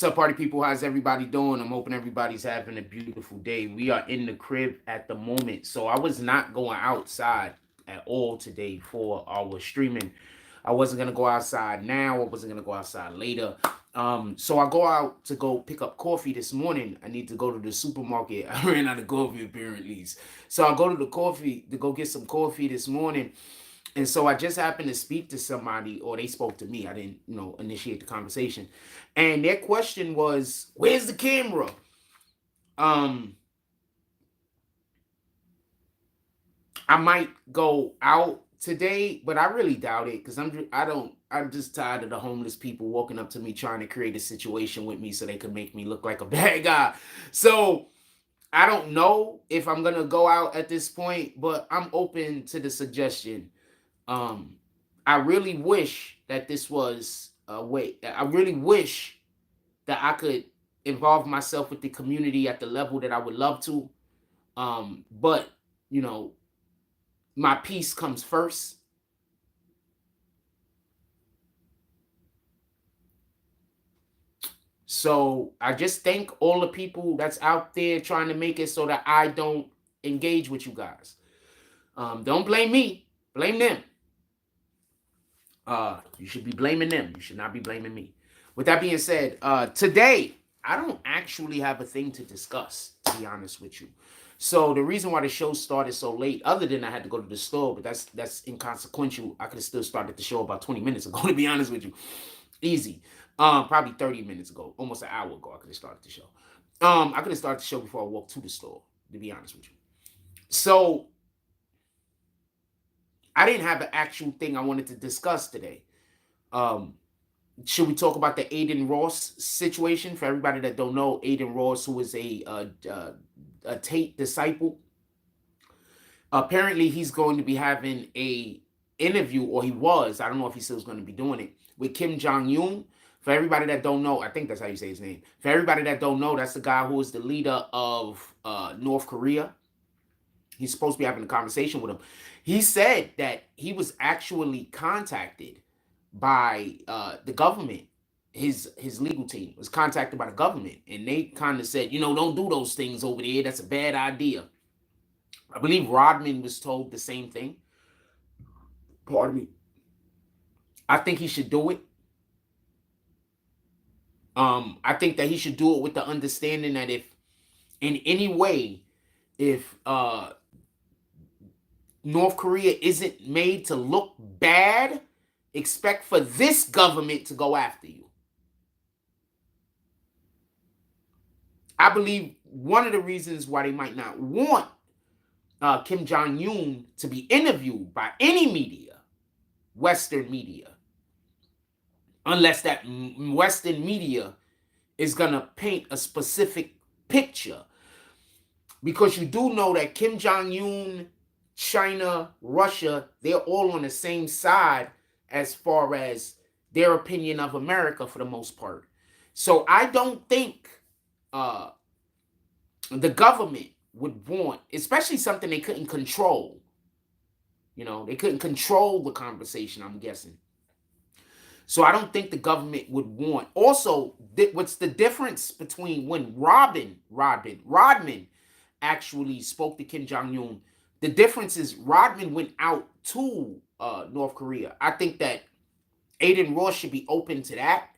What's up, party people? How's everybody doing? I'm hoping everybody's having a beautiful day. We are in the crib at the moment, so I was not going outside at all today for our streaming. I wasn't gonna go outside now. I wasn't gonna go outside later. So I go out to go pick up coffee this morning. I need to go to the supermarket. I ran out of coffee apparently, so I go to the coffee to go get some coffee this morning. And so I just happened to speak to somebody, or they spoke to me. I didn't, initiate the conversation. And their question was, "Where's the camera?" Um, I might go out today, but I really doubt it because I'm just tired of the homeless people walking up to me trying to create a situation with me so they can make me look like a bad guy. So I don't know if I'm gonna go out at this point, but I'm open to the suggestion. Um, I really wish that this was a way. I really wish that I could involve myself with the community at the level that I would love to. But you know, my peace comes first. So I just thank all the people that's out there trying to make it so that I don't engage with you guys. Don't blame me, blame them. You should be blaming them. You should not be blaming me. With that being said, today I don't actually have a thing to discuss, to be honest with you. So the reason why the show started so late, other than I had to go to the store, but that's inconsequential. I could have still started the show about 20 minutes ago, to be honest with you. Easy. Probably 30 minutes ago, almost an hour ago, I could have started the show. I could have started the show before I walked to the store, to be honest with you. So I didn't have an actual thing I wanted to discuss today. Um, should we talk about the Aiden Ross situation? For everybody that don't know, Aiden Ross, who is a Tate disciple, apparently he's going to be having a interview, or he was. I don't know if he still is going to be doing it with Kim Jong Un. For everybody that don't know, I think that's how you say his name. For everybody that don't know, that's the guy who is the leader of North Korea. He's supposed to be having a conversation with him. He said that he was actually contacted by the government. His legal team was contacted by the government, and they kind of said, don't do those things over there. That's a bad idea. I believe Rodman was told the same thing. Pardon me. I think he should do it. I think that he should do it with the understanding that if in any way, if North Korea isn't made to look bad, expect for this government to go after you. I believe one of the reasons why they might not want Kim Jong-un to be interviewed by any media, Western media, unless that Western media is going to paint a specific picture. Because you do know that Kim Jong-un, China, Russia, they're all on the same side as far as their opinion of America for the most part. So I don't think the government would want, especially something they couldn't control. They couldn't control the conversation, I'm guessing. So I don't think the government would want. Also, what's the difference between when Rodman actually spoke to Kim Jong-un? The difference is Rodman went out to North Korea. I think that Aiden Ross should be open to that.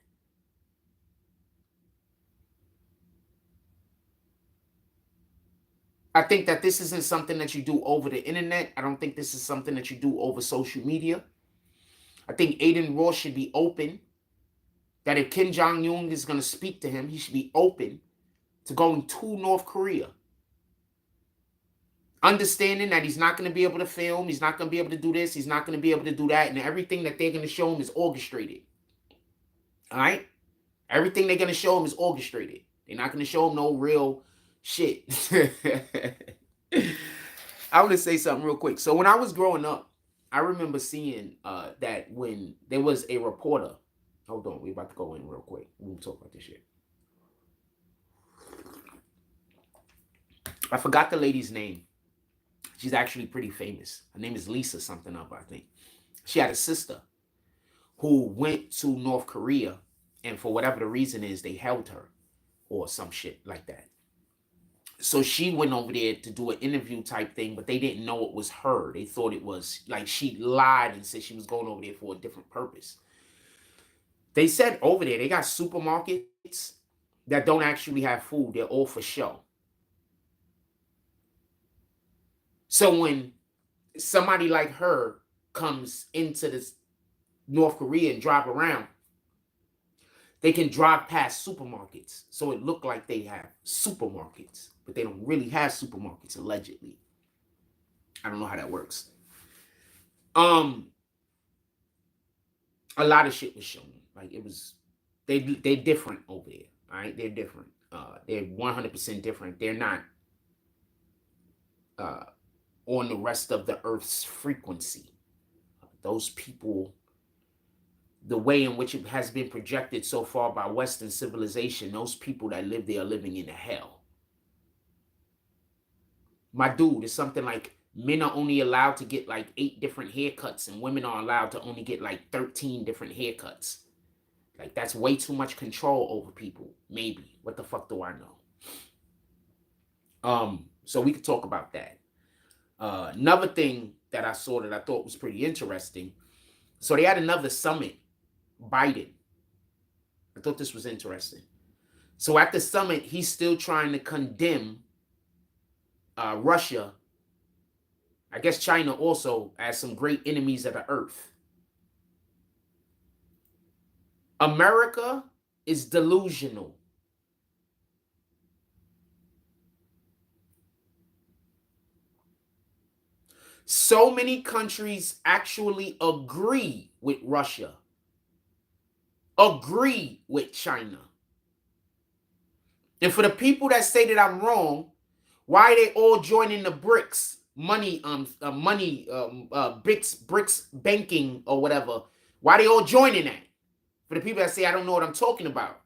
I think that this isn't something that you do over the internet. I don't think this is something that you do over social media. I think Aiden Ross should be open that if Kim Jong-un is going to speak to him, he should be open to going to North Korea. Understanding that he's not going to be able to film, he's not going to be able to do this, he's not going to be able to do that, and everything that they're going to show him is orchestrated. All right? Everything they're going to show him is orchestrated. They're not going to show him no real shit. I want to say something real quick. So when I was growing up, I remember seeing that when there was a reporter. Hold on, we're about to go in real quick. We'll talk about this shit. I forgot the lady's name. She's actually pretty famous. Her name is Lisa something up, I think. She had a sister who went to North Korea And for whatever the reason is, they held her or some shit like that. So she went over there to do an interview type thing, but they didn't know it was her. They thought it was like she lied and said she was going over there for a different purpose. They said over there, they got supermarkets that don't actually have food. They're all for show. So when somebody like her comes into this North Korea and drive around, they can drive past supermarkets. So it looked like they have supermarkets, but they don't really have supermarkets, allegedly. I don't know how that works. A lot of shit was shown. Like it was, they're different over there. All right, they're different. They're 100% different. They're not on the rest of the Earth's frequency. Those people, the way in which it has been projected so far by Western civilization, those people that live there are living in a hell. My dude, it's something like men are only allowed to get like 8 different haircuts and women are allowed to only get like 13 different haircuts. Like that's way too much control over people. Maybe. What the fuck do I know? So we could talk about that. Another thing that I saw that I thought was pretty interesting. So they had another summit, Biden. I thought this was interesting. So at the summit, he's still trying to condemn Russia, I guess China also, as some great enemies of the earth. America is delusional. So many countries actually agree with Russia, agree with China. And for the people that say that I'm wrong, why are they all joining the BRICS BRICS banking or whatever? Why are they all joining that? For the people that say I don't know what I'm talking about.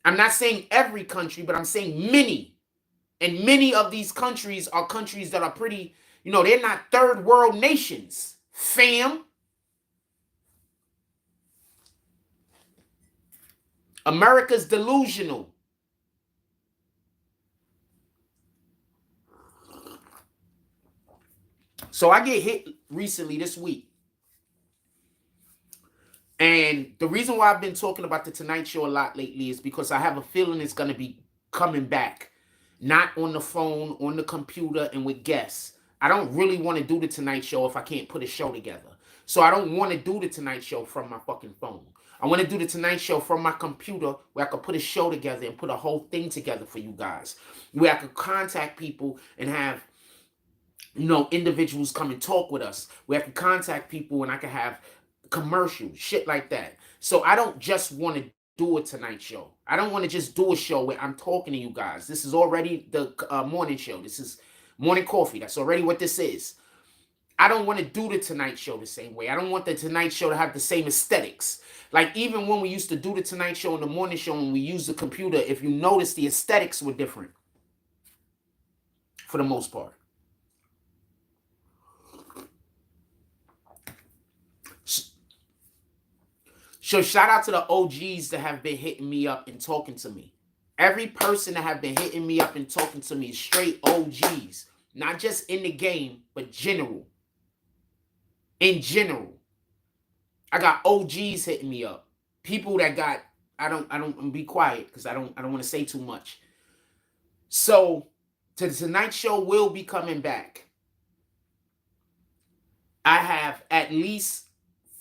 I'm not saying every country, but I'm saying many. And many of these countries are countries that are pretty, they're not third world nations, fam. America's delusional. So I get hit recently this week. And the reason why I've been talking about the Tonight Show a lot lately is because I have a feeling it's going to be coming back. Not on the phone, on the computer, and with guests. I don't really want to do the Tonight Show if I can't put a show together. So I don't want to do the Tonight Show from my fucking phone. I want to do the Tonight Show from my computer where I could put a show together and put a whole thing together for you guys. Where I could contact people and have, individuals come and talk with us. Where I could contact people and I could have commercials, shit like that. So I don't just want to do a Tonight Show. I don't want to just do a show where I'm talking to you guys. This is already the morning show. This is morning coffee. That's already what this is. I don't want to do the Tonight Show the same way. I don't want the Tonight Show to have the same aesthetics. Like even when we used to do the Tonight Show and the morning show and we used the computer, if you notice, the aesthetics were different for the most part. So shout out to the OGs that have been hitting me up and talking to me. Every person that have been hitting me up and talking to me is straight OGs. Not just in the game, but general. In general. I got OGs hitting me up. People that got, I don't be quiet because I don't want to say too much. So the Tonight Show will be coming back. I have at least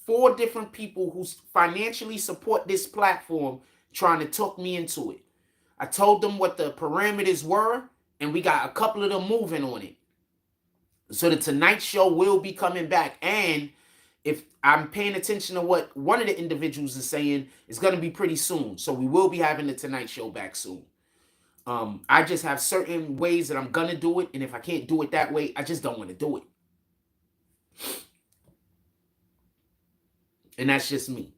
4 different people who financially support this platform trying to talk me into it. I told them what the parameters were, and we got a couple of them moving on it. So the Tonight Show will be coming back. And if I'm paying attention to what one of the individuals is saying, it's going to be pretty soon. So we will be having the Tonight Show back soon. I just have certain ways that I'm going to do it. And if I can't do it that way, I just don't want to do it. And that's just me.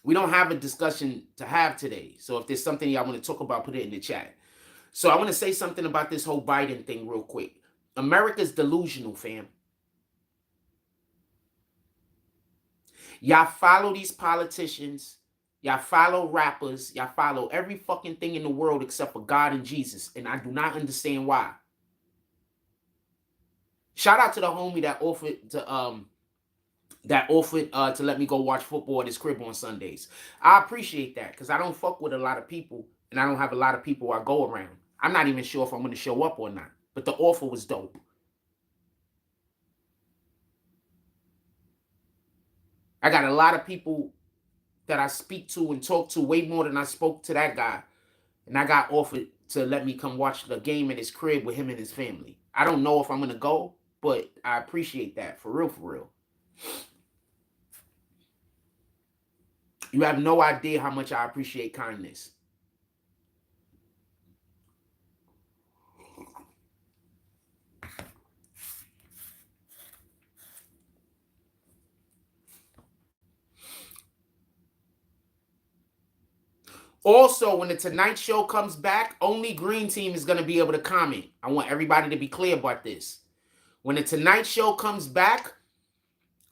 We don't have a discussion to have today. So if there's something y'all want to talk about, put it in the chat. So I want to say something about this whole Biden thing real quick. America's delusional, fam. Y'all follow these politicians. Y'all follow rappers. Y'all follow every fucking thing in the world except for God and Jesus. And I do not understand why. Shout out to the homie that offered to let me go watch football at his crib on Sundays. I appreciate that because I don't fuck with a lot of people and I don't have a lot of people I go around. I'm not even sure if I'm going to show up or not. But the offer was dope. I got a lot of people that I speak to and talk to way more than I spoke to that guy. And I got offered to let me come watch the game at his crib with him and his family. I don't know if I'm going to go, but I appreciate that. For real, for real. You have no idea how much I appreciate kindness. Also, when the Tonight Show comes back, only Green Team is going to be able to comment. I want everybody to be clear about this. When the Tonight Show comes back,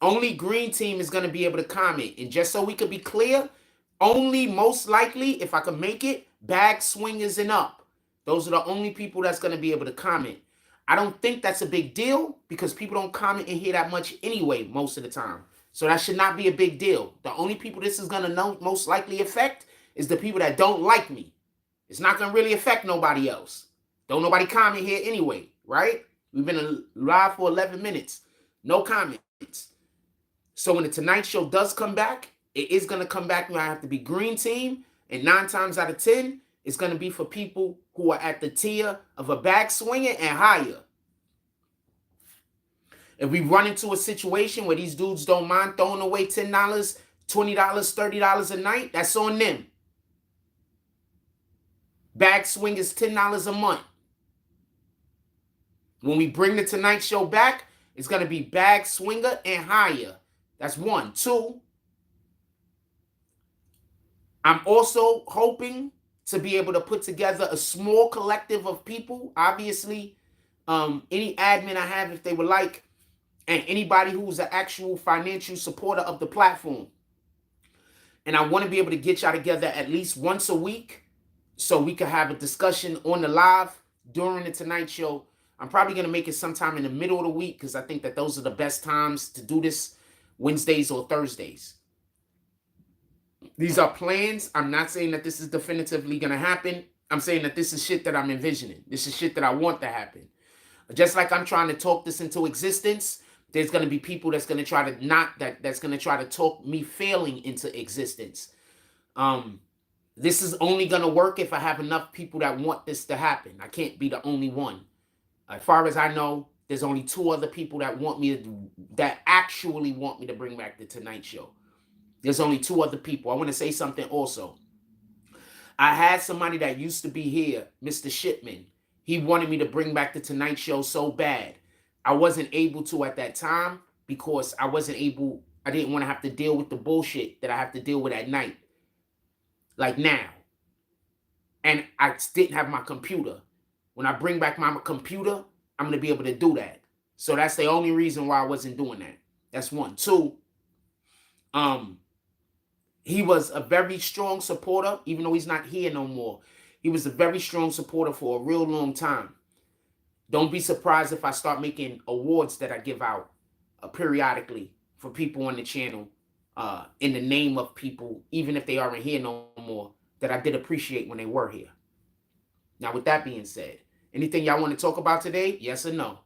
only Green Team is going to be able to comment. And just so we could be clear, only most likely, if I can make it, bag swingers and up. Those are the only people that's going to be able to comment. I don't think that's a big deal because people don't comment in here that much anyway most of the time. So that should not be a big deal. The only people this is going to most likely affect is the people that don't like me. It's not going to really affect nobody else. Don't nobody comment here anyway, right? We've been live for 11 minutes. No comments. So when the Tonight Show does come back, it is going to come back when I have to be Green Team. And 9 times out of 10, it's going to be for people who are at the tier of a bag swinger and higher. If we run into a situation where these dudes don't mind throwing away $10, $20, $30 a night, that's on them. Bag swing is $10 a month. When we bring the Tonight Show back, it's going to be bag swinger and higher. That's 1. 2, I'm also hoping to be able to put together a small collective of people. Obviously, any admin I have, if they would like, and anybody who's an actual financial supporter of the platform. And I want to be able to get y'all together at least once a week so we can have a discussion on the live during the Tonight Show. I'm probably going to make it sometime in the middle of the week because I think that those are the best times to do this, Wednesdays or Thursdays. These are plans. I'm not saying that this is definitively going to happen. I'm saying that this is shit that I'm envisioning. This is shit that I want to happen. Just like I'm trying to talk this into existence, there's going to be people that's going to try to that's going to try to talk me failing into existence. This is only going to work if I have enough people that want this to happen. I can't be the only one. As far as I know, there's only 2 other people that actually want me to bring back the Tonight Show. There's only 2 other people. I want to say something also. I had somebody that used to be here, Mr. Shipman. He wanted me to bring back the Tonight Show so bad. I wasn't able to at that time because I didn't want to have to deal with the bullshit that I have to deal with at night. Like now. And I didn't have my computer. When I bring back my computer, I'm going to be able to do that. So that's the only reason why I wasn't doing that. That's 1. 2, he was a very strong supporter, even though he's not here no more. He was a very strong supporter for a real long time. Don't be surprised if I start making awards that I give out periodically for people on the channel in the name of people, even if they aren't here no more, that I did appreciate when they were here. Now, with that being said, anything y'all want to talk about today? Yes or no?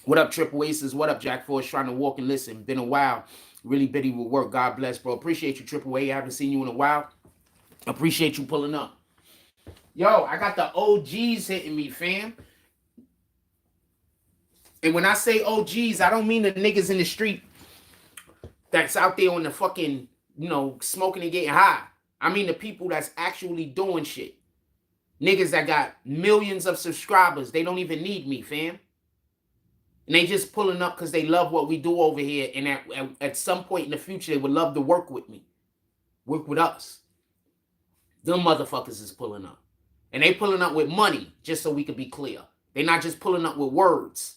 What up, Triple Aces? What up, Jack Force? Trying to walk and listen. Been a while. Really busy with work. God bless, bro. Appreciate you, Triple A. I haven't seen you in a while. Appreciate you pulling up. Yo, I got the OGs hitting me, fam. And when I say OGs, I don't mean the niggas in the street that's out there on the fucking, smoking and getting high. I mean the people that's actually doing shit. Niggas that got millions of subscribers. They don't even need me, fam. And they just pulling up because they love what we do over here. And at some point in the future, they would love to work with me. Work with us. Them motherfuckers is pulling up. And they pulling up with money, just so we could be clear. They're not just pulling up with words.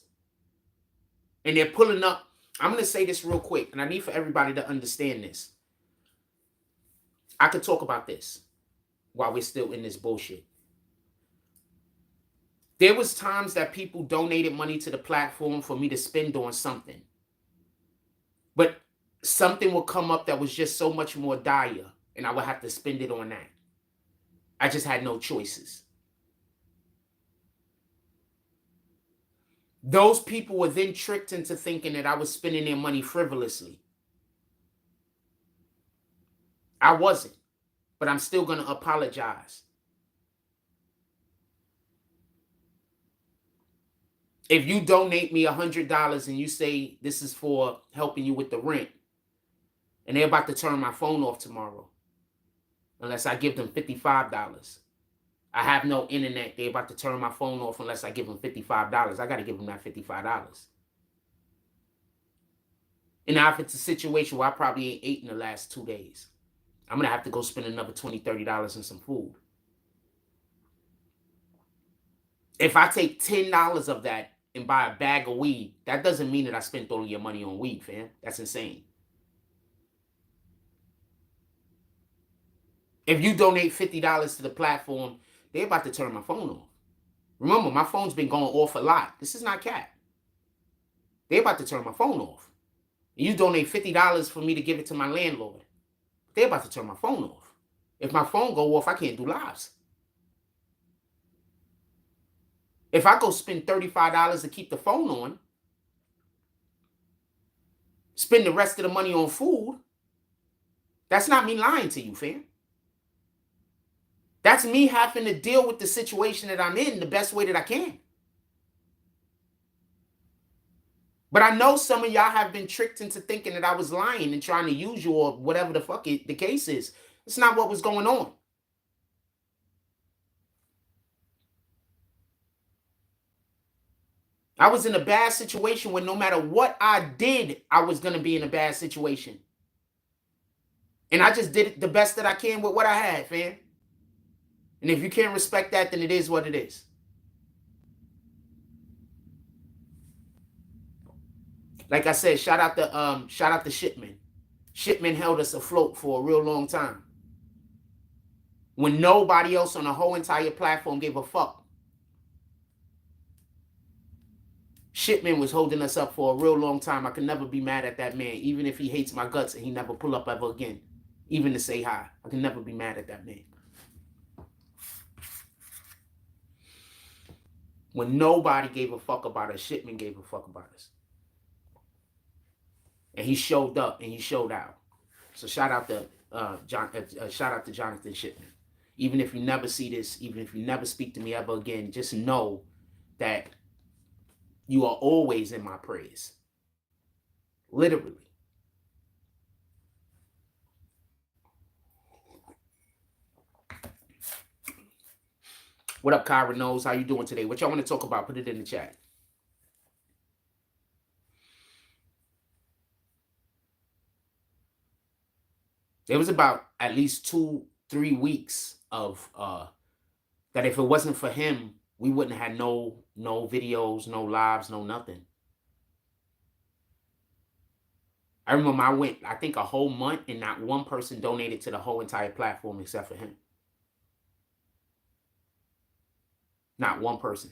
And they're pulling up. I'm going to say this real quick, and I need for everybody to understand this. I could talk about this while we're still in this bullshit. There was times that people donated money to the platform for me to spend on something. But something would come up that was just so much more dire, and I would have to spend it on that. I just had no choices. Those people were then tricked into thinking that I was spending their money frivolously. I wasn't, but I'm still going to apologize. If you donate me $100 and you say this is for helping you with the rent, and they're about to turn my phone off tomorrow, unless I give them $55. I have no internet. They're about to turn my phone off unless I give them $55. I got to give them that $55. And now if it's a situation where I probably ain't ate in the last 2 days, I'm going to have to go spend another $20, $30 on some food. If I take $10 of that and buy a bag of weed, that doesn't mean that I spent all of your money on weed, fam. That's insane. If you donate $50 to the platform, they're about to turn my phone off. Remember, my phone's been going off a lot. This is not cap. They're about to turn my phone off. You donate $50 for me to give it to my landlord. They're about to turn my phone off. If my phone go off, I can't do lives. If I go spend $35 to keep the phone on, spend the rest of the money on food, that's not me lying to you, fam. That's me having to deal with the situation that I'm in the best way that I can. But I know some of y'all have been tricked into thinking that I was lying and trying to use you or whatever the fuck the case is. It's not what was going on. I was in a bad situation where no matter what I did, I was going to be in a bad situation. And I just did it the best that I can with what I had, fam. And if you can't respect that, then it is what it is. Like I said, shout out to Shipman. Shipman held us afloat for a real long time. When nobody else on the whole entire platform gave a fuck. Shipman was holding us up for a real long time. I could never be mad at that man, even if he hates my guts and he never pull up ever again, even to say hi. I can never be mad at that man. When nobody gave a fuck about us, Shipman gave a fuck about us. And he showed up and he showed out. So shout out to Jonathan Shipman. Even if you never see this, even if you never speak to me ever again, just know that you are always in my prayers. Literally. What up, Kyra Knows? How you doing today? What y'all want to talk about? Put it in the chat. There was about at least 2-3 weeks of that if it wasn't for him, we wouldn't have had no videos, no lives, no nothing. I remember I went, I think, a whole month and not one person donated to the whole entire platform except for him. Not one person.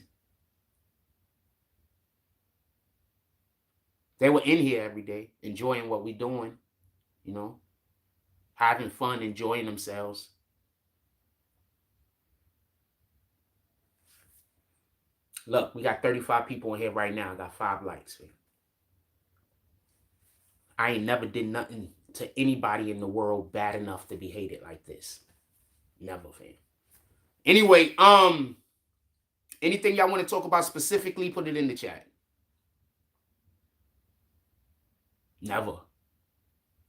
They were in here every day, enjoying what we're doing, you know, having fun, enjoying themselves. Look, we got 35 people in here right now. I got 5 likes. Man. I ain't never did nothing to anybody in the world bad enough to be hated like this. Never, fam. Anyway, anything y'all want to talk about specifically, put it in the chat. Never.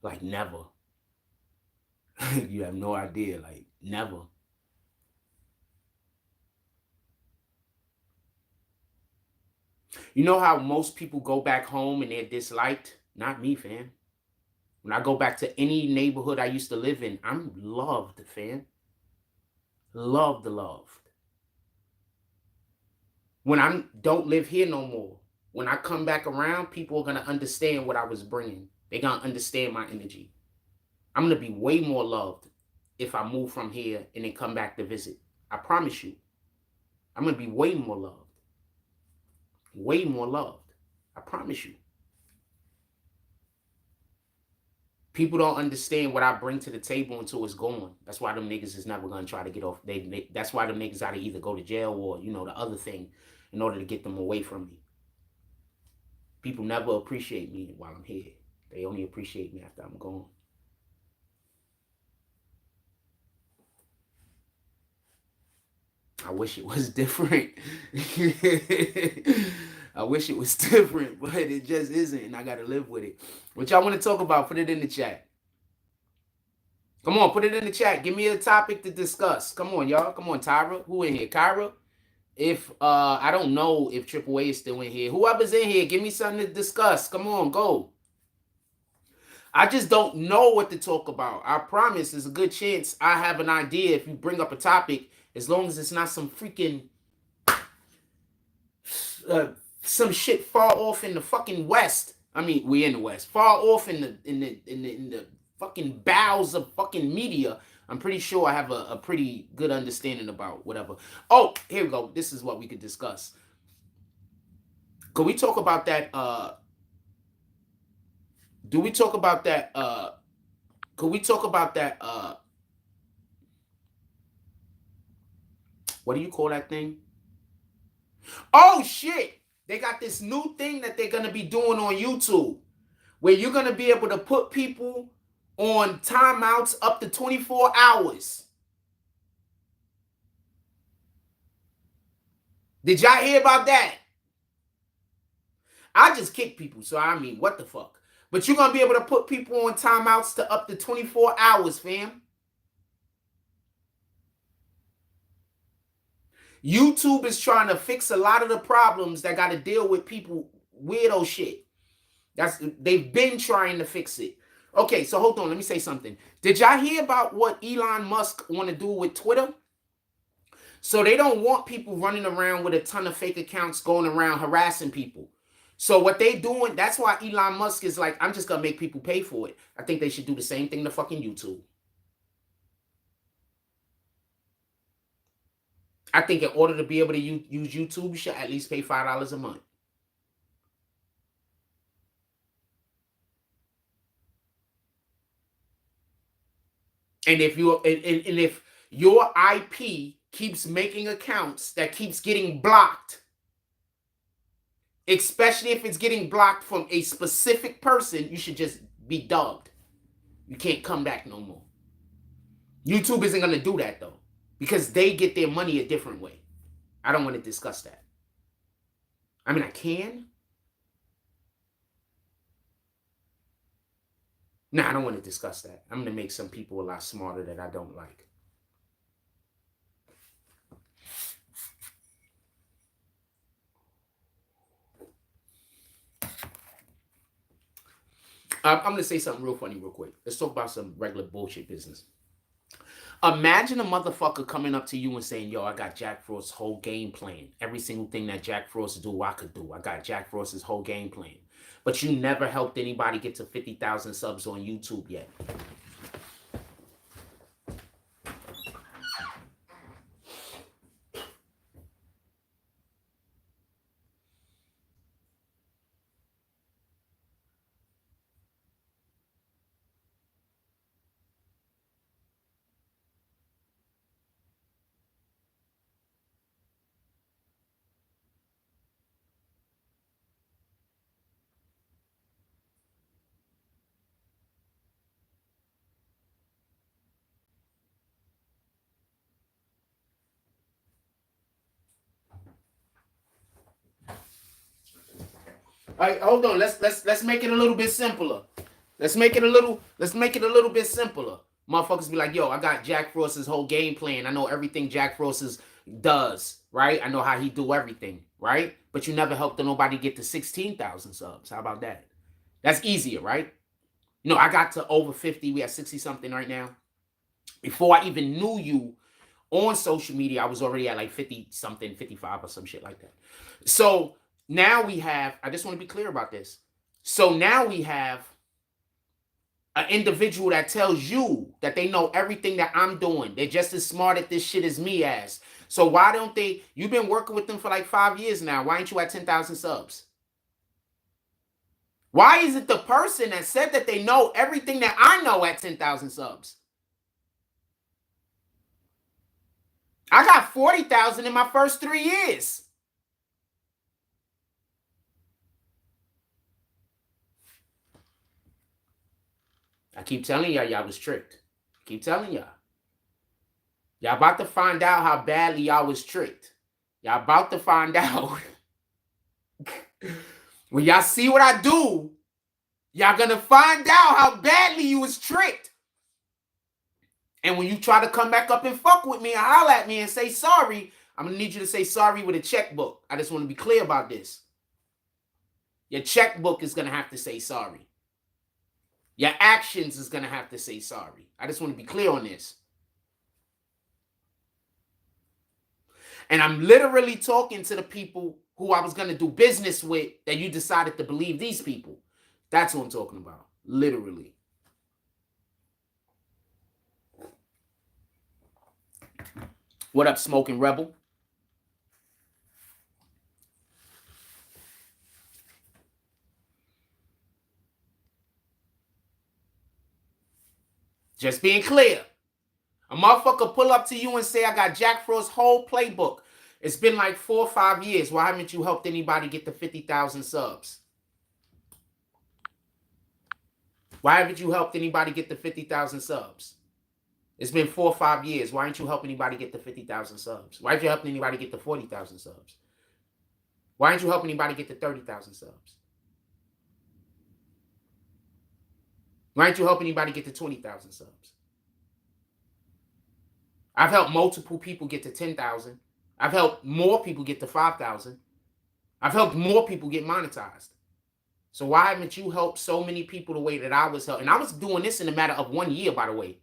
Like, never. You have no idea. Like, never. You know how most people go back home and they're disliked? Not me, fam. When I go back to any neighborhood I used to live in, I'm loved, fam. Loved. When I don't live here no more, when I come back around, people are going to understand what I was bringing. They're going to understand my energy. I'm going to be way more loved if I move from here and then come back to visit. I promise you. I'm going to be way more loved. Way more loved. I promise you. People don't understand what I bring to the table until it's gone. That's why them niggas is never going to try to get off. That's why them niggas got to either go to jail or, you know, the other thing in order to get them away from me. People never appreciate me while I'm here. They only appreciate me after I'm gone. I wish it was different. I wish it was different, but it just isn't, and I got to live with it. What y'all want to talk about, put it in the chat. Come on, put it in the chat. Give me a topic to discuss. Come on, y'all. Come on, Tyra. Who in here? Kyra? If, I don't know if Triple A is still in here. Whoever's in here, give me something to discuss. Come on, go. I just don't know what to talk about. I promise there's a good chance I have an idea if you bring up a topic, as long as it's not some freaking some shit far off in the fucking West. I mean, we in the West. Far off in the fucking bowels of fucking media. I'm pretty sure I have a pretty good understanding about whatever. Oh, here we go. This is what we could discuss. Could we talk about that? Do we talk about that? Could we talk about that? What do you call that thing? Oh shit! They got this new thing that they're gonna be doing on YouTube, where you're gonna be able to put people on timeouts up to 24 hours. Did y'all hear about that? I just kick people, so I mean, what the fuck? But you're gonna be able to put people on timeouts to up to 24 hours, fam. YouTube is trying to fix a lot of the problems that got to deal with people weirdo shit. They've been trying to fix it. Okay, so hold on, let me say something. Did y'all hear about what Elon Musk want to do with Twitter? So they don't want people running around with a ton of fake accounts going around harassing people. So what they doing, that's why Elon Musk is like, I'm just going to make people pay for it. I think they should do the same thing to fucking YouTube. I think in order to be able to use YouTube, you should at least pay $5 a month. And if if your IP keeps making accounts that keeps getting blocked, especially if it's getting blocked from a specific person, you should just be dogged. You can't come back no more. YouTube isn't going to do that though, because they get their money a different way. I don't want to discuss that. I mean, I can. No, I don't want to discuss that. I'm going to make some people a lot smarter that I don't like. I'm going to say something real funny real quick. Let's talk about some regular bullshit business. Imagine a motherfucker coming up to you and saying, yo, I got Jack Frost's whole game plan. Every single thing that Jack Frost do, I could do. I got Jack Frost's whole game plan. But you never helped anybody get to 50,000 subs on YouTube yet. All right, hold on. Let's make it a little bit simpler. Let's make it a little bit simpler. Motherfuckers be like, yo, I got Jack Frost's whole game plan. I know everything Jack Frost does, right? I know how he do everything, right? But you never helped nobody get to 16,000 subs. How about that? That's easier, right? You know, I got to over 50. We have 60 something right now. Before I even knew you on social media, I was already at like 50 something, 55 or some shit like that. So now we have, I just want to be clear about this. So now we have an individual that tells you that they know everything that I'm doing. They're just as smart at this shit as me as. So why don't they, you've been working with them for like 5 years now. Why ain't you at 10,000 subs? Why is it the person that said that they know everything that I know at 10,000 subs? I got 40,000 in my first 3 years. I keep telling y'all was tricked. I keep telling y'all. Y'all about to find out how badly y'all was tricked. Y'all about to find out. When y'all see what I do, y'all gonna find out how badly you was tricked. And when you try to come back up and fuck with me and holler at me and say sorry, I'm gonna need you to say sorry with a checkbook. I just want to be clear about this. Your checkbook is gonna have to say sorry. Your actions is gonna have to say sorry. I just want to be clear on this. And I'm literally talking to the people who I was going to do business with that you decided to believe these people. That's what I'm talking about. Literally. What up, Smoking Rebel? Just being clear. A motherfucker pull up to you and say, I got Jack Frost's whole playbook. It's been like 4 or 5 years. Why haven't you helped anybody get to 50,000 subs? Why haven't you helped anybody get to 50,000 subs? It's been 4 or 5 years. Why ain't you helping anybody get to 50,000 subs? Why ain't you helping anybody get to 40,000 subs? Why ain't you helping anybody get to 30,000 subs? Why ain't you helping anybody get to 20,000 subs? I've helped multiple people get to 10,000. I've helped more people get to 5,000. I've helped more people get monetized. So why haven't you helped so many people the way that I was helping? And I was doing this in a matter of 1 year, by the way.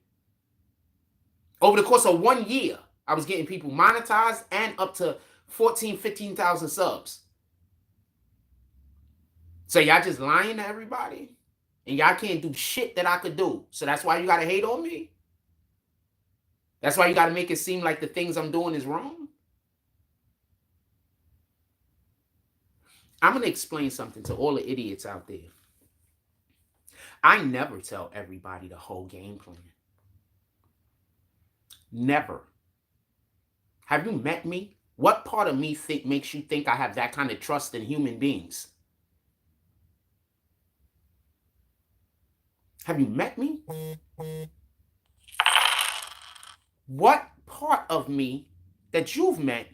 Over the course of 1 year, I was getting people monetized and up to 14,000, 15,000 subs. So y'all just lying to everybody? And y'all can't do shit that I could do. So that's why you got to hate on me? That's why you got to make it seem like the things I'm doing is wrong? I'm going to explain something to all the idiots out there. I never tell everybody the whole game plan. Never. Have you met me? What part of me makes you think I have that kind of trust in human beings? Have you met me? What part of me that you've met?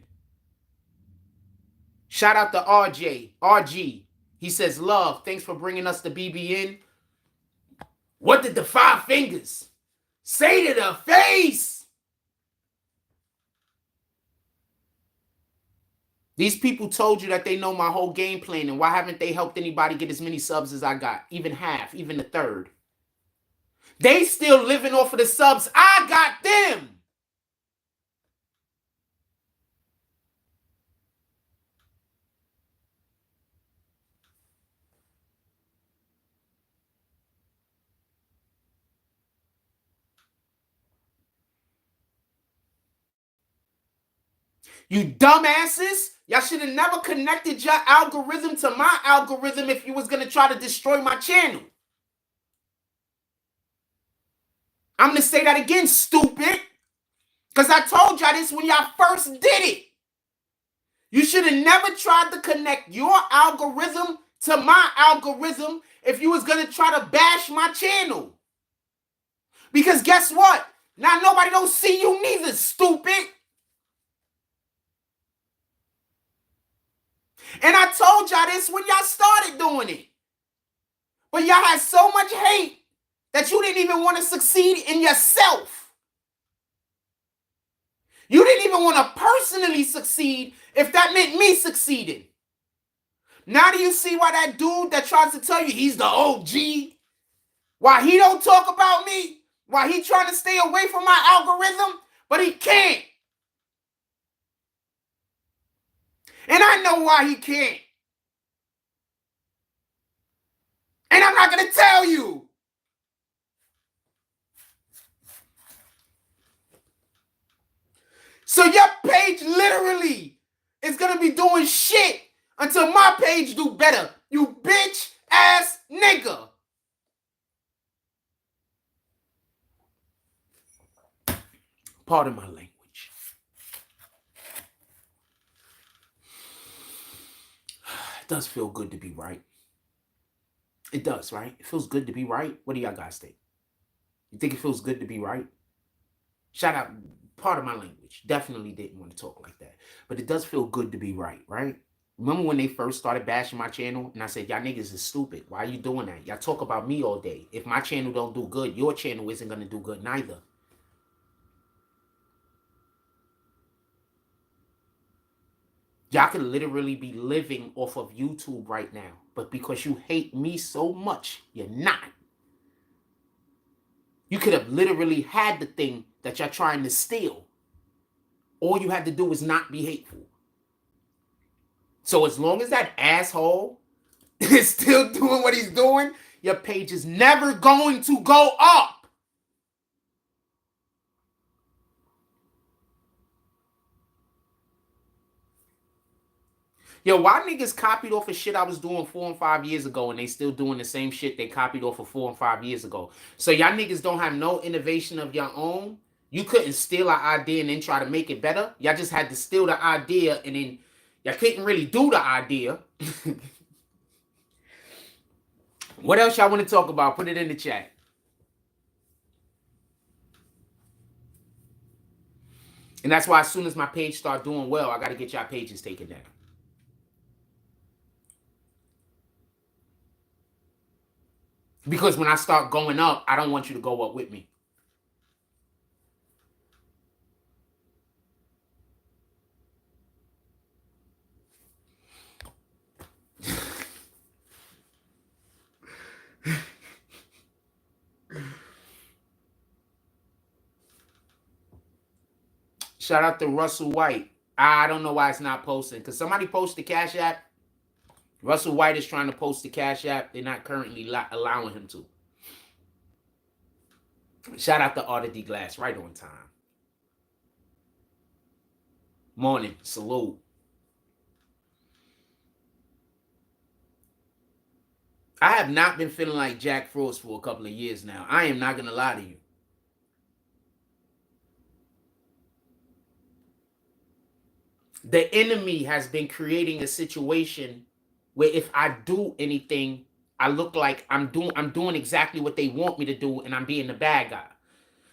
Shout out to RG. He says, love, thanks for bringing us to BBN. What did the 5 fingers say to the face? These people told you that they know my whole game plan, and why haven't they helped anybody get as many subs as I got? Even half, even a third. They still living off of the subs I got them. You dumbasses. Y'all should have never connected your algorithm to my algorithm if you was going to try to destroy my channel. I'm going to say that again, stupid. Because I told y'all this when y'all first did it. You should have never tried to connect your algorithm to my algorithm if you was going to try to bash my channel. Because guess what? Now nobody don't see you neither, stupid. And I told y'all this when y'all started doing it. But y'all had so much hate that you didn't even want to succeed in yourself. You didn't even want to personally succeed if that meant me succeeding. Now do you see why that dude that tries to tell you he's the OG, why he don't talk about me, why he trying to stay away from my algorithm, but he can't. And I know why he can't. And I'm not going to tell you. So your page literally is going to be doing shit until my page do better. You bitch ass nigga. Pardon my language. It does feel good to be right. It does, right? It feels good to be right. What do y'all guys think? You think it feels good to be right? Shout out, pardon my language. Definitely didn't want to talk like that. But it does feel good to be right, right? Remember when they first started bashing my channel and I said, y'all niggas is stupid. Why are you doing that? Y'all talk about me all day. If my channel don't do good, your channel isn't going to do good neither. Y'all could literally be living off of YouTube right now. But because you hate me so much, you're not. You could have literally had the thing that you're trying to steal. All you had to do is not be hateful. So as long as that asshole is still doing what he's doing, your page is never going to go up. Yo, why niggas copied off of shit I was doing 4 and 5 years ago and they still doing the same shit they copied off of 4 and 5 years ago? So y'all niggas don't have no innovation of your own? You couldn't steal an idea and then try to make it better? Y'all just had to steal the idea and then y'all couldn't really do the idea. What else y'all want to talk about? Put it in the chat. And that's why as soon as my page start doing well, I got to get y'all pages taken down. Because when I start going up, I don't want you to go up with me. Shout out to Russell White. I don't know why it's not posting. Because somebody posted the Cash App. Russell White is trying to post the Cash App. They're not currently allowing him to. Shout out to Artie D. Glass. Right on time. Morning. Salute. I have not been feeling like Jack Frost for a couple of years now. I am not going to lie to you. The enemy has been creating a situation where if I do anything, I look like I'm doing exactly what they want me to do, and I'm being the bad guy.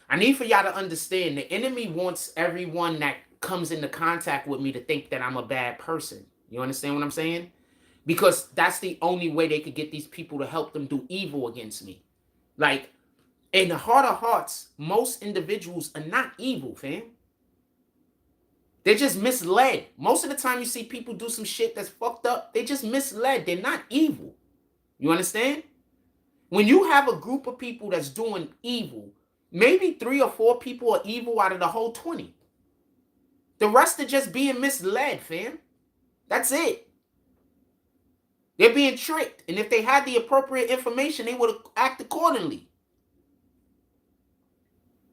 I need for y'all to understand the enemy wants everyone that comes into contact with me to think that I'm a bad person. You understand what I'm saying? Because that's the only way they could get these people to help them do evil against me. Like, in the heart of hearts, most individuals are not evil, fam. They're just misled. Most of the time you see people do some shit that's fucked up, they just misled. They're not evil. You understand? When you have a group of people that's doing evil, maybe 3 or 4 people are evil out of the whole 20. The rest are just being misled, fam. That's it. They're being tricked. And if they had the appropriate information, they would act accordingly.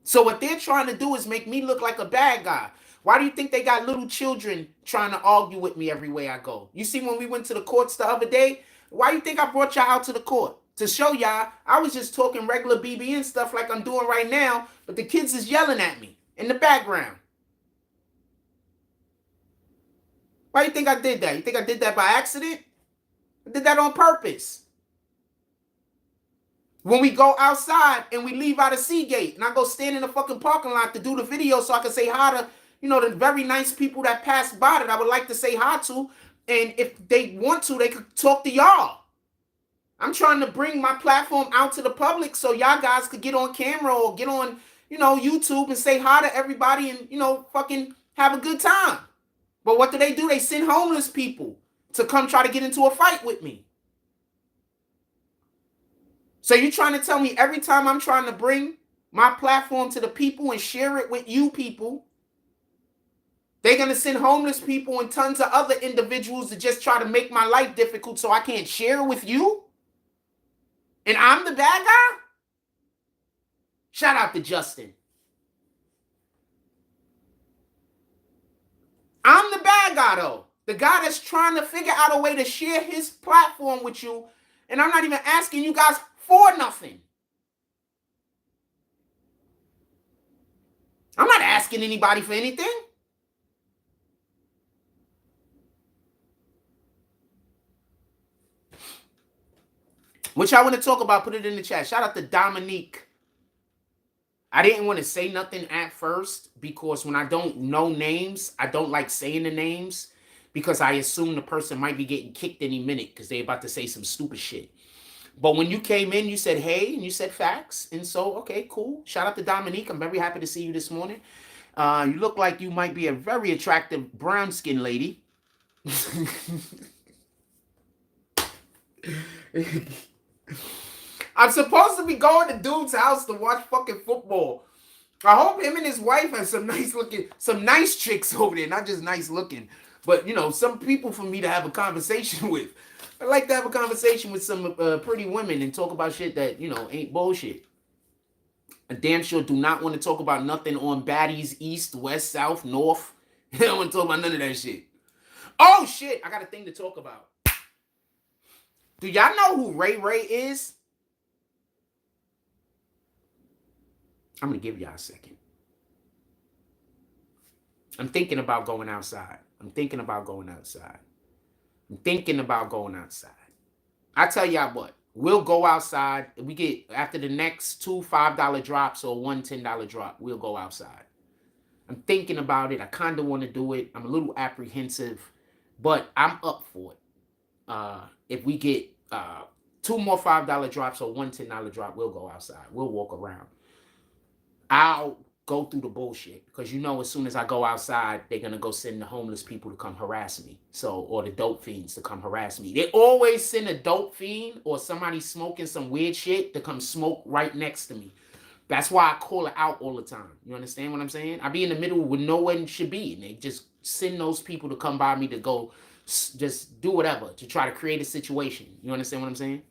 So what they're trying to do is make me look like a bad guy. Why do you think they got little children trying to argue with me everywhere I go? You see when we went to the courts the other day, why do you think I brought y'all out to the court? To show y'all I was just talking regular BBN stuff like I'm doing right now, but the kids is yelling at me in the background. Why do you think I did that? You think I did that by accident? I did that on purpose. When we go outside and we leave out of Seagate and I go stand in the fucking parking lot to do the video so I can say hi to, the very nice people that pass by that I would like to say hi to. And if they want to, they could talk to y'all. I'm trying to bring my platform out to the public so y'all guys could get on camera or get on, YouTube and say hi to everybody and, fucking have a good time. But what do? They send homeless people to come try to get into a fight with me. So you're trying to tell me every time I'm trying to bring my platform to the people and share it with you people, they're going to send homeless people and tons of other individuals to just try to make my life difficult so I can't share it with you? And I'm the bad guy? Shout out to Justin. I'm the bad guy, though. The guy that's trying to figure out a way to share his platform with you, and I'm not even asking you guys for nothing. I'm not asking anybody for anything. What y'all want to talk about, put it in the chat. Shout out to Dominique. I didn't want to say nothing at first because when I don't know names, I don't like saying the names because I assume the person might be getting kicked any minute because they're about to say some stupid shit. But when you came in, you said, hey, and you said facts. And so, okay, cool. Shout out to Dominique. I'm very happy to see you this morning. You look like you might be a very attractive brown-skinned lady. I'm supposed to be going to dude's house to watch fucking football. I hope him and his wife have some nice chicks over there. Not just nice looking, but, you know, some people for me to have a conversation with. I like to have a conversation with some pretty women and talk about shit that, you know, ain't bullshit. I damn sure do not want to talk about nothing on baddies, east, west, south, north. I don't want to talk about none of that shit. Oh, shit. I got a thing to talk about. Do y'all know who Ray Ray is? I'm going to give y'all a second. I'm thinking about going outside. I'm thinking about going outside. I tell y'all what. We'll go outside. We get, after the next two $5 drops or one $10 drop, we'll go outside. I'm thinking about it. I kind of want to do it. I'm a little apprehensive, but I'm up for it. If we get two more $5 drops or one $10 drop, we'll go outside. We'll walk around. I'll go through the bullshit because, you know, as soon as I go outside, they're going to go send the homeless people to come harass me. Or the dope fiends to come harass me. They always send a dope fiend or somebody smoking some weird shit to come smoke right next to me. That's why I call it out all the time. You understand what I'm saying? I be in the middle where no one should be. And they just send those people to come by me to go just do whatever to try to create a situation. You understand what I'm saying?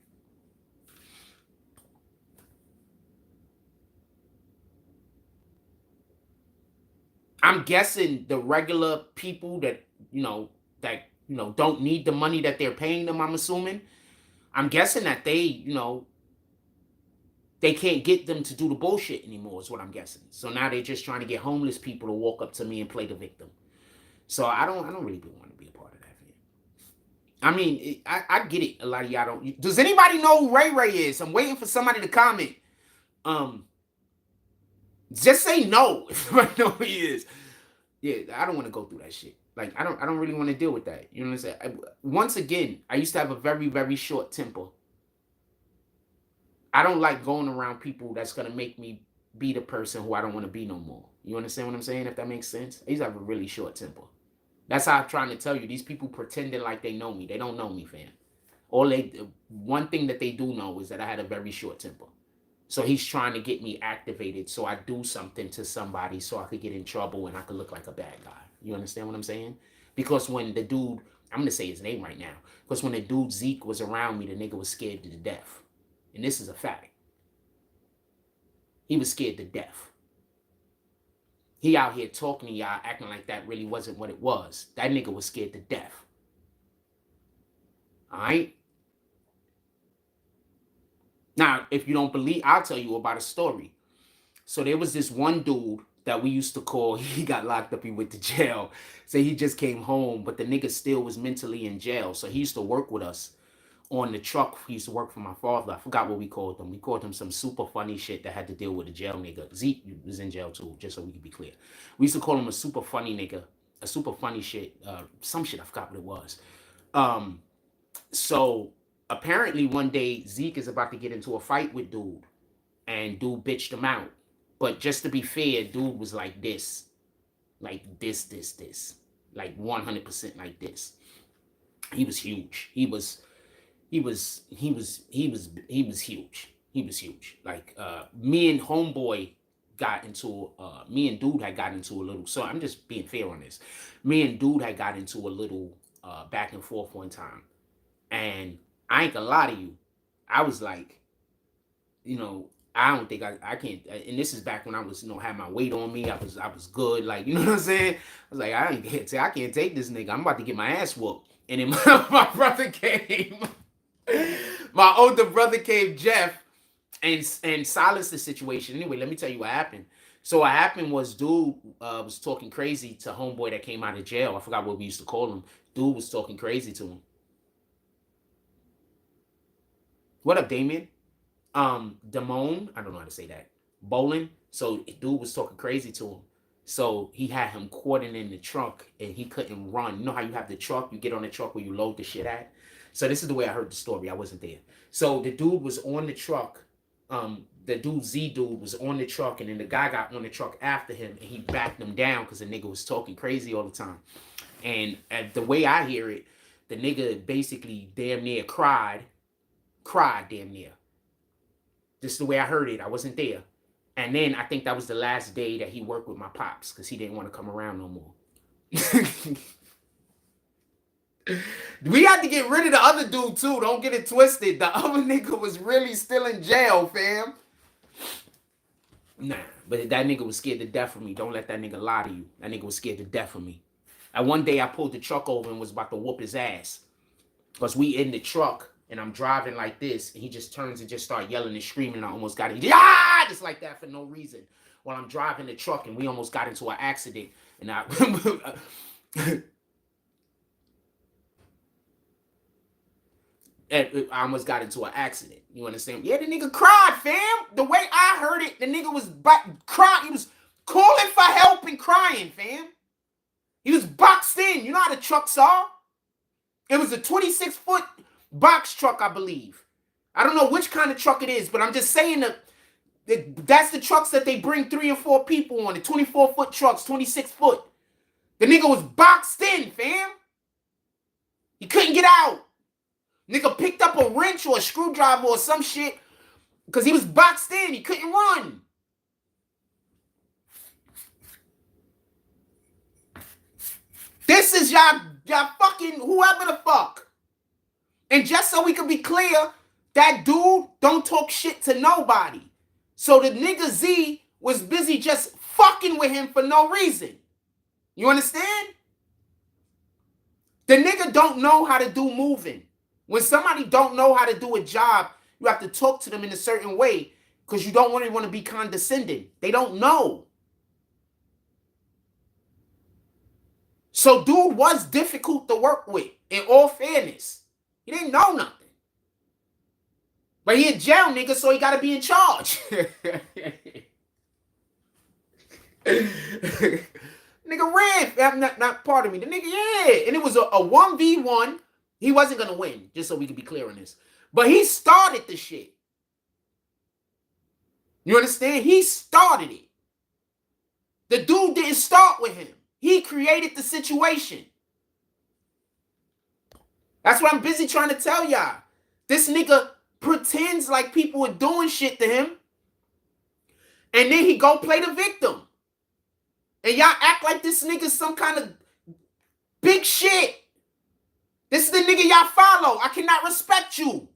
I'm guessing the regular people that don't need the money that they're paying them, I'm assuming. I'm guessing that they can't get them to do the bullshit anymore is what I'm guessing. So now they're just trying to get homeless people to walk up to me and play the victim. So I don't really want to be a part of that. I mean, I get it. A lot of y'all don't. Does anybody know who Ray Ray is? I'm waiting for somebody to comment. Just say no if somebody know who he is. Yeah, I don't want to go through that shit. Like, I don't really want to deal with that. You know what I'm saying? Once again, I used to have a very, very short temper. I don't like going around people that's going to make me be the person who I don't want to be no more. You understand what I'm saying? If that makes sense? I used to have a really short temper. That's how I'm trying to tell you. These people pretending like they know me. They don't know me, fam. One thing that they do know is that I had a very short temper. So he's trying to get me activated so I do something to somebody so I could get in trouble and I could look like a bad guy. You understand what I'm saying? Because when the dude, I'm going to say his name right now, because when the dude Zeke was around me, the nigga was scared to death. And this is a fact. He was scared to death. He out here talking to y'all, acting like that really wasn't what it was. That nigga was scared to death. All right? Now, if you don't believe, I'll tell you about a story. So there was this one dude that we used to call, he got locked up, he went to jail. So he just came home, but the nigga still was mentally in jail. So he used to work with us on the truck. He used to work for my father. I forgot what we called him. We called him some super funny shit that had to deal with a jail nigga. Zeke was in jail too, just so we could be clear. We used to call him a super funny nigga, a super funny shit, some shit, I forgot what it was. So apparently one day Zeke is about to get into a fight with dude, and dude bitched him out. But just to be fair, dude was like this, like this, like 100% like this. He was huge. He was huge. He was huge. Like me and homeboy me and dude had got into a little. So I'm just being fair on this. Me and dude had got into a little back and forth one time, and I ain't gonna lie to you. I was like, you know, I don't think I can't. And this is back when I was, had my weight on me. I was good. Like, you know what I'm saying? I was like, I can't take this nigga. I'm about to get my ass whooped. And then my brother came. My older brother came, Jeff, and silenced the situation. Anyway, let me tell you what happened. So what happened was, dude was talking crazy to homeboy that came out of jail. I forgot what we used to call him. Dude was talking crazy to him. What up, Damien? Damone, I don't know how to say that. Bowling. So dude was talking crazy to him. So he had him cordoned in the trunk and he couldn't run. You know how you have the truck, you get on the truck where you load the shit at? So this is the way I heard the story. I wasn't there. So the dude was on the truck. The dude, Z dude, was on the truck, and then the guy got on the truck after him and he backed him down because the nigga was talking crazy all the time. And the way I hear it, the nigga basically damn near cried damn near. This is the way I heard it. I wasn't there. And then I think that was the last day that he worked with my pops because he didn't want to come around no more. We had to get rid of the other dude too. Don't get it twisted. The other nigga was really still in jail, fam. Nah, but that nigga was scared to death of me. Don't let that nigga lie to you. That nigga was scared to death of me. And one day I pulled the truck over and was about to whoop his ass. Because we in the truck and I'm driving like this, and he just turns and just start yelling and screaming, and I almost got it. Yeah! Just like that for no reason. While I'm driving the truck, and we almost got into an accident. And I almost got into an accident. You understand? Yeah, the nigga cried, fam. The way I heard it, the nigga was crying. He was calling for help and crying, fam. He was boxed in. You know how the trucks are? It was a 26-foot box truck, I believe. I don't know which kind of truck it is, but I'm just saying that's the trucks that they bring 3 or 4 people on. The 24-foot trucks, 26-foot. The nigga was boxed in, fam. He couldn't get out. Nigga picked up a wrench or a screwdriver or some shit because he was boxed in. He couldn't run. This is y'all fucking whoever the fuck. And just so we can be clear, that dude don't talk shit to nobody. So the nigga Z was busy just fucking with him for no reason. You understand? The nigga don't know how to do moving. When somebody don't know how to do a job, you have to talk to them in a certain way because you don't want to be condescending. They don't know. So dude was difficult to work with, in all fairness. He didn't know nothing. But he a jail nigga, so he got to be in charge. Nigga ran. Not part of me. The nigga, yeah. And it was a 1v1. He wasn't going to win, just so we can be clear on this. But he started the shit. You understand? He started it. The dude didn't start with him. He created the situation. That's what I'm busy trying to tell y'all. This nigga pretends like people are doing shit to him. And then he go play the victim. And y'all act like this nigga's some kind of big shit. This is the nigga y'all follow. I cannot respect you.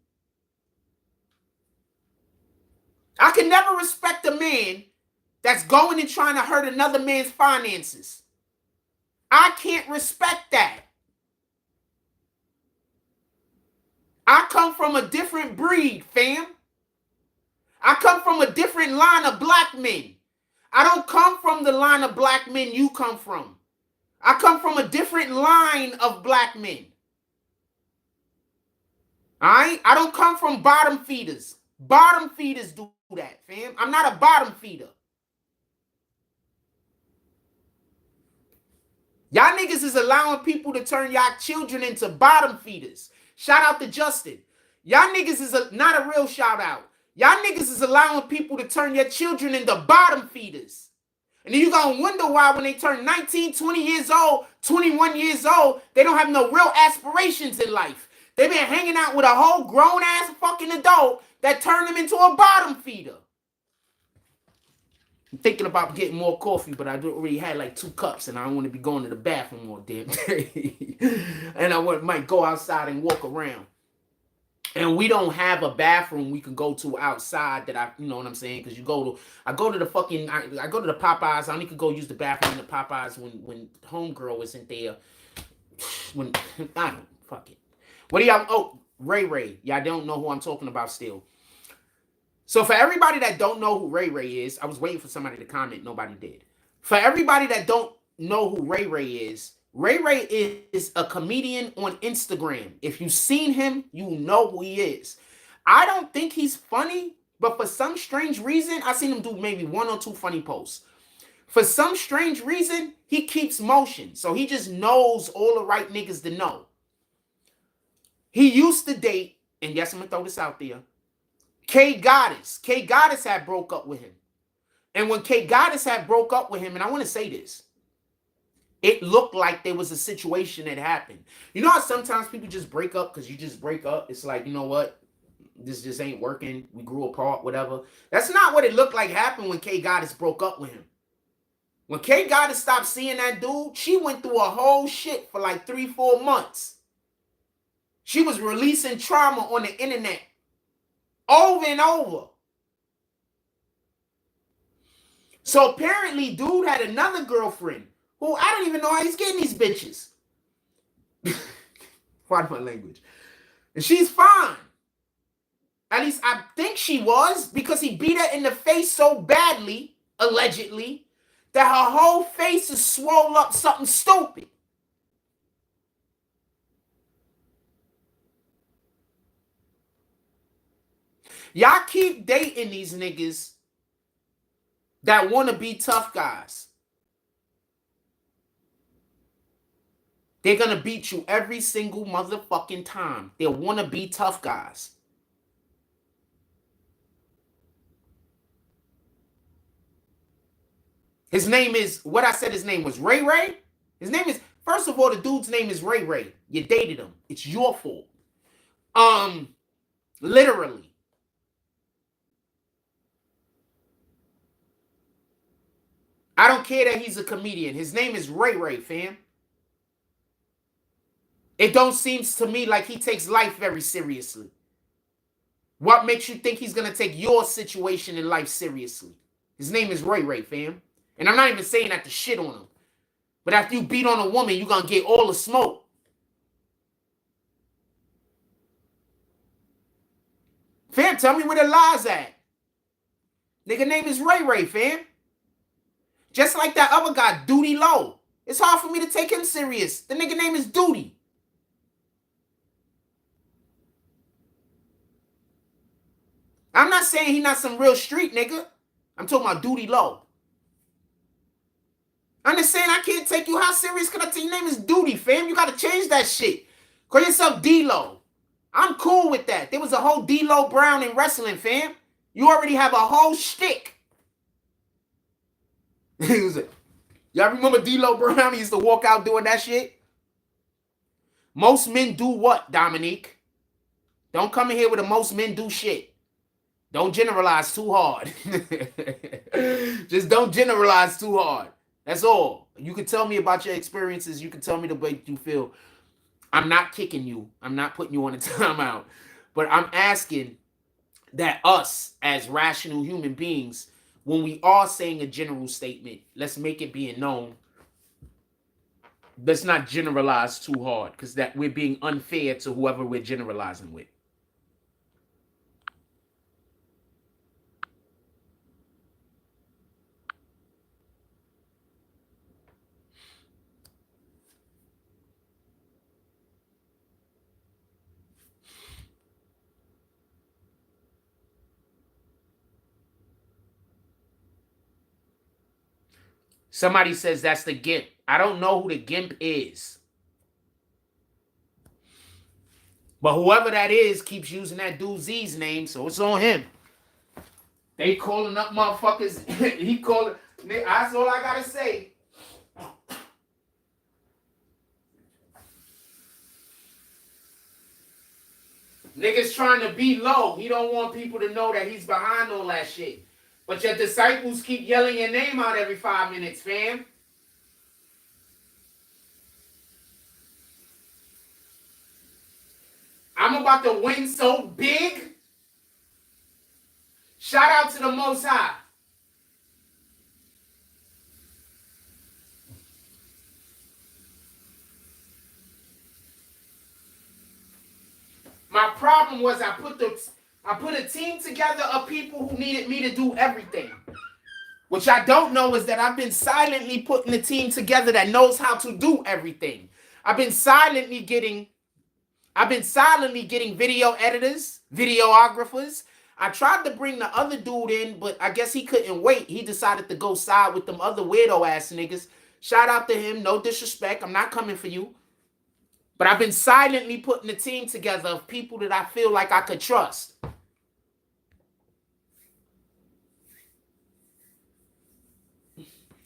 I can never respect a man that's going and trying to hurt another man's finances. I can't respect that. I come from a different breed, fam. I come from a different line of black men. I don't come from the line of black men you come from. I come from a different line of black men. All right? I don't come from bottom feeders. Bottom feeders do that, fam. I'm not a bottom feeder. Y'all niggas is allowing people to turn y'all children into bottom feeders. Shout out to Justin. Y'all niggas is not a real shout out. Y'all niggas is allowing people to turn your children into bottom feeders. And then you gonna wonder why when they turn 19, 20 years old, 21 years old, they don't have no real aspirations in life. They've been hanging out with a whole grown-ass fucking adult that turned them into a bottom feeder. I'm thinking about getting more coffee, but I already had like 2 cups, and I don't want to be going to the bathroom all damn day. And I might go outside and walk around. and we don't have a bathroom we can go to outside that you know what I'm saying? Because I go to the fucking, I go to the Popeyes. I only could go use the bathroom in the Popeyes when homegirl isn't there. When I don't fuck it. What do y'all? Oh, Ray. Y'all don't know who I'm talking about still. So for everybody that don't know who Ray is, I was waiting for somebody to comment. Nobody did. For everybody that don't know who Ray is a comedian on Instagram. If you've seen him, you know who he is. I don't think he's funny, but for some strange reason, I seen him do maybe 1 or 2 funny posts. For some strange reason, he keeps motion. So he just knows all the right niggas to know. He used to date, and yes, I'm going to throw this out there, K Goddess. K Goddess had broke up with him. And when K Goddess had broke up with him, and I want to say this, it looked like there was a situation that happened. You know how sometimes people just break up because you just break up? It's like, you know what? This just ain't working. We grew apart, whatever. That's not what it looked like happened when K Goddess broke up with him. When K Goddess stopped seeing that dude, she went through a whole shit for like 3-4 months. She was releasing trauma on the internet over and over. So apparently, dude had another girlfriend who I don't even know how he's getting these bitches. Pardon my language. And she's fine. At least I think she was, because he beat her in the face so badly, allegedly, that her whole face is swollen up something stupid. Y'all keep dating these niggas that want to be tough guys. They're going to beat you every single motherfucking time. They want to be tough guys. His name is, what I said his name was Ray? His name is, first of all, the dude's name is Ray. You dated him. It's your fault. Literally. I don't care that he's a comedian. His name is Ray, fam. It don't seem to me like he takes life very seriously. What makes you think he's going to take your situation in life seriously? His name is Ray, fam. And I'm not even saying that to shit on him. But after you beat on a woman, you're going to get all the smoke. Fam, tell me where the lies at. Nigga name is Ray, fam. Just like that other guy, Duty Low. It's hard for me to take him serious. The nigga name is Duty. I'm not saying he not some real street nigga. I'm talking about Duty Low. I'm just saying I can't take you. How serious can I take? Your name is Duty, fam. You got to change that shit. Call yourself D-Lo. I'm cool with that. There was a whole D-Lo Brown in wrestling, fam. You already have a whole shtick. He was like, y'all remember D-Lo Brown? He used to walk out doing that shit. Most men do what, Dominique? Don't come in here with a most men do shit. Don't generalize too hard. Just don't generalize too hard. That's all. You can tell me about your experiences. You can tell me the way you feel. I'm not kicking you. I'm not putting you on a timeout. But I'm asking that us, as rational human beings, when we are saying a general statement, let's make it being known. Let's not generalize too hard, because that we're being unfair to whoever we're generalizing with. Somebody says that's the GIMP. I don't know who the GIMP is. But whoever that is keeps using that dude Z's name, so it's on him. They calling up motherfuckers. He calling. That's all I gotta say. Niggas trying to be low. He don't want people to know that he's behind all that shit. But your disciples keep yelling your name out every 5 minutes, fam. I'm about about to win so big. Shout out to the Most High. My problem was I put a team together of people who needed me to do everything. What y'all don't know is that I've been silently putting a team together that knows how to do everything. I've been silently getting video editors, videographers. I tried to bring the other dude in, but I guess he couldn't wait. He decided to go side with them other weirdo ass niggas. Shout out to him. No disrespect. I'm not coming for you. But I've been silently putting a team together of people that I feel like I could trust.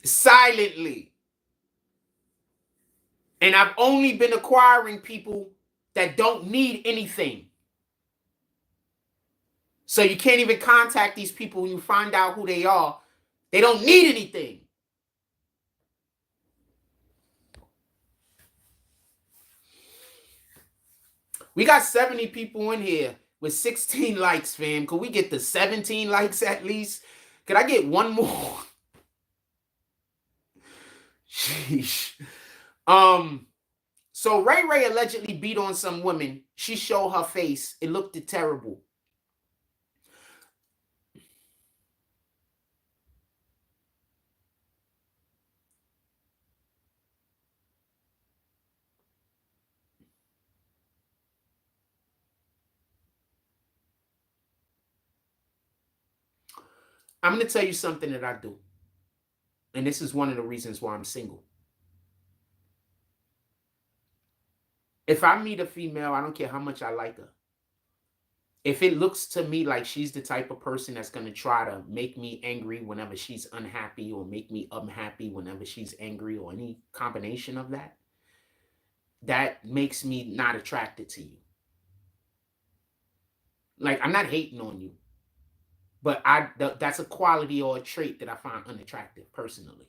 Silently. And I've only been acquiring people that don't need anything. So you can't even contact these people when you find out who they are. They don't need anything. We got 70 people in here with 16 likes, fam. Could we get the 17 likes at least? Could I get one more? Sheesh. So Ray allegedly beat on some women. She showed her face. It looked terrible. I'm going to tell you something that I do. And this is one of the reasons why I'm single. If I meet a female, I don't care how much I like her. If it looks to me like she's the type of person that's going to try to make me angry whenever she's unhappy, or make me unhappy whenever she's angry, or any combination of that, that makes me not attracted to you. Like, I'm not hating on you, but that's a quality or a trait that I find unattractive personally.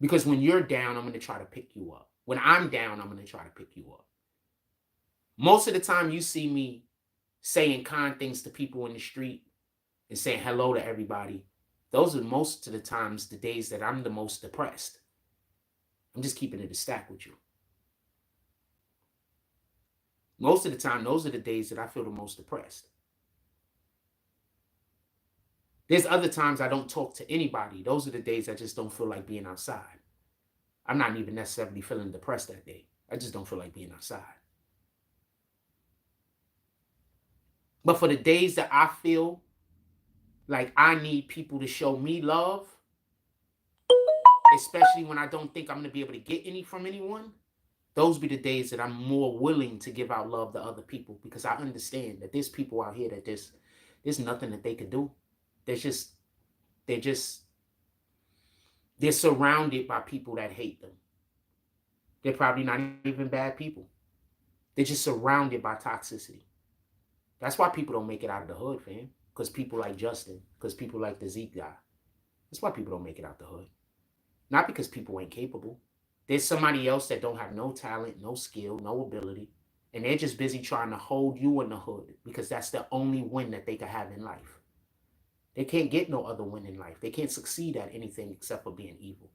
Because when you're down, I'm going to try to pick you up. When I'm down, I'm going to try to pick you up. Most of the time you see me saying kind things to people in the street and saying hello to everybody, those are most of the times the days that I'm the most depressed. I'm just keeping it a stack with you. Most of the time, those are the days that I feel the most depressed. There's other times I don't talk to anybody. Those are the days I just don't feel like being outside. I'm not even necessarily feeling depressed that day. I just don't feel like being outside. But for the days that I feel like I need people to show me love, especially when I don't think I'm going to be able to get any from anyone, those be the days that I'm more willing to give out love to other people, because I understand that there's people out here that there's nothing that they could do. They're surrounded by people that hate them. They're probably not even bad people. They're just surrounded by toxicity. That's why people don't make it out of the hood, fam. Because people like Justin, because people like the Zeke guy. That's why people don't make it out the hood. Not because people ain't capable. There's somebody else that don't have no talent, no skill, no ability, and they're just busy trying to hold you in the hood because that's the only win that they can have in life. They can't get no other win in life. They can't succeed at anything except for being evil.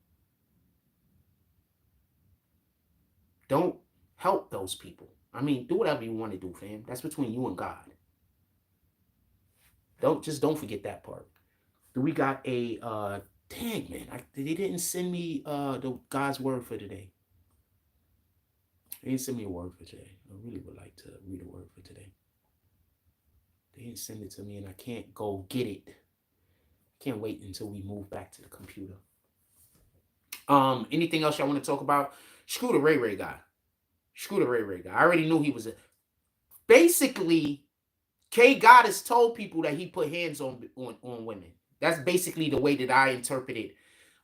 Don't help those people. I mean, do whatever you want to do, fam. That's between you and God. Don't forget that part. We got a dang, man. They didn't send me the God's word for today. They didn't send me a word for today. I really would like to read a word for today. They didn't send it to me, and I can't go get it. Can't wait until we move back to the computer. Anything else y'all want to talk about? Screw the Ray guy. Screw the Ray guy. I already knew he was basically, K Goddess told people that he put hands on women. That's basically the way that I interpreted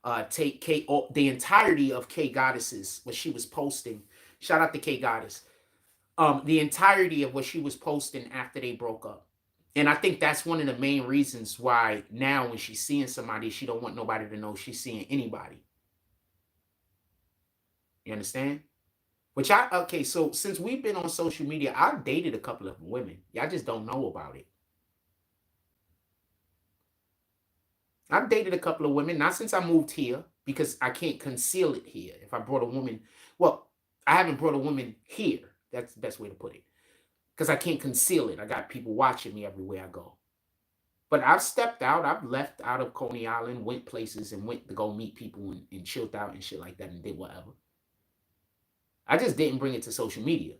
the entirety of K Goddess's, what she was posting. Shout out to K Goddess. The entirety of what she was posting after they broke up. And I think that's one of the main reasons why now when she's seeing somebody, she don't want nobody to know she's seeing anybody. You understand? Which okay, so since we've been on social media, I've dated a couple of women. Y'all just don't know about it. I've dated a couple of women, not since I moved here, because I can't conceal it here. If I brought a woman, well, I haven't brought a woman here. That's the best way to put it. Because I can't conceal it. I got people watching me everywhere I go. But I've stepped out. I've left out of Coney Island, went places and went to go meet people and chilled out and shit like that and did whatever. I just didn't bring it to social media.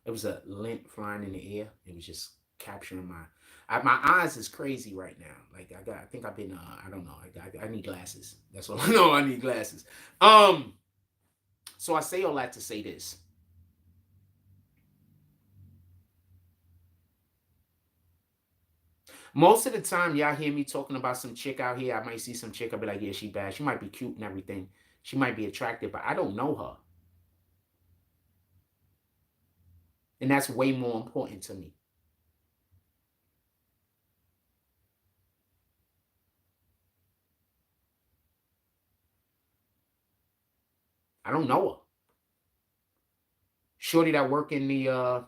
It was a lint flying in the air. It was just capturing my eyes is crazy right now. Like I think I've been I don't know. I need glasses. That's all I know. I need glasses. So I say all that to say this. Most of the time, y'all hear me talking about some chick out here. I might see some chick. I'll be like, yeah, she bad. She might be cute and everything. She might be attractive, but I don't know her. And that's way more important to me. I don't know her. Shorty that work in the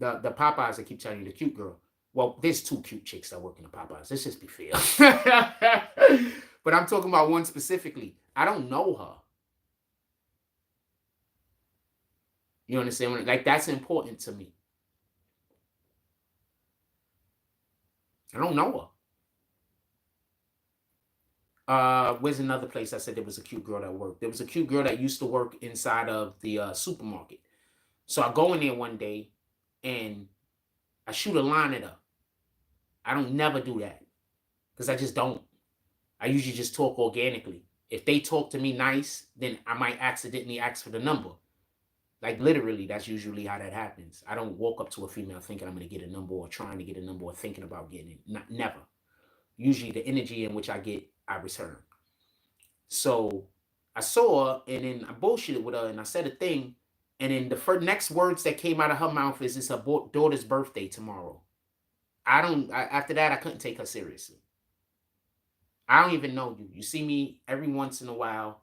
Popeyes, I keep telling you, the cute girl. Well, there's two cute chicks that work in the Popeyes. Let's just be fair. But I'm talking about one specifically. I don't know her. You understand? Like, that's important to me. I don't know her. Where's another place I said there was a cute girl that worked? There was a cute girl that used to work inside of the supermarket. So I go in there one day and I shoot a line at her. I don't never do that because I just don't. I usually just talk organically. If they talk to me nice, then I might accidentally ask for the number. Like literally, that's usually how that happens. I don't walk up to a female thinking I'm going to get a number or trying to get a number or thinking about getting it. Never. Usually the energy in which I get, I return. So I saw her and then I bullshitted with her and I said a thing. And then the next words that came out of her mouth is, it's her daughter's birthday tomorrow. After that, I couldn't take her seriously. I don't even know you. You see me every once in a while.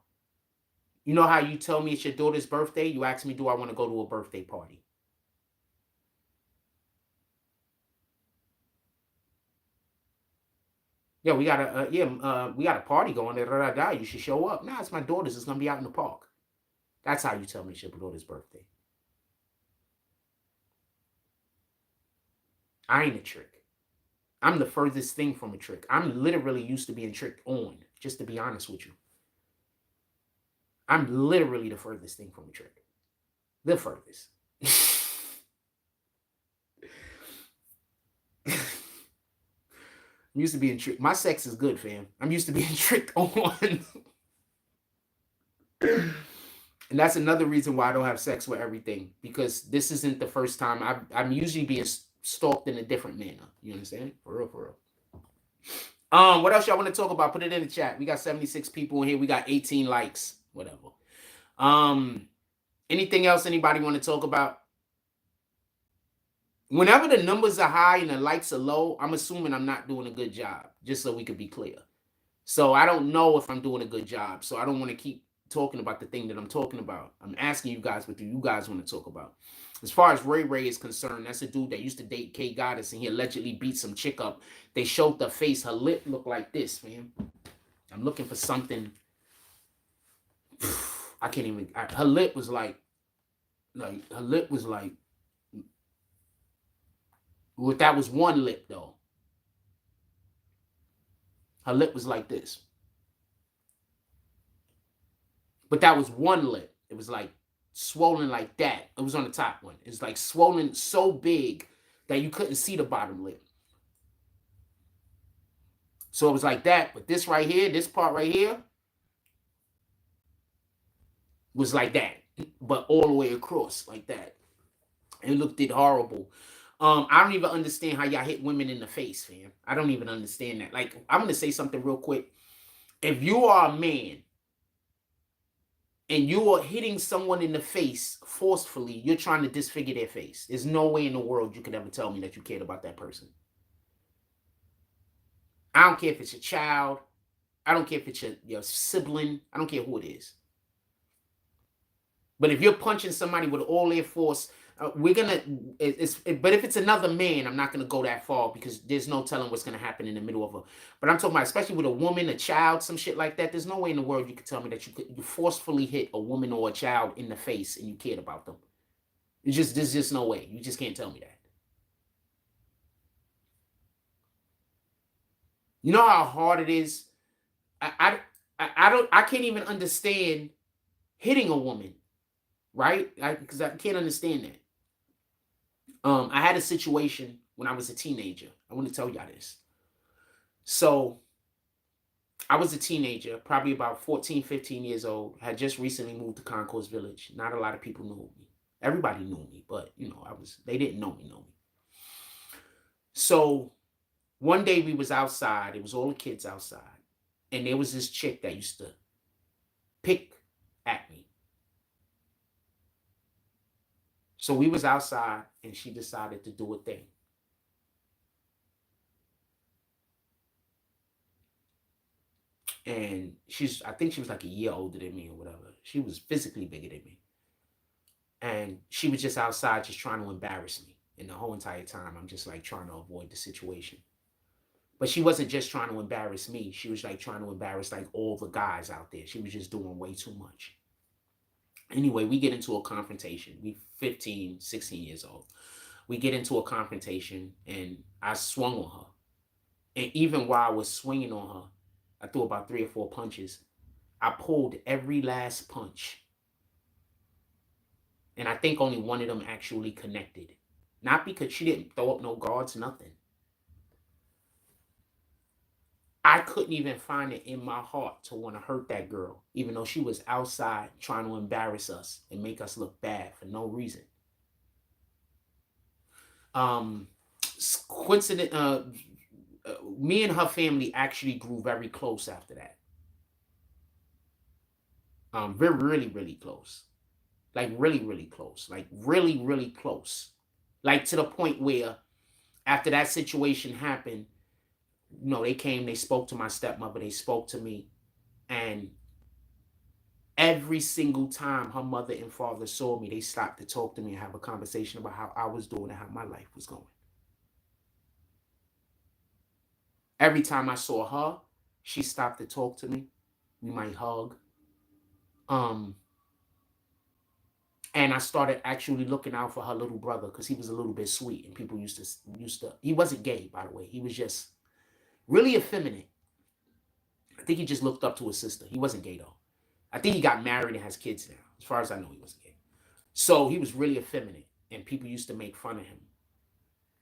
You know how you tell me it's your daughter's birthday? You ask me, do I want to go to a birthday party? Yeah, we got a party going. You should show up. Nah, it's my daughter's. It's gonna be out in the park. That's how you tell me it's your daughter's birthday. I ain't a trick. I'm the furthest thing from a trick. I'm literally used to being tricked on, just to be honest with you. I'm literally the furthest thing from a trick. The furthest. I'm used to being tricked. My sex is good, fam. I'm used to being tricked on. And that's another reason why I don't have sex with everything. Because this isn't the first time. I'm usually being stalked in a different manner. You understand? For real, for real. What else y'all want to talk about? Put it in the chat. We got 76 people in here. We got 18 likes. Whatever. Anything else anybody want to talk about? Whenever the numbers are high and the likes are low, I'm assuming I'm not doing a good job, just so we could be clear. So I don't know if I'm doing a good job. So I don't want to keep talking about the thing that I'm talking about. I'm asking you guys what do you guys want to talk about. As far as Ray is concerned, that's a dude that used to date K Goddess and he allegedly beat some chick up. They showed the face. Her lip looked like this, man. I'm looking for something. I can't even. Her lip was like her lip was like. Well, that was one lip though. Her lip was like this. But that was one lip. It was like swollen like that. It was on the top one. It was like swollen so big that you couldn't see the bottom lip. So it was like that. But this right here, this part right here, was like that. But all the way across like that. It looked horrible. I don't even understand how y'all hit women in the face, fam. I don't even understand that. Like, I'm going to say something real quick. If you are a man and you are hitting someone in the face forcefully, you're trying to disfigure their face. There's no way in the world you could ever tell me that you cared about that person. I don't care if it's a child. I don't care if it's your sibling. I don't care who it is. But if you're punching somebody with all their force, we're gonna. But if it's another man, I'm not gonna go that far because there's no telling what's gonna happen in the middle of a. But I'm talking about, especially with a woman, a child, some shit like that. There's no way in the world you could tell me that you forcefully hit a woman or a child in the face and you cared about them. There's just no way. You just can't tell me that. You know how hard it is. I can't even understand hitting a woman, right? Because I can't understand that. I had a situation when I was a teenager. I want to tell y'all this. So I was a teenager, probably about 14, 15 years old. Had just recently moved to Concourse Village. Not a lot of people knew me. Everybody knew me, but they didn't know me. So one day we was outside. It was all the kids outside. And there was this chick that used to pick at me. So we was outside and she decided to do a thing. And I think she was like a year older than me or whatever. She was physically bigger than me. And she was just outside just trying to embarrass me. And the whole entire time, I'm just like trying to avoid the situation. But she wasn't just trying to embarrass me. She was like trying to embarrass like all the guys out there. She was just doing way too much. Anyway, we get into a confrontation. We 15, 16 years old. We get into a confrontation and I swung on her. And even while I was swinging on her, I threw about 3 or 4 punches. I pulled every last punch. And I think only one of them actually connected. Not because she didn't throw up no guards, nothing. I couldn't even find it in my heart to want to hurt that girl, even though she was outside trying to embarrass us and make us look bad for no reason. Coincident, me and her family actually grew very close after that. We're really, really close. Like really, really close. Like really, really close. Like to the point where after that situation happened, they came, they spoke to my stepmother, they spoke to me. And every single time her mother and father saw me, they stopped to talk to me and have a conversation about how I was doing and how my life was going. Every time I saw her, she stopped to talk to me. We might hug. And I started actually looking out for her little brother because he was a little bit sweet. And people used to, he wasn't gay, by the way. He was just really effeminate. I think he just looked up to his sister. He wasn't gay, though. I think he got married and has kids now. As far as I know, he wasn't gay. So he was really effeminate. And people used to make fun of him.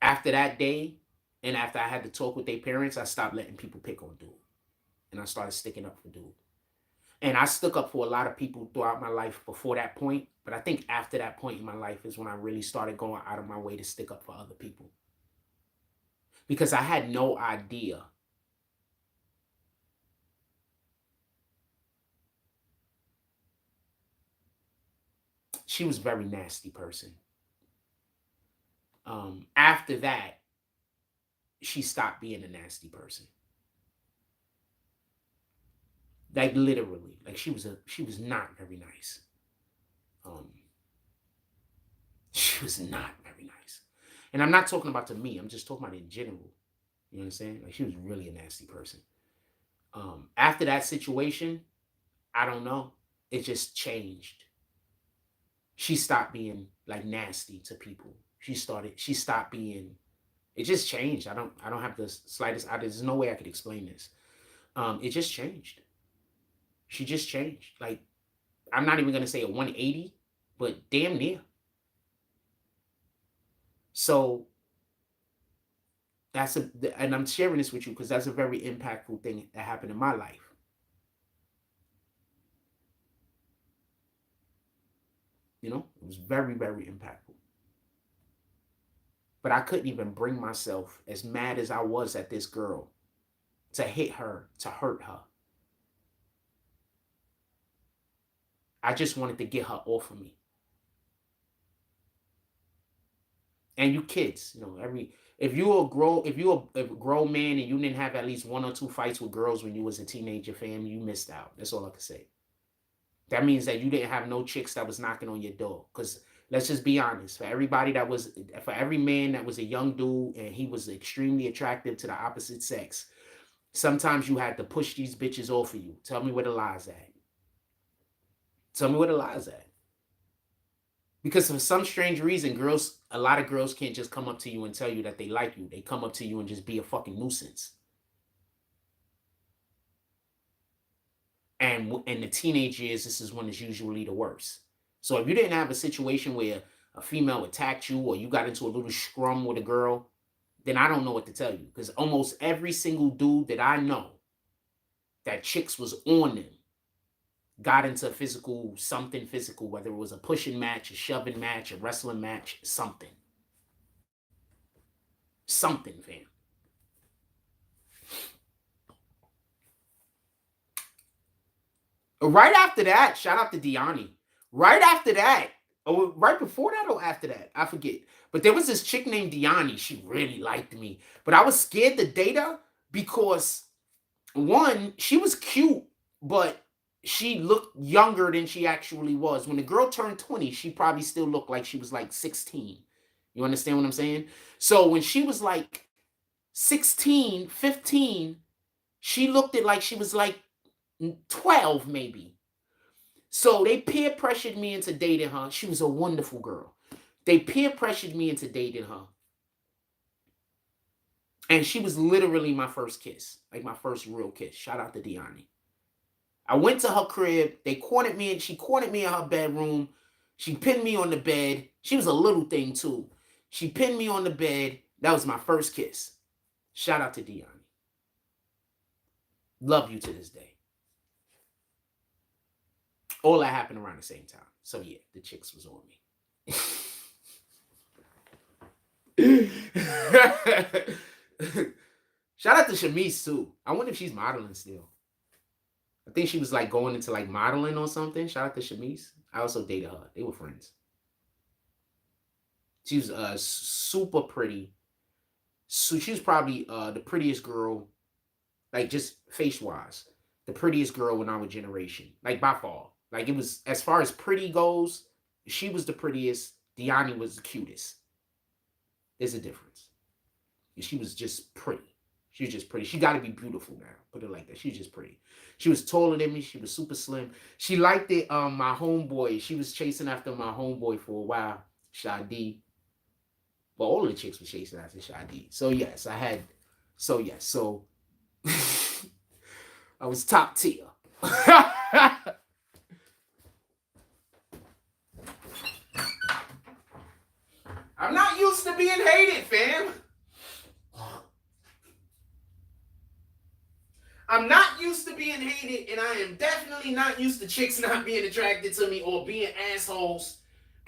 After that day, and after I had to talk with their parents, I stopped letting people pick on dude. And I started sticking up for dude. And I stuck up for a lot of people throughout my life before that point. But I think after that point in my life is when I really started going out of my way to stick up for other people. Because I had no idea she was a very nasty person. After that, she stopped being a nasty person. Like literally, like she was not very nice. She was not very nice. And I'm not talking about to me. I'm just talking about in general. You know what I'm saying? Like she was really a nasty person. After that situation, I don't know. It just changed. She stopped being like nasty to people. She stopped being, it just changed. I don't have the slightest, there's no way I could explain this. It just changed. She just changed. Like, I'm not even going to say a 180, but damn near. So and I'm sharing this with you because that's a very impactful thing that happened in my life. It was very, very impactful. But I couldn't even bring myself, as mad as I was at this girl, to hit her, to hurt her. I just wanted to get her off of me. And you kids, if you're a grown man and you didn't have at least 1 or 2 fights with girls when you was a teenager, fam, you missed out. That's all I can say. That means that you didn't have no chicks that was knocking on your door. Because let's just be honest, for every man that was a young dude and he was extremely attractive to the opposite sex, sometimes you had to push these bitches off of you. Tell me where the lies at. Tell me where the lies at. Because for some strange reason, a lot of girls can't just come up to you and tell you that they like you. They come up to you and just be a fucking nuisance. And in the teenage years, this is when it's usually the worst. So if you didn't have a situation where a female attacked you or you got into a little scrum with a girl, then I don't know what to tell you. Because almost every single dude that I know that chicks was on them got into something physical, whether it was a pushing match, a shoving match, a wrestling match, something. Something, fam. Right after that, shout out to Deani. Right after that, or right before that or after that, I forget. But there was this chick named Deani. She really liked me. But I was scared to date her because, one, she was cute, but she looked younger than she actually was. When the girl turned 20, she probably still looked like she was like 16. You understand what I'm saying? So when she was like 16, 15, she looked it like she was like 12 maybe. So they peer pressured me into dating her. She was a wonderful girl. They peer pressured me into dating her. And she was literally my first kiss, like my first real kiss. Shout out to Deani. I went to her crib. She cornered me in her bedroom. She pinned me on the bed. She was a little thing too. She pinned me on the bed. That was my first kiss. Shout out to Deani. Love you to this day. All that happened around the same time. So yeah, the chicks was on me. Shout out to Shamise too. I wonder if she's modeling still. I think she was like going into like modeling or something. Shout out to Shamise. I also dated her. They were friends. She was super pretty. So she was probably the prettiest girl, like just face wise, the prettiest girl in our generation, like by far. Like it was, as far as pretty goes, she was the prettiest. Deani was the cutest. There's a difference. She was just pretty. She was just pretty. She got to be beautiful now. Put it like that. She was just pretty. She was taller than me. She was super slim. She liked it. My homeboy. She was chasing after my homeboy for a while. Shadi. Well, all the chicks were chasing after Shadi. So yes, I had. So yes. So I was top tier. I'm not used to being hated, fam. I'm not used to being hated, and I am definitely not used to chicks not being attracted to me or being assholes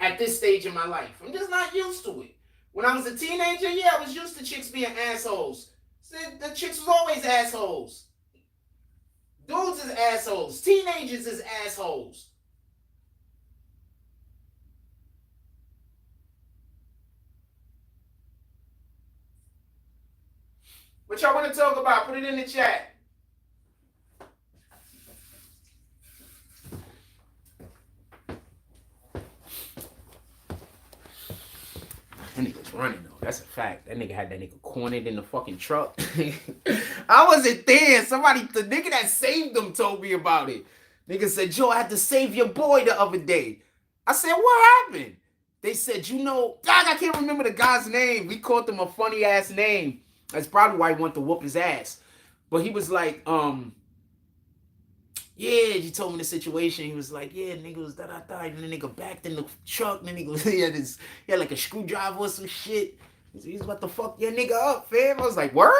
at this stage in my life. I'm just not used to it. When I was a teenager, yeah, I was used to chicks being assholes. The chicks was always assholes. Dudes is assholes. Teenagers is assholes. What y'all want to talk about? Put it in the chat. That nigga's running though. That's a fact. That nigga had that nigga cornered in the fucking truck. I wasn't there. The nigga that saved him told me about it. Nigga said, Joe, I had to save your boy the other day. I said, what happened? They said, dog, I can't remember the guy's name. We called him a funny ass name. That's probably why he wanted to whoop his ass. But he was like, yeah, he told me the situation. He was like, yeah, nigga was da-da-da. And the nigga backed in the truck. And the nigga he had like a screwdriver or some shit. He's about to fuck your nigga up, fam. I was like, word?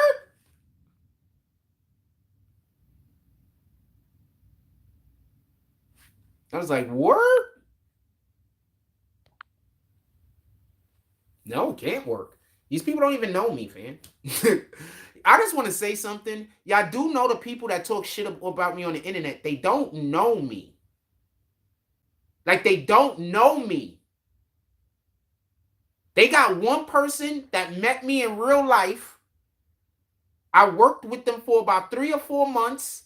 I was like, word? No, can't work. These people don't even know me, fam. I just want to say something. Y'all do know the people that talk shit about me on the internet. They don't know me. Like, they don't know me. They got one person that met me in real life. I worked with them for about 3 or 4 months.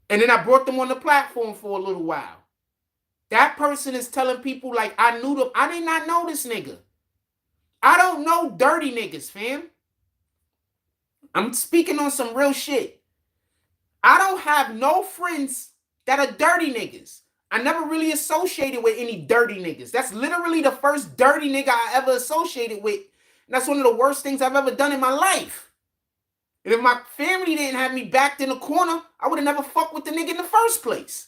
And then I brought them on the platform for a little while. That person is telling people like I knew them. I did not know this nigga. I don't know dirty niggas, fam. I'm speaking on some real shit. I don't have no friends that are dirty niggas. I never really associated with any dirty niggas. That's literally the first dirty nigga I ever associated with. And that's one of the worst things I've ever done in my life. And if my family didn't have me backed in a corner, I would have never fucked with the nigga in the first place.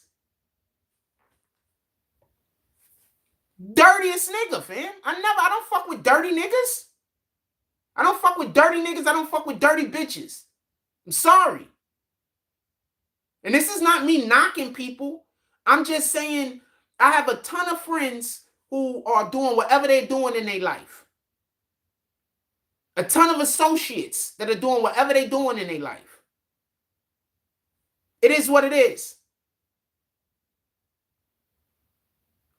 Dirtiest nigga, fam. I don't fuck with dirty niggas. I don't fuck with dirty niggas. I don't fuck with dirty bitches. I'm sorry. And this is not me knocking people. I'm just saying I have a ton of friends who are doing whatever they're doing in their life. A ton of associates that are doing whatever they're doing in their life. It is what it is.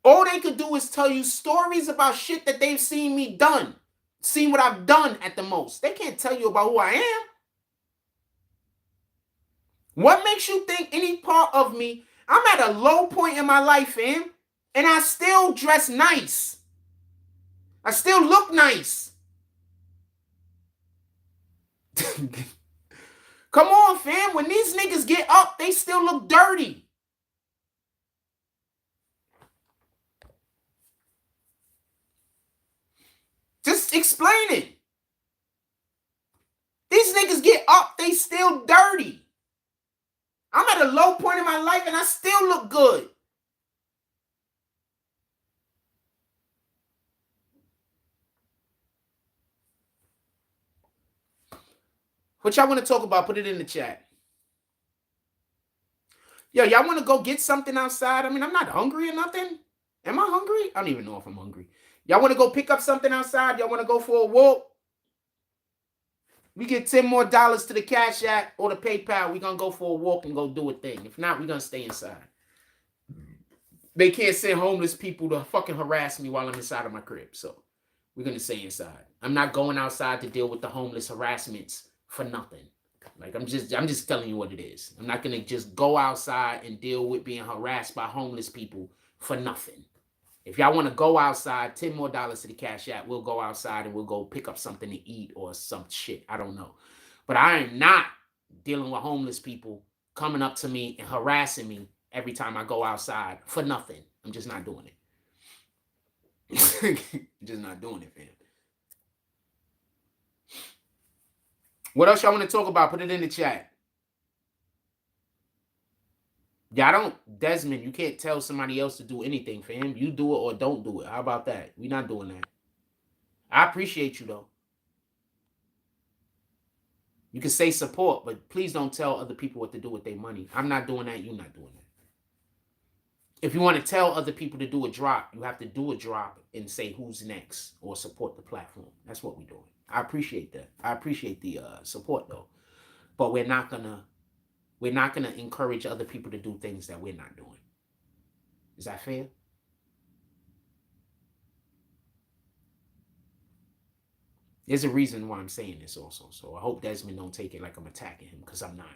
All they could do is tell you stories about shit that they've seen me done. Seen what I've done at the most. They can't tell you about who I am. What makes you think any part of me? I'm at a low point in my life, fam. And I still dress nice. I still look nice. Come on, fam. When these niggas get up, they still look dirty. Just explain it. These niggas get up, they still dirty. I'm at a low point in my life and I still look good. What y'all want to talk about? Put it in the chat. Yo, y'all want to go get something outside? I mean, I'm not hungry or nothing. Am I hungry? I don't even know if I'm hungry. Y'all want to go pick up something outside? Y'all want to go for a walk? We get $10 more to the Cash App or the PayPal. We're going to go for a walk and go do a thing. If not, we're going to stay inside. They can't send homeless people to fucking harass me while I'm inside of my crib. So we're going to stay inside. I'm not going outside to deal with the homeless harassments for nothing. Like, I'm just telling you what it is. I'm not going to just go outside and deal with being harassed by homeless people for nothing. If y'all want to go outside, $10 more to the Cash App, we'll go outside and we'll go pick up something to eat or some shit. I don't know. But I am not dealing with homeless people coming up to me and harassing me every time I go outside for nothing. I'm just not doing it. Just not doing it, fam. What else y'all want to talk about? Put it in the chat. Y'all don't, Desmond, you can't tell somebody else to do anything, fam. You do it or don't do it. How about that? We're not doing that. I appreciate you, though. You can say support, but please don't tell other people what to do with their money. I'm not doing that. You're not doing that. If you want to tell other people to do a drop, you have to do a drop and say who's next or support the platform. That's what we're doing. I appreciate that. I appreciate the support, though. But we're not gonna encourage other people to do things that we're not doing. Is that fair? There's a reason why I'm saying this also. So I hope Desmond don't take it like I'm attacking him, because I'm not.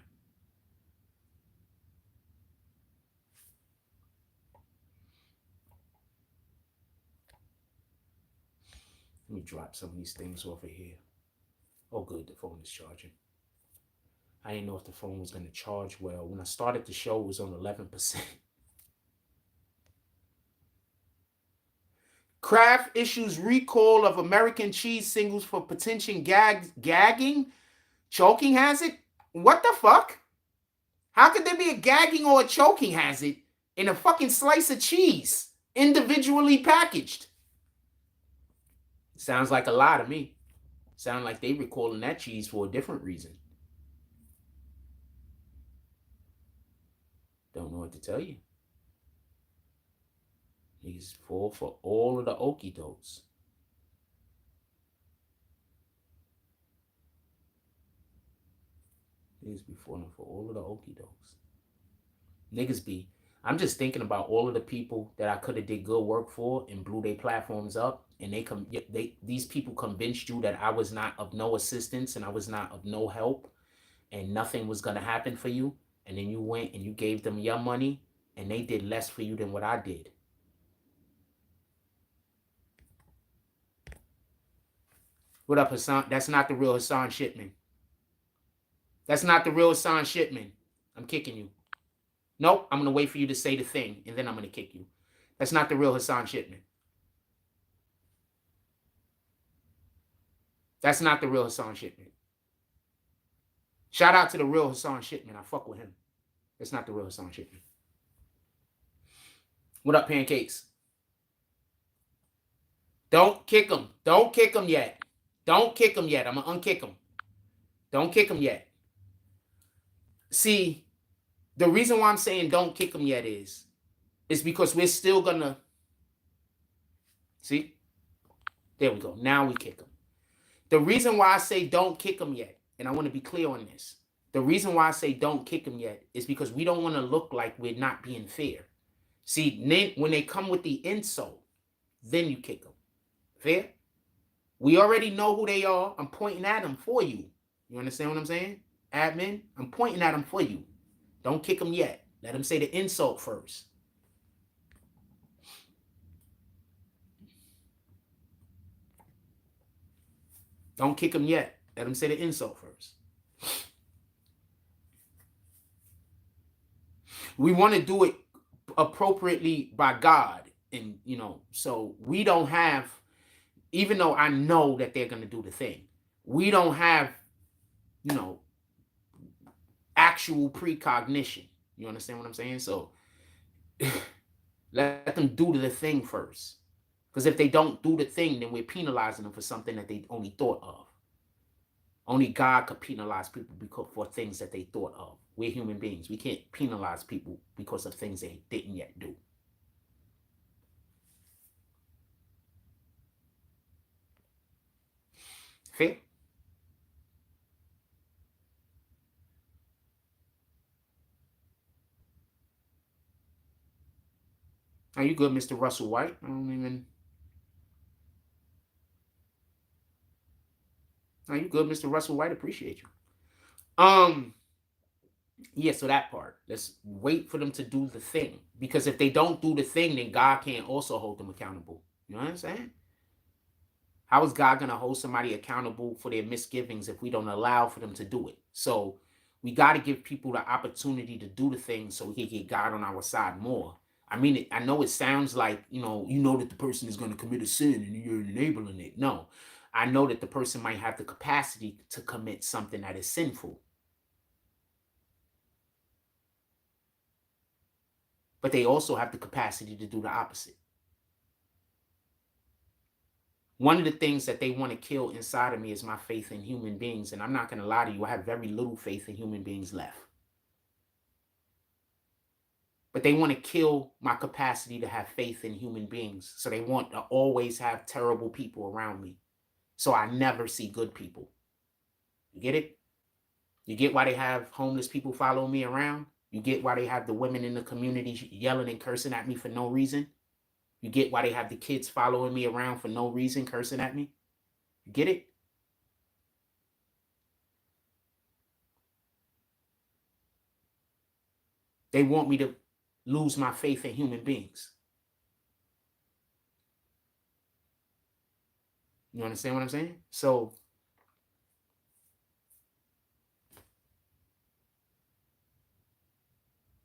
Let me drop some of these things over here. Oh, good. The phone is charging. I didn't know if the phone was going to charge well. When I started the show, it was on 11%. Kraft issues recall of American cheese singles for potential gagging. Choking hazard? What the fuck? How could there be a gagging or a choking hazard in a fucking slice of cheese, individually packaged? Sounds like a lie to me. Sound like they recalling that cheese for a different reason. Don't know what to tell you. He's full for all of the okie dokes. Niggas be falling for all of the okie dokes. Niggas be, I'm just thinking about all of the people that I could have did good work for and blew their platforms up, and these people convinced you that I was not of no assistance and I was not of no help and nothing was gonna happen for you, and then you went and you gave them your money and they did less for you than what I did. What up, Hassan? That's not the real Hassan Shipman. That's not the real Hassan Shipman. I'm kicking you. Nope, I'm gonna wait for you to say the thing and then I'm gonna kick you. That's not the real Hassan Shipman. That's not the real Hassan Shipman. Shout out to the real Hassan Shipman. I fuck with him. That's not the real Hassan Shipman. What up, Pancakes? Don't kick him. Don't kick him yet. Don't kick him yet. I'm gonna unkick him. Don't kick him yet. See, the reason why I'm saying don't kick him yet is because we're still gonna see. There we go. Now we kick him. The reason why I say don't kick him yet, and I want to be clear on this, the reason why I say don't kick him yet is because we don't want to look like we're not being fair. See, when they come with the insult, then you kick them. Fair? We already know who they are. I'm pointing at them for you. You understand what I'm saying? Admin, I'm pointing at them for you. Don't kick them yet. Let them say the insult first. Don't kick them yet. Let them say the insult first. We want to do it appropriately by God. And, so we don't have, even though I know that they're going to do the thing, we don't have, actual precognition. You understand what I'm saying? So let them do the thing first. Because if they don't do the thing, then we're penalizing them for something that they only thought of. Only God could penalize people for things that they thought of. We're human beings. We can't penalize people because of things they didn't yet do. Fair? Are you good, Mr. Russell White? Are you good, Mr. Russell White? Appreciate you. Yeah, so that part. Let's wait for them to do the thing. Because if they don't do the thing, then God can't also hold them accountable. You know what I'm saying? How is God going to hold somebody accountable for their misgivings if we don't allow for them to do it? So we got to give people the opportunity to do the thing so we can get God on our side more. I mean, I know it sounds like, you know that the person is going to commit a sin and you're enabling it. No, I know that the person might have the capacity to commit something that is sinful. But they also have the capacity to do the opposite. One of the things that they want to kill inside of me is my faith in human beings. And I'm not going to lie to you, I have very little faith in human beings left. But they want to kill my capacity to have faith in human beings. So they want to always have terrible people around me. So I never see good people. You get it? You get why they have homeless people following me around? You get why they have the women in the community yelling and cursing at me for no reason? You get why they have the kids following me around for no reason, cursing at me? You get it? They want me to lose my faith in human beings. You understand what I'm saying? So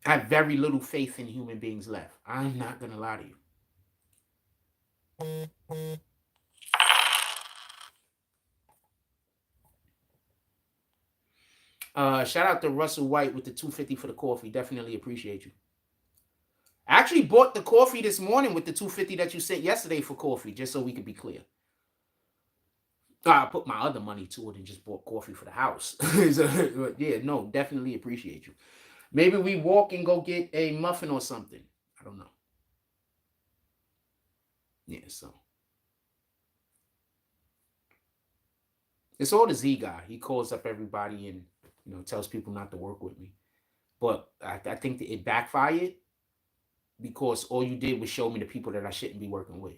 I have very little faith in human beings left. I'm not going to lie to you. Shout out to Russell White with the $2.50 for the coffee. Definitely appreciate you. I actually bought the coffee this morning with the $2.50 that you sent yesterday for coffee, just so we could be clear. I put my other money to it and just bought coffee for the house. So, yeah, no, definitely appreciate you. Maybe we walk and go get a muffin or something. I don't know. Yeah, so. It's all the Z guy. He calls up everybody and, tells people not to work with me. But I think that it backfired because all you did was show me the people that I shouldn't be working with.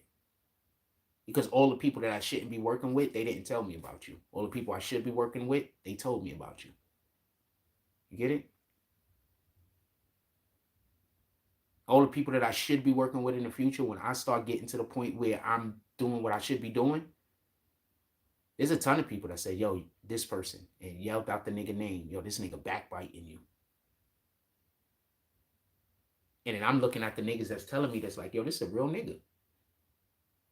Because all the people that I shouldn't be working with, they didn't tell me about you. All the people I should be working with, they told me about you. You get it? All the people that I should be working with in the future, when I start getting to the point where I'm doing what I should be doing, there's a ton of people that say, yo, this person, and yelled out the nigga name, yo, this nigga backbiting you. And then I'm looking at the niggas that's telling me that's like, yo, this is a real nigga.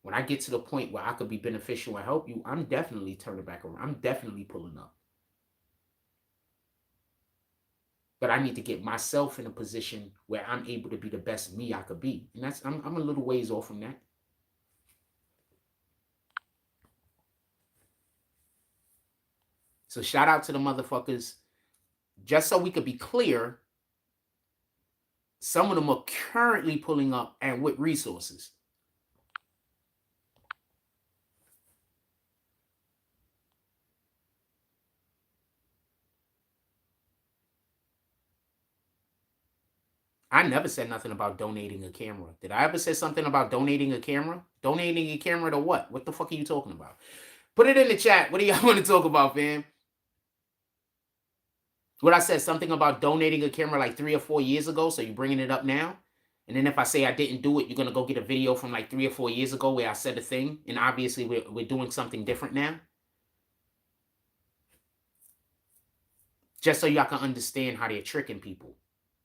When I get to the point where I could be beneficial and help you, I'm definitely turning back around. I'm definitely pulling up. But I need to get myself in a position where I'm able to be the best me I could be. And that's I'm a little ways off from that. So shout out to the motherfuckers. Just so we could be clear, some of them are currently pulling up and with resources. I never said nothing about donating a camera. Did I ever say something about donating a camera? Donating a camera to what? What the fuck are you talking about? Put it in the chat. What do y'all want to talk about, fam? What I said, something about donating a camera like 3 or 4 years ago, so you're bringing it up now? And then if I say I didn't do it, you're going to go get a video from like 3 or 4 years ago where I said a thing, and obviously we're doing something different now? Just so y'all can understand how they're tricking people.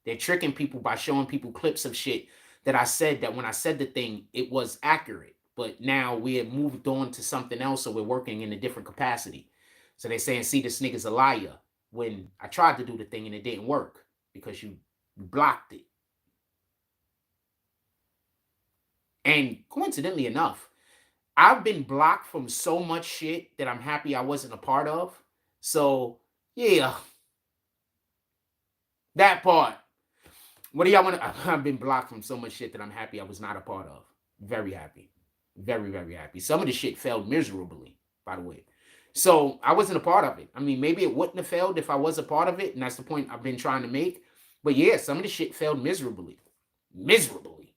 They're tricking people by showing people clips of shit that I said that when I said the thing, it was accurate. But now we're moved on to something else, so we're working in a different capacity. So they're saying, see, this nigga's a liar. When I tried to do the thing and it didn't work because you blocked it. And coincidentally enough, I've been blocked from so much shit that I'm happy I wasn't a part of. So, yeah. That part. What do y'all want to... I've been blocked from so much shit that I'm happy I was not a part of. Very happy. Very, very happy. Some of the shit failed miserably, by the way. So I wasn't a part of it. I mean, maybe it wouldn't have failed if I was a part of it, and that's the point I've been trying to make. But yeah, some of the shit failed miserably. Miserably.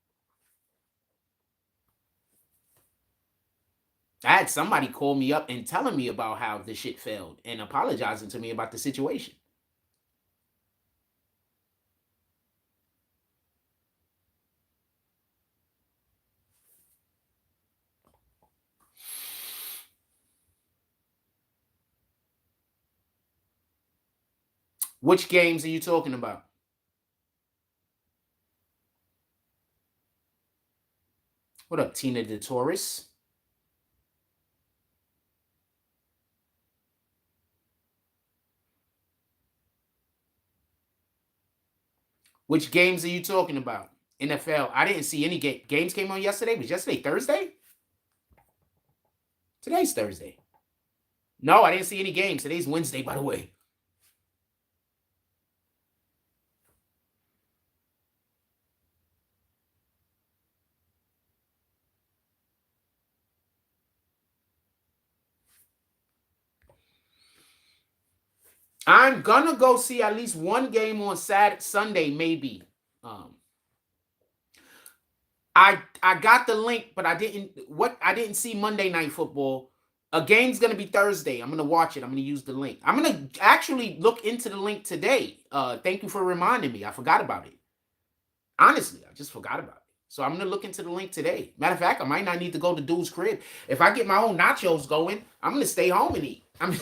I had somebody call me up and telling me about how the shit failed and apologizing to me about the situation. Which games are you talking about? What up, Tina de Torres? Which games are you talking about? NFL. I didn't see any games came on yesterday. Was yesterday Thursday? Today's Thursday. No, I didn't see any games. Today's Wednesday, by the way. I'm gonna go see at least one game on Sunday, maybe. I got the link, but I didn't see Monday Night Football. A game's gonna be Thursday. I'm gonna watch it. I'm gonna use the link. I'm gonna actually look into the link today. Thank you for reminding me. I forgot about it. Honestly, I just forgot about it. So I'm gonna look into the link today. Matter of fact, I might not need to go to dude's crib. If I get my own nachos going, I'm gonna stay home and eat. I'm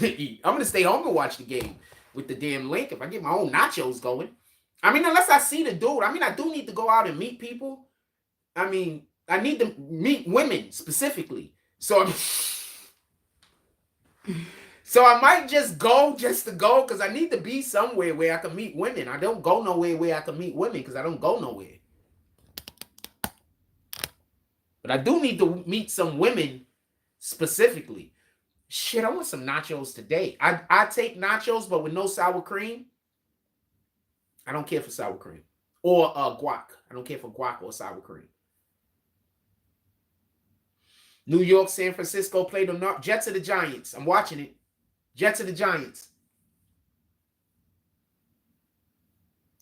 gonna stay home and watch the game with the damn link. If I get my own nachos going, I mean, unless I see the dude. I mean, I do need to go out and meet people. I mean, I need to meet women specifically. So I might just go just to go because I need to be somewhere where I can meet women. I don't go nowhere where I can meet women because I don't go nowhere. But I do need to meet some women specifically. Shit, I want some nachos today. I take nachos, but with no sour cream. I don't care for sour cream. Or guac. I don't care for guac or sour cream. New York, San Francisco play the Jets of the Giants. I'm watching it. Jets of the Giants.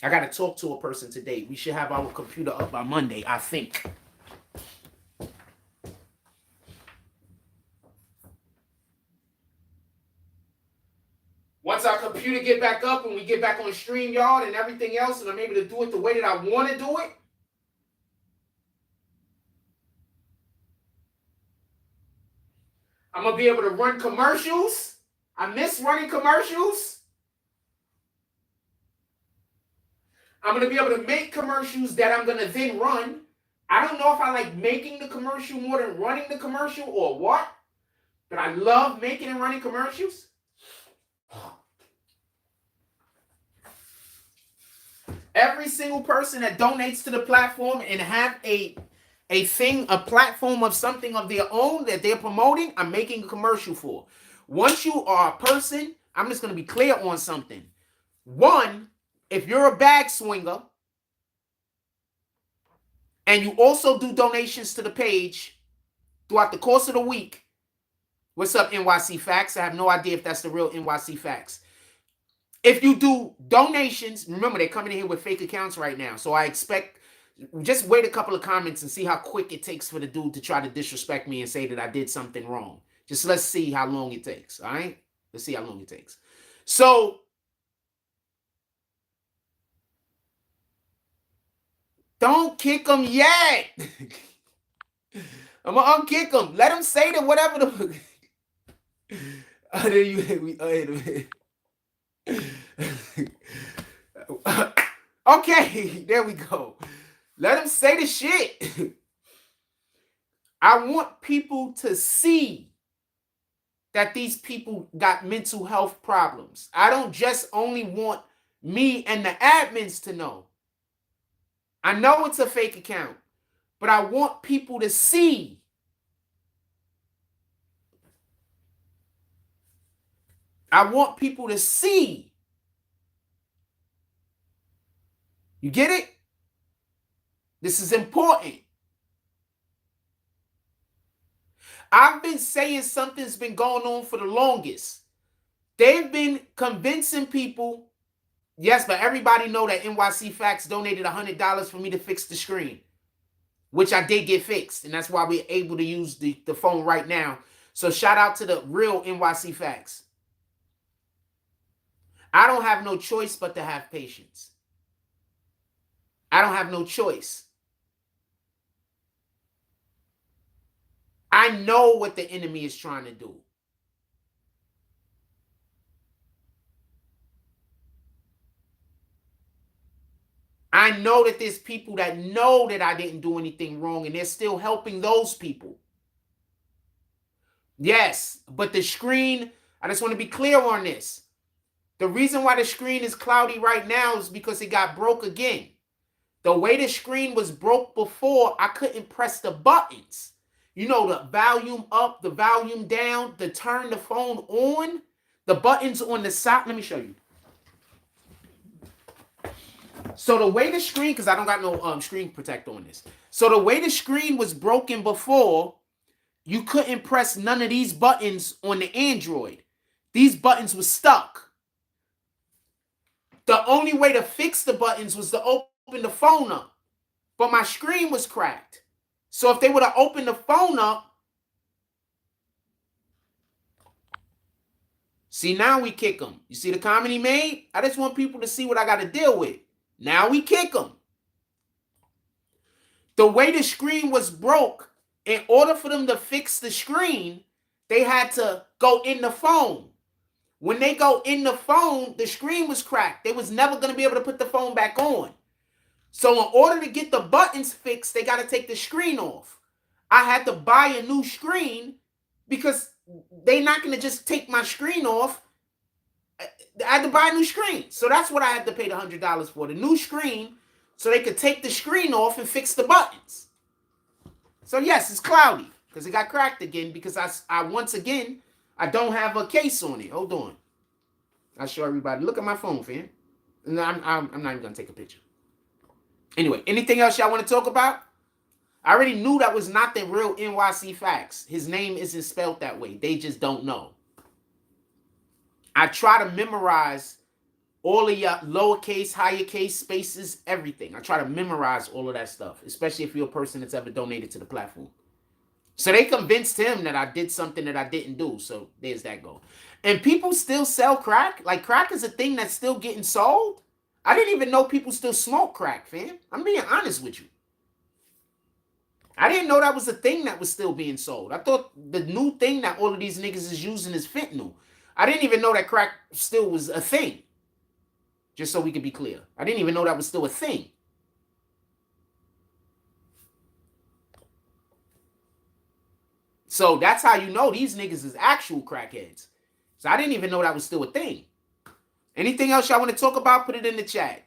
I got to talk to a person today. We should have our computer up by Monday, I think. Once our computer get back up and we get back on StreamYard and everything else, and I'm able to do it the way that I want to do it, I'm going to be able to run commercials. I miss running commercials. I'm going to be able to make commercials that I'm going to then run. I don't know if I like making the commercial more than running the commercial or what, but I love making and running commercials. Every single person that donates to the platform and have a platform of something of their own that they're promoting, I'm making a commercial for. Once you are a person, I'm just going to be clear on something. One, if you're a bag swinger and you also do donations to the page throughout the course of the week, what's up, NYC Facts? I have no idea if that's the real NYC Facts. If you do donations, remember they're coming in here with fake accounts right now. So I expect, just wait a couple of comments and see how quick it takes for the dude to try to disrespect me and say that I did something wrong. Just let's see how long it takes, all right? Let's see how long it takes. So, don't kick him yet. I'm going to unkick him. Let him say that whatever the... Okay, there we go. Let him say the shit. I want people to see that these people got mental health problems. I don't just only want me and the admins to know. I know it's a fake account, but I want people to see. I want people to see. You get it? This is important. I've been saying something's been going on for the longest. They've been convincing people. Yes, but everybody know that NYC Facts donated $100 for me to fix the screen, which I did get fixed. And that's why we're able to use the phone right now. So shout out to the real NYC Facts. I don't have no choice but to have patience. I don't have no choice. I know what the enemy is trying to do. I know that there's people that know that I didn't do anything wrong, and they're still helping those people. Yes, but the screen, I just want to be clear on this. The reason why the screen is cloudy right now is because it got broke again. The way the screen was broke before, I couldn't press the buttons. You know, the volume up, the volume down, to turn the phone on, the buttons on the side. Let me show you. So the way the screen, because I don't got no screen protector on this. So the way the screen was broken before, you couldn't press none of these buttons on the Android. These buttons were stuck. The only way to fix the buttons was to open the phone up. But my screen was cracked. So if they would have opened the phone up, see, now we kick them. You see the comment he made? I just want people to see what I got to deal with. Now we kick them. The way the screen was broke, in order for them to fix the screen, they had to go in the phone. When they go in the phone, the screen was cracked. They was never going to be able to put the phone back on. So in order to get the buttons fixed, they got to take the screen off. I had to buy a new screen because they're not going to just take my screen off. I had to buy a new screen. So that's what I had to pay the $100 for, the new screen, so they could take the screen off and fix the buttons. So yes, it's cloudy because it got cracked again because I once again, I don't have a case on it. Hold on. I'll show everybody. Look at my phone, fam. No, I'm not even going to take a picture. Anyway, anything else y'all want to talk about? I already knew that was not the real NYC Facts. His name isn't spelled that way. They just don't know. I try to memorize all of your lowercase, higher case, spaces, everything. I try to memorize all of that stuff, especially if you're a person that's ever donated to the platform. So they convinced him that I did something that I didn't do. So there's that go. And people still sell crack. Like, crack is a thing that's still getting sold. I didn't even know people still smoke crack, fam. I'm being honest with you. I didn't know that was a thing that was still being sold. I thought the new thing that all of these niggas is using is fentanyl. I didn't even know that crack still was a thing. Just so we can be clear. I didn't even know that was still a thing. So that's how you know these niggas is actual crackheads. So I didn't even know that was still a thing. Anything else y'all want to talk about? Put it in the chat.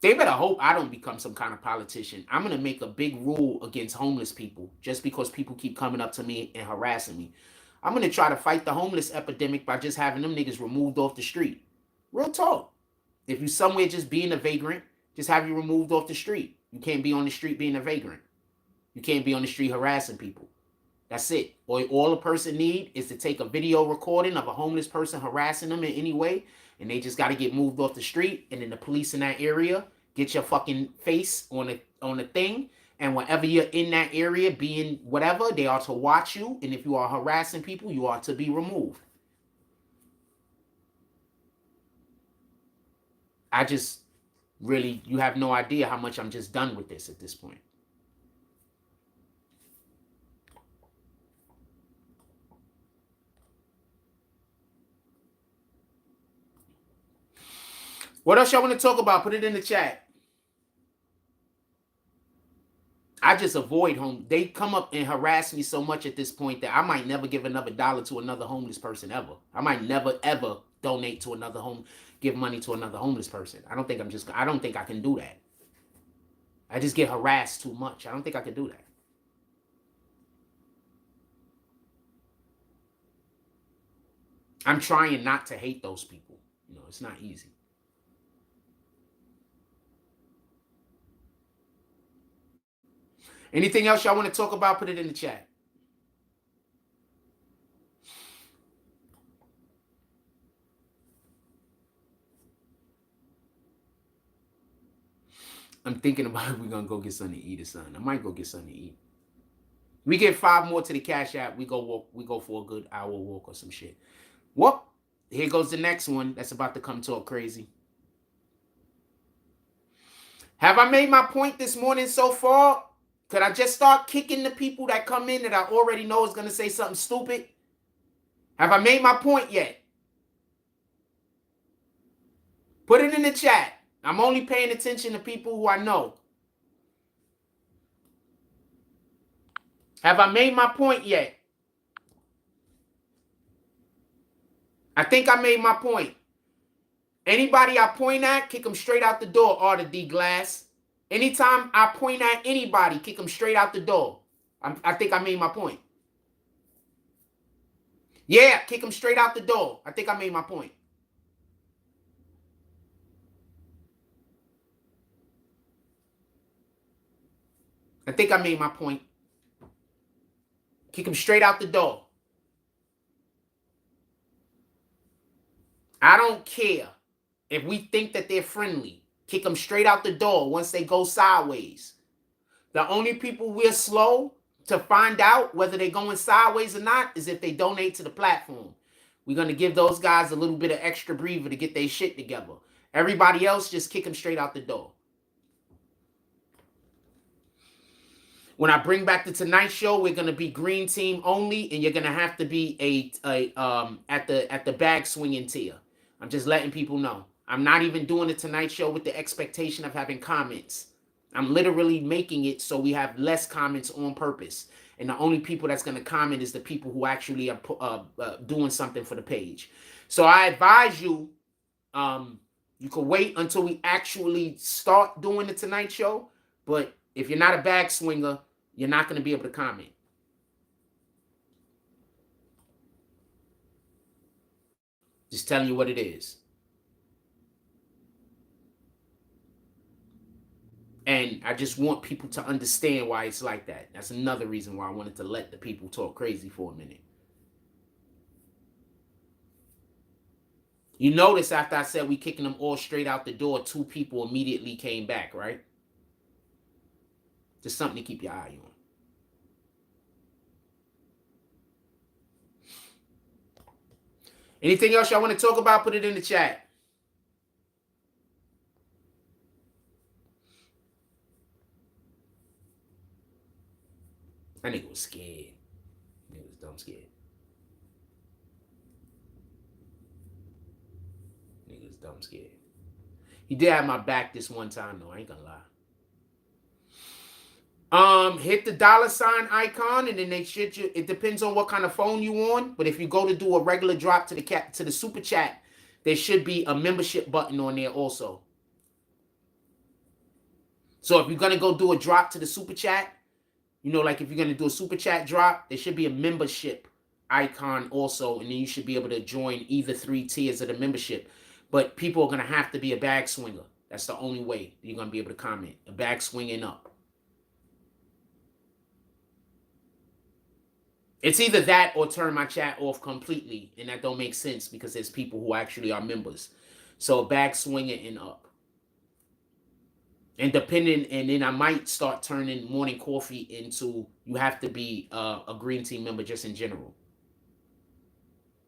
They better hope I don't become some kind of politician. I'm going to make a big rule against homeless people just because people keep coming up to me and harassing me. I'm going to try to fight the homeless epidemic by just having them niggas removed off the street. Real talk. If you somewhere just being a vagrant, just have you removed off the street. You can't be on the street being a vagrant. You can't be on the street harassing people. That's it. All a person need is to take a video recording of a homeless person harassing them in any way, and they just got to get moved off the street, and then the police in that area get your fucking face on a thing, and whenever you're in that area being whatever, they are to watch you, and if you are harassing people, you are to be removed. I just really, you have no idea how much I'm just done with this at this point. What else y'all want to talk about? Put it in the chat. I just avoid home. They come up and harass me so much at this point that I might never give another dollar to another homeless person ever. I might never ever donate to another give money to another homeless person. I don't think I can do that. I just get harassed too much. I don't think I can do that. I'm trying not to hate those people. You know, it's not easy. Anything else y'all want to talk about? Put it in the chat. I'm thinking about if we're going to go get something to eat or something. I might go get something to eat. We get 5 more to the Cash App. We go for a good hour walk or some shit. Whoop. Here goes the next one that's about to come talk crazy. Have I made my point this morning so far? Could I just start kicking the people that come in that I already know is going to say something stupid? Have I made my point yet? Put it in the chat. I'm only paying attention to people who I know. Have I made my point yet? I think I made my point. Anybody I point at, kick them straight out the door, Arthur D. Glass. Anytime I point at anybody, kick them straight out the door. I think I made my point. Yeah, kick them straight out the door. I think I made my point. I think I made my point. Kick them straight out the door. I don't care if we think that they're friendly. Kick them straight out the door once they go sideways. The only people we're slow to find out whether they're going sideways or not is if they donate to the platform. We're going to give those guys a little bit of extra breather to get their shit together. Everybody else, just kick them straight out the door. When I bring back the Tonight Show, we're gonna be green team only, and you're gonna have to be at the bag swinging tier. I'm just letting people know. I'm not even doing the Tonight Show with the expectation of having comments. I'm literally making it so we have less comments on purpose, and the only people that's gonna comment is the people who actually are doing something for the page. So I advise you, you can wait until we actually start doing the Tonight Show, but if you're not a bag swinger, you're not going to be able to comment. Just telling you what it is. And I just want people to understand why it's like that. That's another reason why I wanted to let the people talk crazy for a minute. You notice after I said we kicking them all straight out the door, 2 people immediately came back, right? Just something to keep your eye on. Anything else y'all want to talk about? Put it in the chat. That nigga was scared. Nigga was dumb scared. Nigga was dumb scared. He did have my back this one time though. I ain't gonna lie. Hit the $ icon, and then they should. It depends on what kind of phone you on. But if you go to do a regular drop to the super chat, there should be a membership button on there also. So if you're gonna go do a drop to the super chat, you know, like if you're gonna do a super chat drop, there should be a membership icon also, and then you should be able to join either 3 tiers of the membership. But people are gonna have to be a bag swinger. That's the only way you're gonna be able to comment. A bag swinging up. It's either that or turn my chat off completely, and that don't make sense because there's people who actually are members. So back swinging and up. And then I might start turning morning coffee into you have to be a green team member just in general.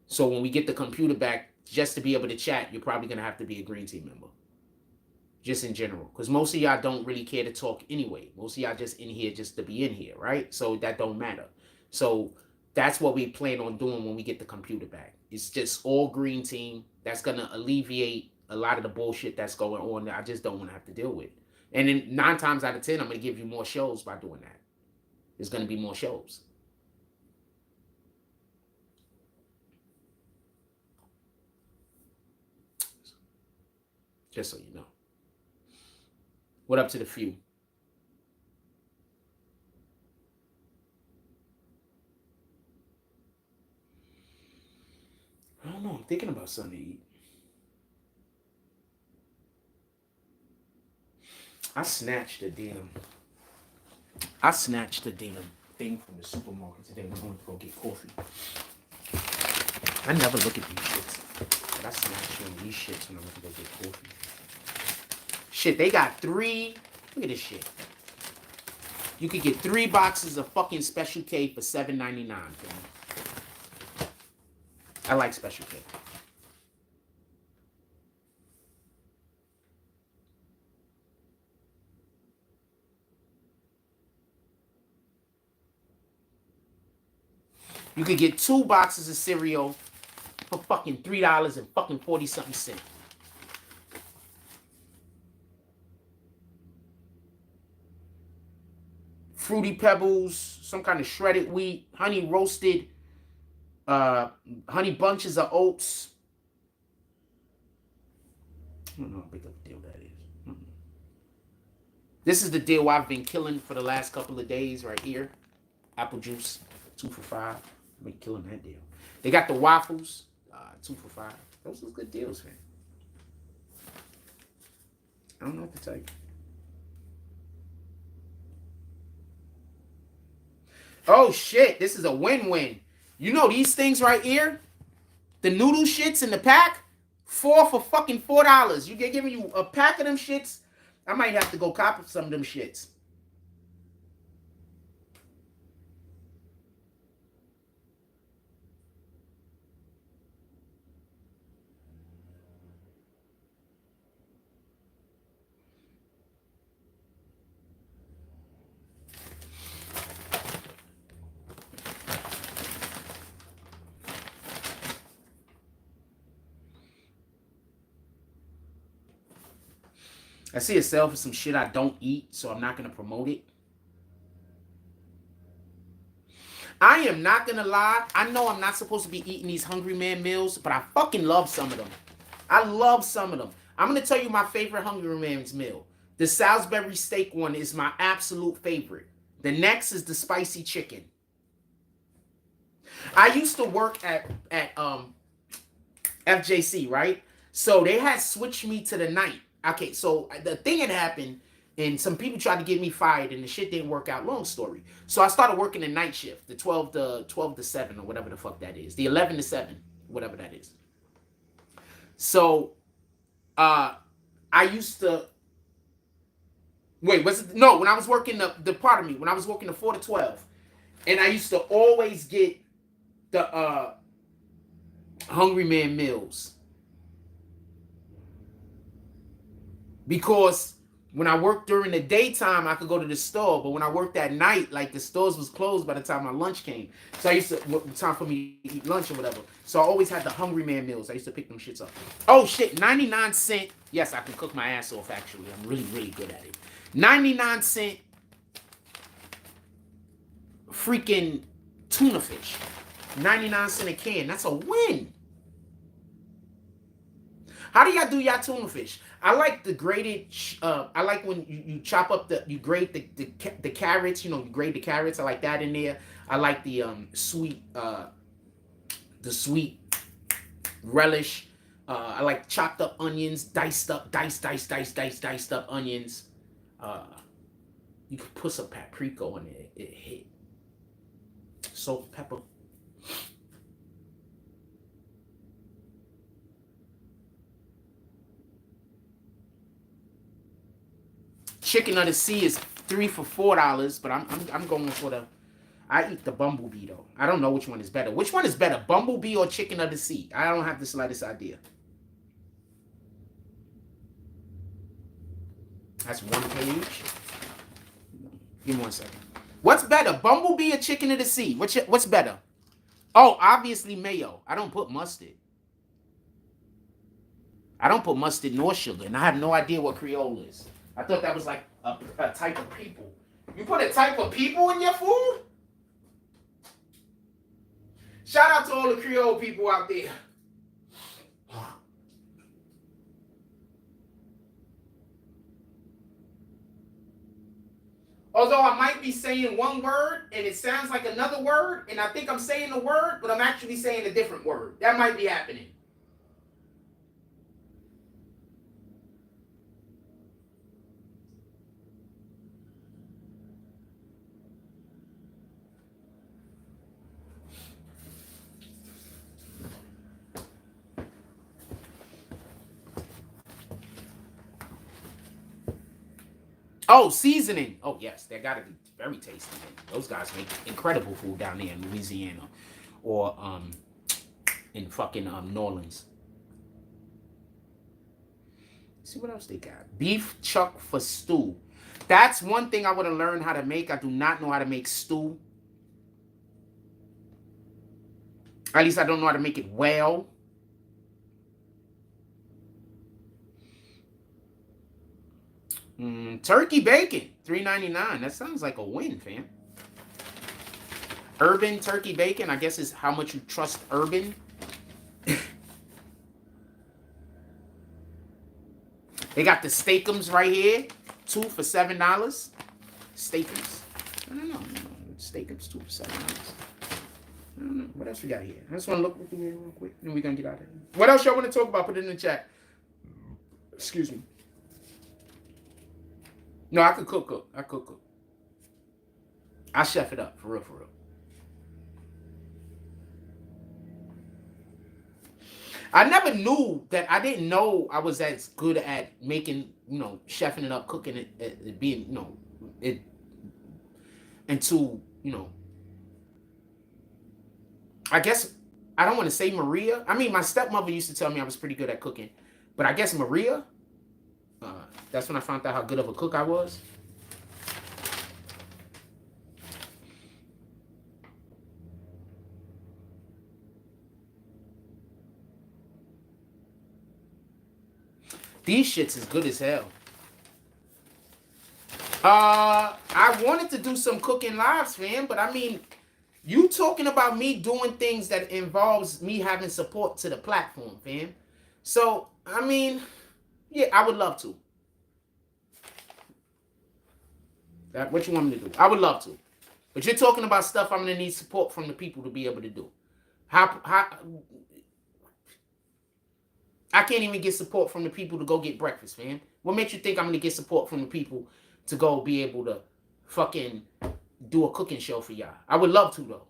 So when we get the computer back, just to be able to chat, you're probably going to have to be a green team member. Just in general. Because most of y'all don't really care to talk anyway. Most of y'all just in here just to be in here, right? So that don't matter. So that's what we plan on doing when we get the computer back. It's just all green team. That's going to alleviate a lot of the bullshit that's going on that I just don't want to have to deal with. And then 9 times out of 10, I'm going to give you more shows by doing that. There's going to be more shows. Just so you know. What up to the few? I don't know. I'm thinking about something to eat. I snatched the damn thing from the supermarket today. We're going to go get coffee. I never look at these shits. But I snatched one of these shits when I went to go get coffee. Shit, they got 3. Look at this shit. You could get 3 boxes of fucking Special K for $7.99. I like Special K. You could get 2 boxes of cereal for fucking $3 and fucking 40-something cents. Fruity Pebbles, some kind of shredded wheat, honey roasted, honey bunches of oats. I don't know how big of a deal that is. This is the deal I've been killing for the last couple of days right here. Apple juice, 2 for $5. I've been killing that deal. They got the waffles, 2 for $5. Those are good deals, man. I don't know what to tell you. Oh shit, this is a win-win. You know these things right here? The noodle shits in the pack? 4 for fucking $4. You get giving you a pack of them shits. I might have to go cop some of them shits. I see a sale for some shit I don't eat, so I'm not going to promote it. I am not going to lie. I know I'm not supposed to be eating these Hungry Man meals, but I fucking love some of them. I love some of them. I'm going to tell you my favorite Hungry Man's meal. The Salisbury steak one is my absolute favorite. The next is the spicy chicken. I used to work at FJC, right? So they had switched me to the night. Okay, so the thing had happened, And some people tried to get me fired, and the shit didn't work out. Long story. So I started working the night shift, the 12 to 7 or whatever the fuck that is, the 11 to 7, whatever that is. So I used to wait. Was it no? When I was working pardon me, when I was working the 4 to 12, and I used to always get the Hungry Man meals because when I worked during the daytime, I could go to the store. But when I worked at night, like the stores was closed by the time my lunch came. So I used to, time for me to eat lunch or whatever. So I always had the Hungry Man meals. I used to pick them shits up. Oh shit, 99-cent. Yes, I can cook my ass off actually. I'm really, really good at it. 99-cent freaking tuna fish. 99-cent a can. That's a win. How do y'all do y'all tuna fish? I like the grated. I like when you chop up you grate the carrots. You know, you grate the carrots. I like that in there. I like the sweet relish. I like chopped up onions, diced up onions. You could put some paprika on it. It hit. Salt, pepper. Chicken of the sea is $3 for $4, but I'm going for the. I eat the bumblebee though. I don't know which one is better. Which one is better, bumblebee or chicken of the sea? I don't have the slightest idea. That's one page. Give me 1 second. What's better, bumblebee or chicken of the sea? What's better? Oh, obviously mayo. I don't put mustard. I don't put mustard nor sugar, and I have no idea what Creole is. I thought that was like a type of people. You put a type of people in your food? Shout out to all the Creole people out there. Although I might be saying one word and it sounds like another word, and I think I'm saying a word, but I'm actually saying a different word. That might be happening. Oh, seasoning. Oh, yes, that got to be very tasty. Those guys make incredible food down there in Louisiana or in fucking New Orleans. Let's see what else they got. Beef chuck for stew. That's one thing I would have learned how to make. I do not know how to make stew. At least I don't know how to make it well. Turkey bacon, $3.99. That sounds like a win, fam. Urban turkey bacon, I guess is how much you trust Urban. They got the steakums right here, 2 for $7. Steakums. I don't know. Steakums, 2 for $7. I don't know. What else we got here? I just want to look through here real quick, and we're going to get out of here. What else y'all want to talk about? Put it in the chat. Excuse me. No, I could cook. I could cook. I chef it up, for real, for real. I never knew that. I didn't know I was as good at making, chefing it up, cooking it, being, it into, I guess, I don't want to say Maria. I mean, my stepmother used to tell me I was pretty good at cooking, but I guess Maria, that's when I found out how good of a cook I was. These shits is good as hell. I wanted to do some cooking lives, fam, but I mean, you talking about me doing things that involves me having support to the platform, fam. So, I mean, yeah, I would love to. What you want me to do? I would love to. But you're talking about stuff I'm going to need support from the people to be able to do. I I can't even get support from the people to go get breakfast, man. What makes you think I'm gonna get support from the people to go be able to fucking do a cooking show for y'all? I would love to, though.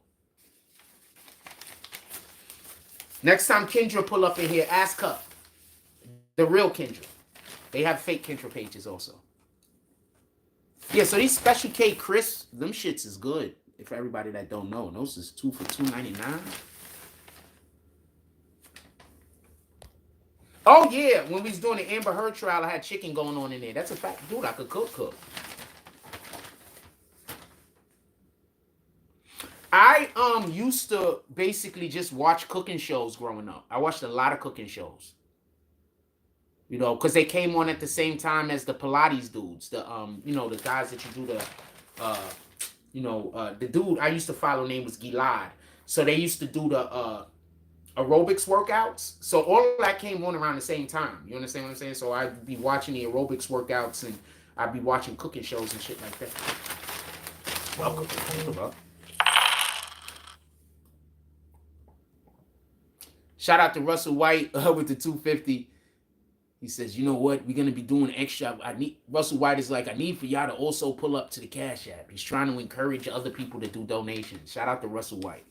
Next time Kendra pull up in here, ask her. The real Kendra. They have fake Kendra pages also. Yeah, so these Special K crisps, them shits is good. If everybody that don't know, those is 2 for $2.99. Oh yeah, when we was doing the Amber Heard trial, I had chicken going on in there. That's a fact, dude. I could cook. I used to basically just watch cooking shows growing up. I watched a lot of cooking shows. You know, because they came on at the same time as the Pilates dudes. The you know, the guys that you do the the dude I used to follow name was Gilad. So they used to do the aerobics workouts. So all of that came on around the same time. You understand what I'm saying? So I'd be watching the aerobics workouts and I'd be watching cooking shows and shit like that. Welcome. Shout out to Russell White with the 250. He says, you know what? We're going to be doing extra. Russell White is like, I need for y'all to also pull up to the Cash App. He's trying to encourage other people to do donations. Shout out to Russell White.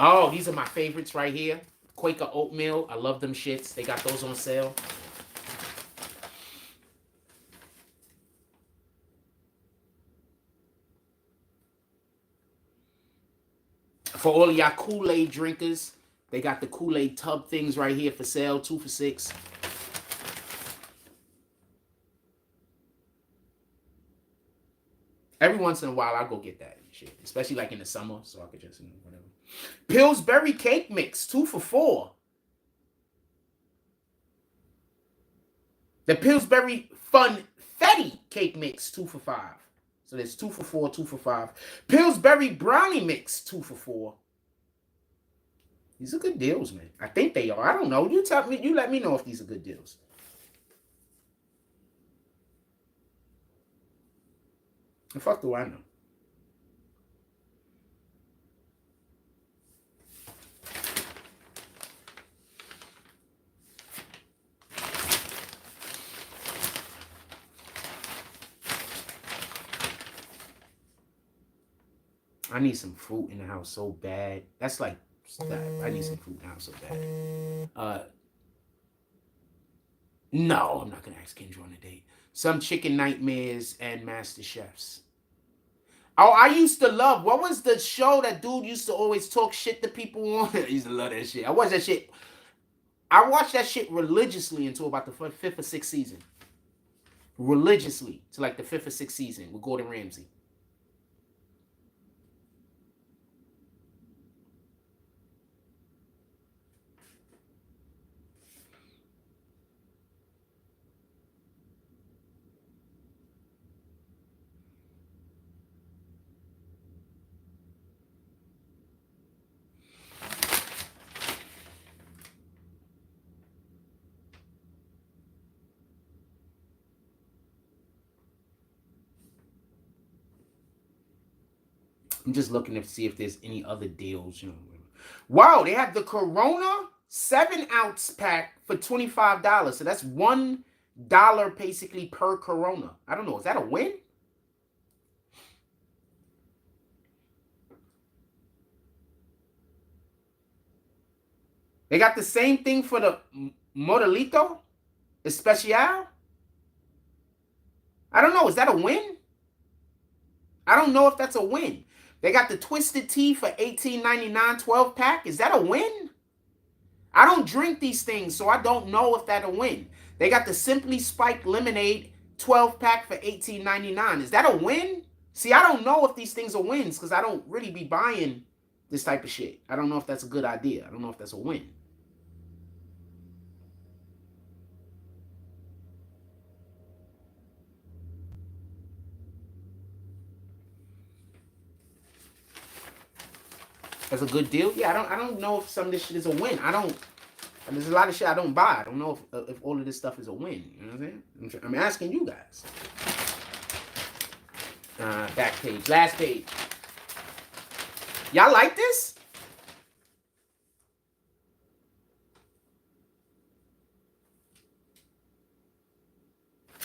Oh, these are my favorites right here. Quaker oatmeal. I love them shits. They got those on sale. For all of y'all Kool-Aid drinkers, they got the Kool-Aid tub things right here for sale, 2 for $6. Every once in a while, I'll go get that shit, especially like in the summer, so I could just, whatever. Pillsbury cake mix, 2 for $4. The Pillsbury Funfetti cake mix, 2 for $5. So there's 2 for $4, 2 for $5. Pillsbury brownie mix, 2 for $4. These are good deals, man. I think they are. I don't know. You tell me. You let me know if these are good deals. The fuck do I know? I need some fruit in the house so bad. That's like, I need some fruit in the house so bad. No, I'm not going to ask Kendra on a date. Some Chicken Nightmares and Master Chefs. Oh, I used to love, what was the show that dude used to always talk shit to people on? I used to love that shit. I watched that shit. I watched that shit religiously until about the 5th or 6th season. Religiously to like the 5th or 6th season with Gordon Ramsay. I'm just looking to see if there's any other deals. You know. Wow, they have the Corona 7-ounce pack for $25. So that's $1 basically per Corona. I don't know. Is that a win? They got the same thing for the Modelito Especial. I don't know. Is that a win? I don't know if that's a win. They got the Twisted Tea for $18.99 12-pack. Is that a win? I don't drink these things, so I don't know if that's a win. They got the Simply Spiked Lemonade 12-pack for $18.99. Is that a win? See, I don't know if these things are wins because I don't really be buying this type of shit. I don't know if that's a good idea. I don't know if that's a win. That's a good deal. Yeah, I don't know if some of this shit is a win. There's a lot of shit I don't buy. I don't know if all of this stuff is a win. You know what I'm saying? I'm asking you guys. Back page. Last page. Y'all like this?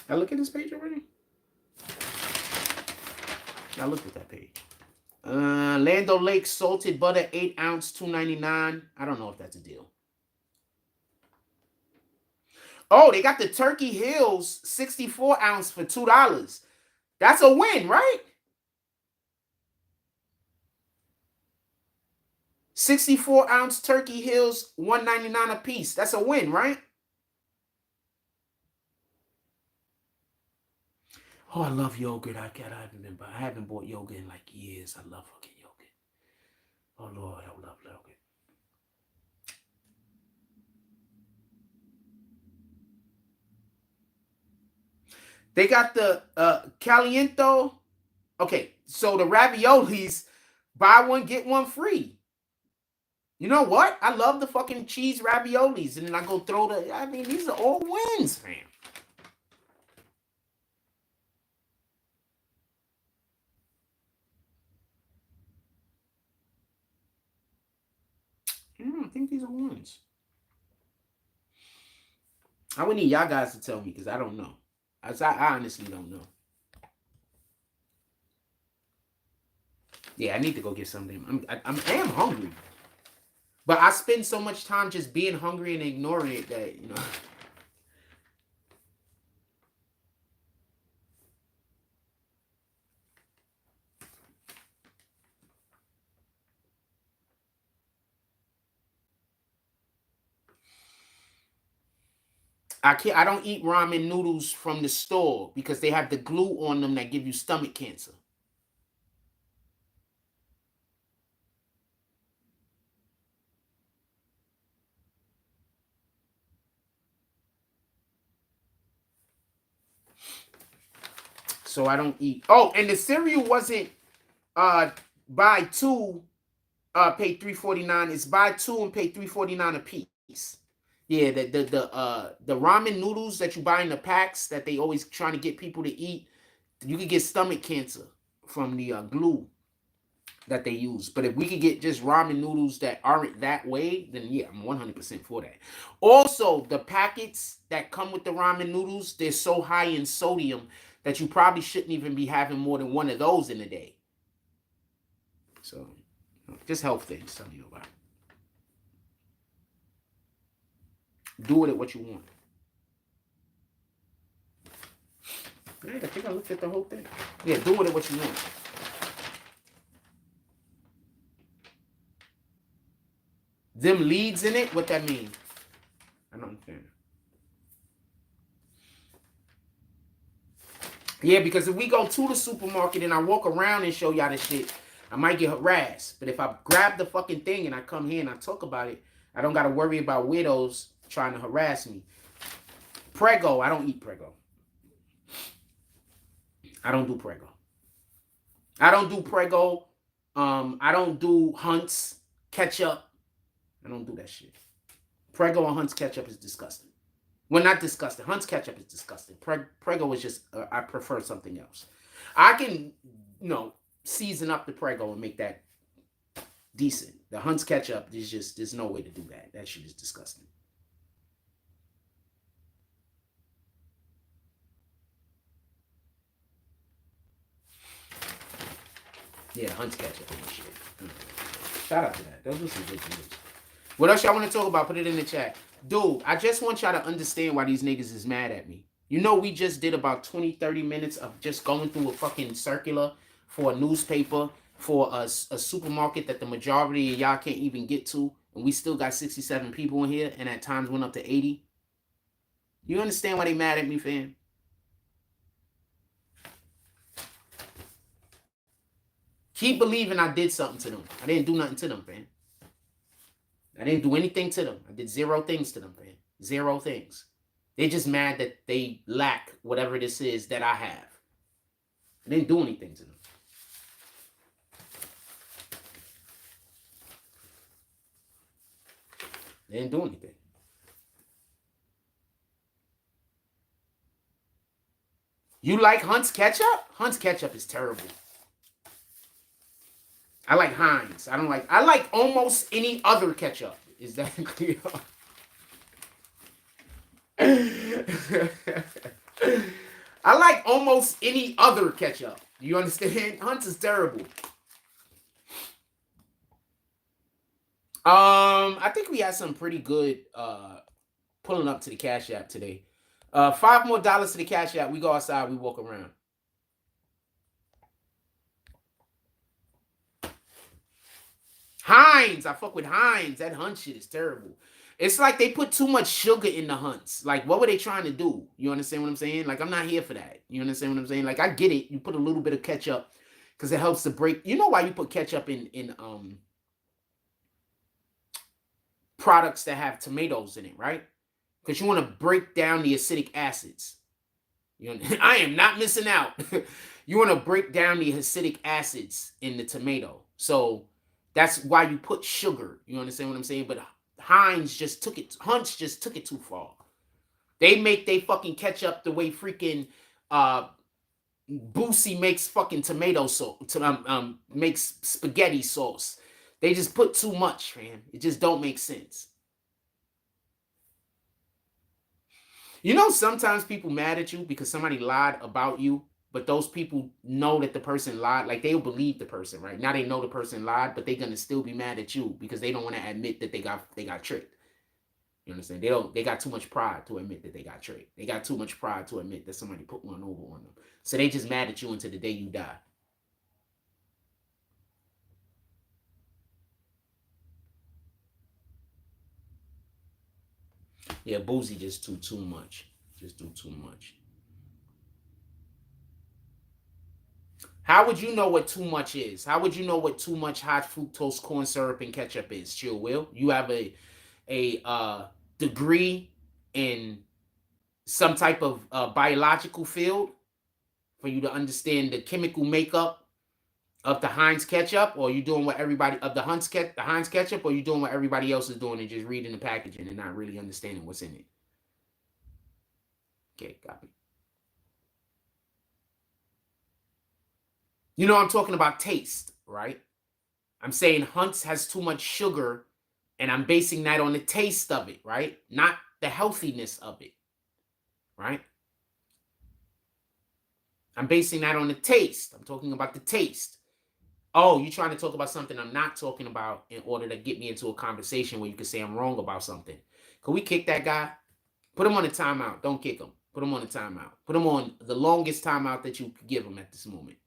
I look at this page already? I looked at that page. Lando Lake salted butter, 8 ounce, $2.99. I don't know if that's a deal. Oh, they got the Turkey Hills 64 ounce for $2. That's a win, right? 64 ounce Turkey Hills, $1.99 a piece. That's a win, right? Oh, I love yogurt. I haven't bought yogurt in like years. I love fucking yogurt. Oh Lord, I love yogurt. They got the Caliento. Okay, so the raviolis, buy one, get one free. You know what? I love the fucking cheese raviolis. And then I go throw I mean, these are all wins, fam. I think these are wins. I would need y'all guys to tell me because I don't know. I honestly don't know. Yeah, I need to go get something. I am hungry. But I spend so much time just being hungry and ignoring it that, you know. I don't eat ramen noodles from the store because they have the glue on them that give you stomach cancer. So I don't eat. Oh, and the cereal wasn't buy two, pay $3.49. It's buy two and pay $3.49 a piece. Yeah, the ramen noodles that you buy in the packs that they always trying to get people to eat, you could get stomach cancer from the glue that they use. But if we could get just ramen noodles that aren't that way, then yeah, I'm 100% for that. Also, the packets that come with the ramen noodles, they're so high in sodium that you probably shouldn't even be having more than one of those in a day. So, just health things, tell you about. Do with it what you want. Yeah, I think I looked at the whole thing. Yeah, do with it what you want. Them leads in it, what that mean? I don't understand. Yeah, because if we go to the supermarket and I walk around and show y'all this shit, I might get harassed. But if I grab the fucking thing and I come here and I talk about it, I don't got to worry about widows trying to harass me. Prego, I don't eat Prego. I don't do Prego. I don't do Prego. I don't do Hunt's ketchup. I don't do that shit. Prego and Hunt's ketchup is disgusting. Well, not disgusting. Hunt's ketchup is disgusting. Prego is just, I prefer something else. I can, season up the Prego and make that decent. The Hunt's ketchup is just, there's no way to do that. That shit is disgusting. Yeah, Hunt's ketchup and shit. Shout out to that. Those were some good news. What else y'all want to talk about? Put it in the chat. Dude, I just want y'all to understand why these niggas is mad at me. You know, we just did about 20, 30 minutes of just going through a fucking circular for a newspaper, for a supermarket that the majority of y'all can't even get to. And we still got 67 people in here and at times went up to 80. You understand why they mad at me, fam? Keep believing I did something to them. I didn't do nothing to them, fam. I didn't do anything to them. I did 0 things to them, fam. 0 things. They're just mad that they lack whatever this is that I have. I didn't do anything to them. They didn't do anything. You like Hunt's ketchup? Hunt's ketchup is terrible. I like Heinz. I like almost any other ketchup. Is that clear? I like almost any other ketchup. You understand? Hunt's is terrible. I think we had some pretty good pulling up to the Cash App today. $5 more to the Cash App. We go outside, we walk around. Heinz, I fuck with Heinz. That Hunt shit is terrible. It's like they put too much sugar in the Hunts. Like, what were they trying to do? You understand what I'm saying? Like, I'm not here for that. You understand what I'm saying? Like, I get it. You put a little bit of ketchup because it helps to break. You know why you put ketchup in products that have tomatoes in it, right? Because you want to break down the acidic acids. You know, I am not missing out. You want to break down the acidic acids in the tomato. So that's why you put sugar. You understand what I'm saying? But Hunt's just took it too far. They make they fucking ketchup the way freaking Boosie makes fucking tomato sauce, makes spaghetti sauce. They just put too much, man. It just don't make sense. You know, sometimes people mad at you because somebody lied about you, but those people know that the person lied. Like, they'll believe the person, right? Now they know the person lied, but they're gonna still be mad at you because they don't want to admit that they got tricked. You understand? They got too much pride to admit that they got tricked. They got too much pride to admit that somebody put one over on them. So they just mad at you until the day you die. Yeah, Boozy just do too much. Just do too much. How would you know what too much is? How would you know what too much high fructose corn syrup and ketchup is? Chill, Will. You have a degree in some type of biological field for you to understand the chemical makeup of the Heinz ketchup, or are you doing what everybody of the Heinz ketchup, or are you doing what everybody else is doing and just reading the packaging and not really understanding what's in it? Okay, copy. You know, I'm talking about taste, right? I'm saying Hunt's has too much sugar, and I'm basing that on the taste of it, right? Not the healthiness of it, right? I'm basing that on the taste. I'm talking about the taste. Oh, you're trying to talk about something I'm not talking about in order to get me into a conversation where you can say I'm wrong about something. Can we kick that guy? Put him on a timeout. Don't kick him. Put him on a timeout. Put him on the longest timeout that you could give him at this moment.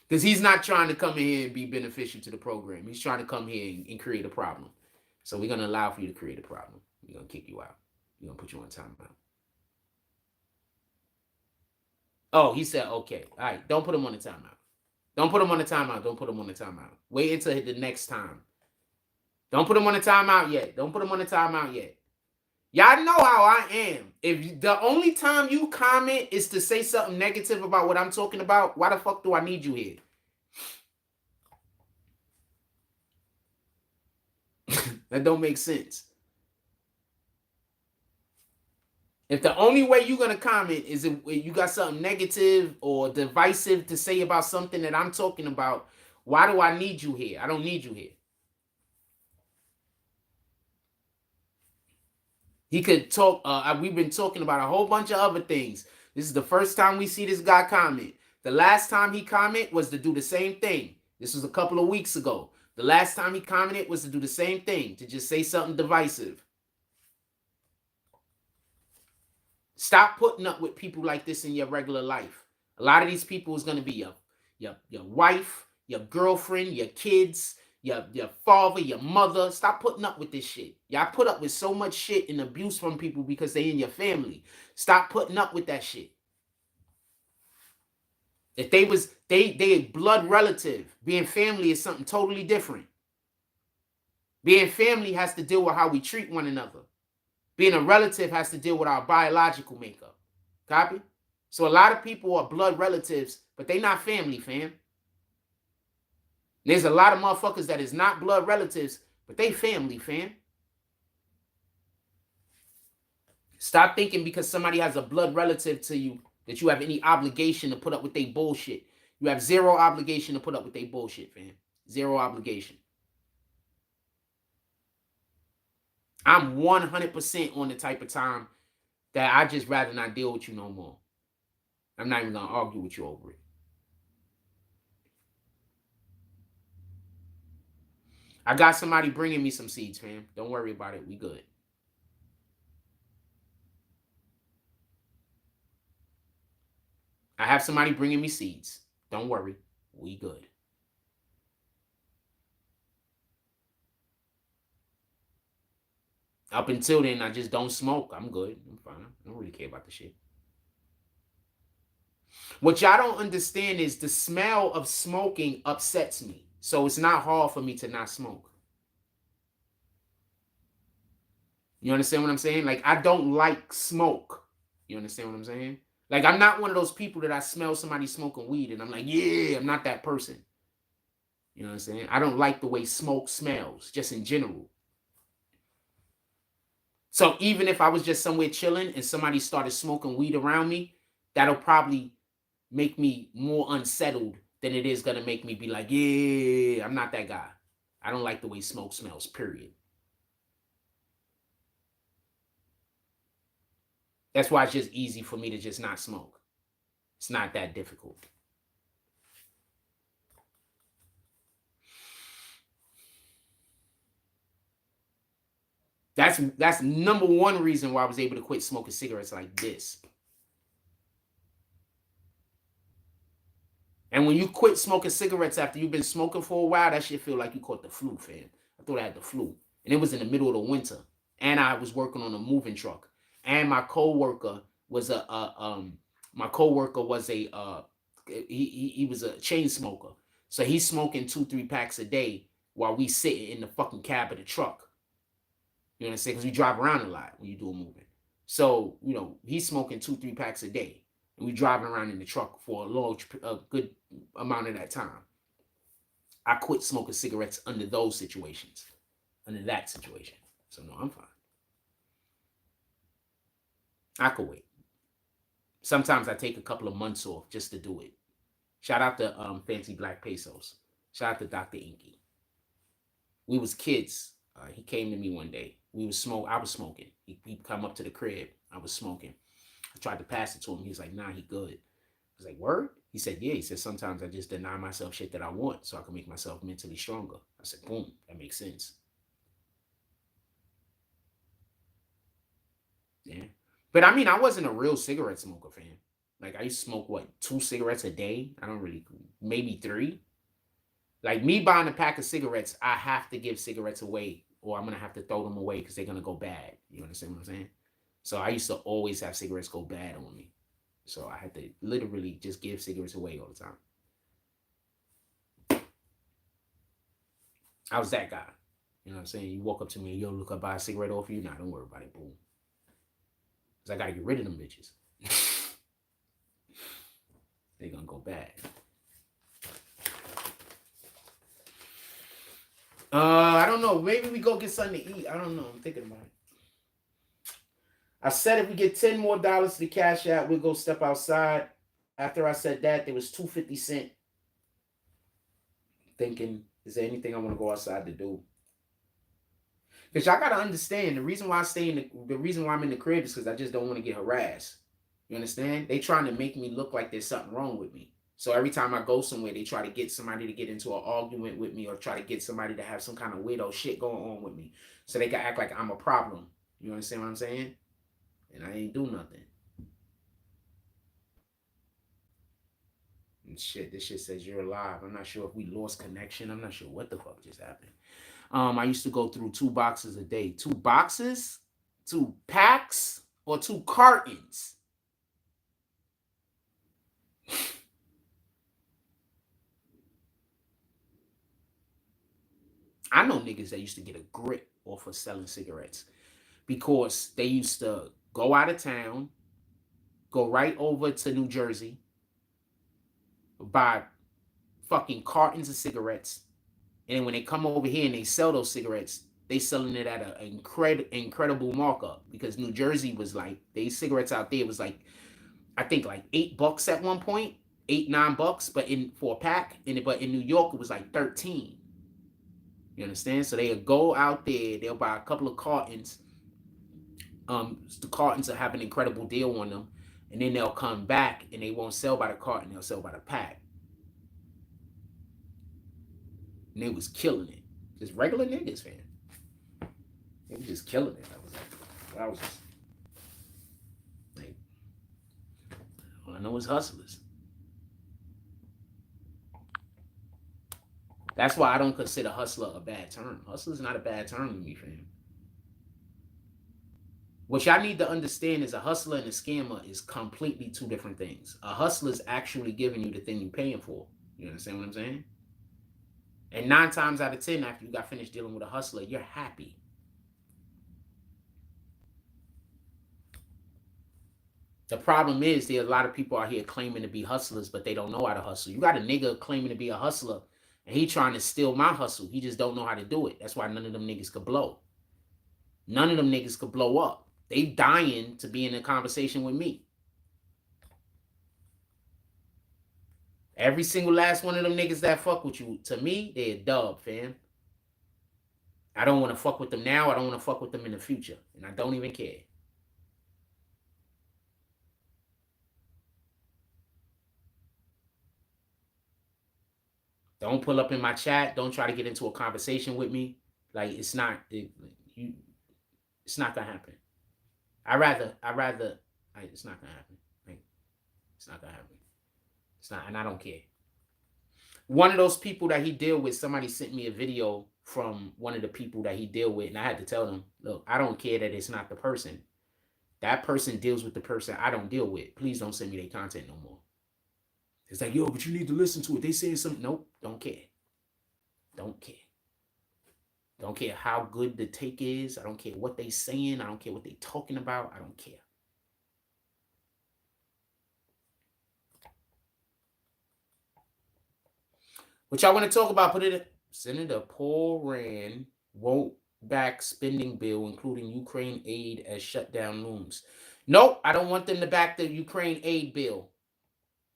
Because he's not trying to come in here and be beneficial to the program. He's trying to come here and create a problem. So we're going to allow for you to create a problem. We're going to kick you out. We're going to put you on timeout. Oh, he said, okay. All right. Don't put him on the timeout. Don't put him on the timeout. Don't put him on the timeout. Wait until the next time. Don't put him on the timeout yet. Don't put him on the timeout yet. Y'all know how I am. If the only time you comment is to say something negative about what I'm talking about, why the fuck do I need you here? That don't make sense. If the only way you're going to comment is if you got something negative or divisive to say about something that I'm talking about, why do I need you here? I don't need you here. He could talk. We've been talking about a whole bunch of other things. This is the first time we see this guy comment. The last time he commented was to do the same thing. This was a couple of weeks ago. The last time he commented was to do the same thing, to just say something divisive. Stop putting up with people like this in your regular life. A lot of these people is going to be your wife, your girlfriend, your kids, your father, your mother. Stop putting up with this shit. Y'all put up with so much shit and abuse from people because they in your family. Stop putting up with that shit. If they blood relative, being family is something totally different. Being family has to deal with how we treat one another. Being a relative has to deal with our biological makeup. Copy? So a lot of people are blood relatives, but they not family, fam. There's a lot of motherfuckers that is not blood relatives, but they family, fam. Stop thinking because somebody has a blood relative to you that you have any obligation to put up with their bullshit. You have zero obligation to put up with their bullshit, fam. Zero obligation. I'm 100% on the type of time that I just rather not deal with you no more. I'm not even going to argue with you over it. I got somebody bringing me some seeds, fam. Don't worry about it. We good. I have somebody bringing me seeds. Don't worry. We good. Up until then, I just don't smoke. I'm good. I'm fine. I don't really care about the shit. What y'all don't understand is the smell of smoking upsets me. So it's not hard for me to not smoke. You understand what I'm saying? Like, I don't like smoke. You understand what I'm saying? Like, I'm not one of those people that I smell somebody smoking weed and I'm like, yeah, I'm not that person. You know what I'm saying? I don't like the way smoke smells, just in general. So even if I was just somewhere chilling and somebody started smoking weed around me, that'll probably make me more unsettled than it is gonna make me be like, yeah, I'm not that guy. I don't like the way smoke smells, period. That's why it's just easy for me to just not smoke. It's not that difficult. That's number one reason why I was able to quit smoking cigarettes like this. And when you quit smoking cigarettes after you've been smoking for a while, that shit feel like you caught the flu, fam. I thought I had the flu. And it was in the middle of the winter. And I was working on a moving truck. And my coworker was he was a chain smoker. So he's smoking 2-3 packs a day while we sitting in the fucking cab of the truck. You know what I'm saying? Because we drive around a lot when you do a moving. So, you know, he's smoking 2-3 packs a day. And we driving around in the truck for a good amount of that time. I quit smoking cigarettes under those situations. Under that situation. So no, I'm fine. I could wait. Sometimes I take a couple of months off just to do it. Shout out to Fancy Black Pesos. Shout out to Dr. Inky. We was kids. He came to me one day. I was smoking. He come up to the crib. I was smoking. I tried to pass it to him. He's like, nah, he good. I was like, word? He said, yeah. He said, sometimes I just deny myself shit that I want so I can make myself mentally stronger. I said, boom, that makes sense. Yeah. But I mean, I wasn't a real cigarette smoker, fan. Like, I used to smoke, 2 cigarettes a day? Maybe 3. Like, me buying a pack of cigarettes, I have to give cigarettes away or I'm going to have to throw them away because they're going to go bad. You understand what I'm saying? So I used to always have cigarettes go bad on me. So I had to literally just give cigarettes away all the time. I was that guy. You know what I'm saying? You walk up to me and yo, look, I buy a cigarette off you. Nah, don't worry about it. Boom. Because I got to get rid of them bitches. They're going to go bad. I don't know. Maybe we go get something to eat. I don't know. I'm thinking about it. I said if we get $10 more to the cash out, we'll go step outside. After I said that, there was 250 cents. Thinking, is there anything I want to go outside to do? Because y'all gotta understand the reason why I stay in the reason why I'm in the crib is because I just don't want to get harassed. You understand? They trying to make me look like there's something wrong with me. So every time I go somewhere, they try to get somebody to get into an argument with me or try to get somebody to have some kind of weirdo shit going on with me. So they can act like I'm a problem. You understand what I'm saying? And I ain't do nothing. And shit, this shit says you're alive. I'm not sure if we lost connection. I'm not sure what the fuck just happened. I used to go through 2 boxes a day. 2 boxes? 2 packs? Or 2 cartons? I know niggas that used to get a grip off of selling cigarettes because they used to go out of town, go right over to New Jersey, buy fucking cartons of cigarettes, and then when they come over here and they sell those cigarettes, they selling it at an incredible markup, because New Jersey was like, they cigarettes out there was like, I think like $8 at one point, $8-9, but for a pack. But in New York it was like 13. You understand? So they'll go out there, they'll buy a couple of cartons. The cartons will have an incredible deal on them, and then they'll come back and they won't sell by the carton, they'll sell by the pack. And they was killing it. Just regular niggas, fam. They was just killing it. I was just like, all I know is hustlers. That's why I don't consider hustler a bad term. Hustler's not a bad term to me, fam. What y'all need to understand is a hustler and a scammer is completely two different things. A hustler is actually giving you the thing you're paying for. You understand what I'm saying? And 9 times out of 10, after you got finished dealing with a hustler, you're happy. The problem is there are a lot of people out here claiming to be hustlers, but they don't know how to hustle. You got a nigga claiming to be a hustler, and he trying to steal my hustle. He just don't know how to do it. That's why none of them niggas could blow. None of them niggas could blow up. They dying to be in a conversation with me. Every single last one of them niggas that fuck with you, to me, they a dub, fam. I don't want to fuck with them now. I don't want to fuck with them in the future. And I don't even care. Don't pull up in my chat. Don't try to get into a conversation with me. Like, it's not gonna happen. It's not gonna happen. Like, it's not gonna happen. It's not, and I don't care. One of those people that he deal with, somebody sent me a video from one of the people that he deal with, and I had to tell them, look, I don't care that it's not the person. That person deals with the person I don't deal with. Please don't send me their content no more. It's like, yo, but you need to listen to it. They saying something. Nope, don't care. Don't care. Don't care how good the take is. I don't care what they saying. I don't care what they talking about. I don't care. What y'all want to talk about? Put it. Senator Paul Rand won't back spending bill, including Ukraine aid as shutdown looms. Nope, I don't want them to back the Ukraine aid bill.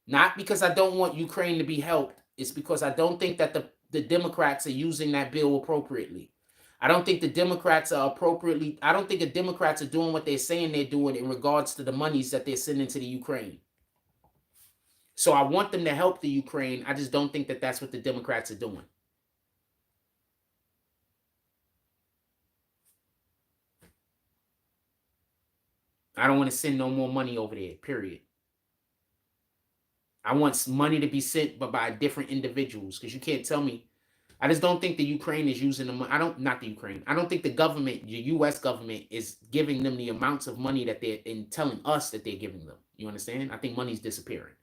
Not because I don't want Ukraine to be helped. It's because I don't think that the Democrats are using that bill appropriately. I don't think the Democrats are appropriately. I don't think the Democrats are doing what they're saying they're doing in regards to the monies that they're sending to the Ukraine. So I want them to help the Ukraine. I just don't think that that's what the Democrats are doing. I don't want to send no more money over there, period. I want money to be sent by different individuals, because you can't tell me. I just don't think the Ukraine is using the money. I don't think the government, the U.S. government, is giving them the amounts of money that they're telling us that they're giving them. You understand? I think money's disappearing.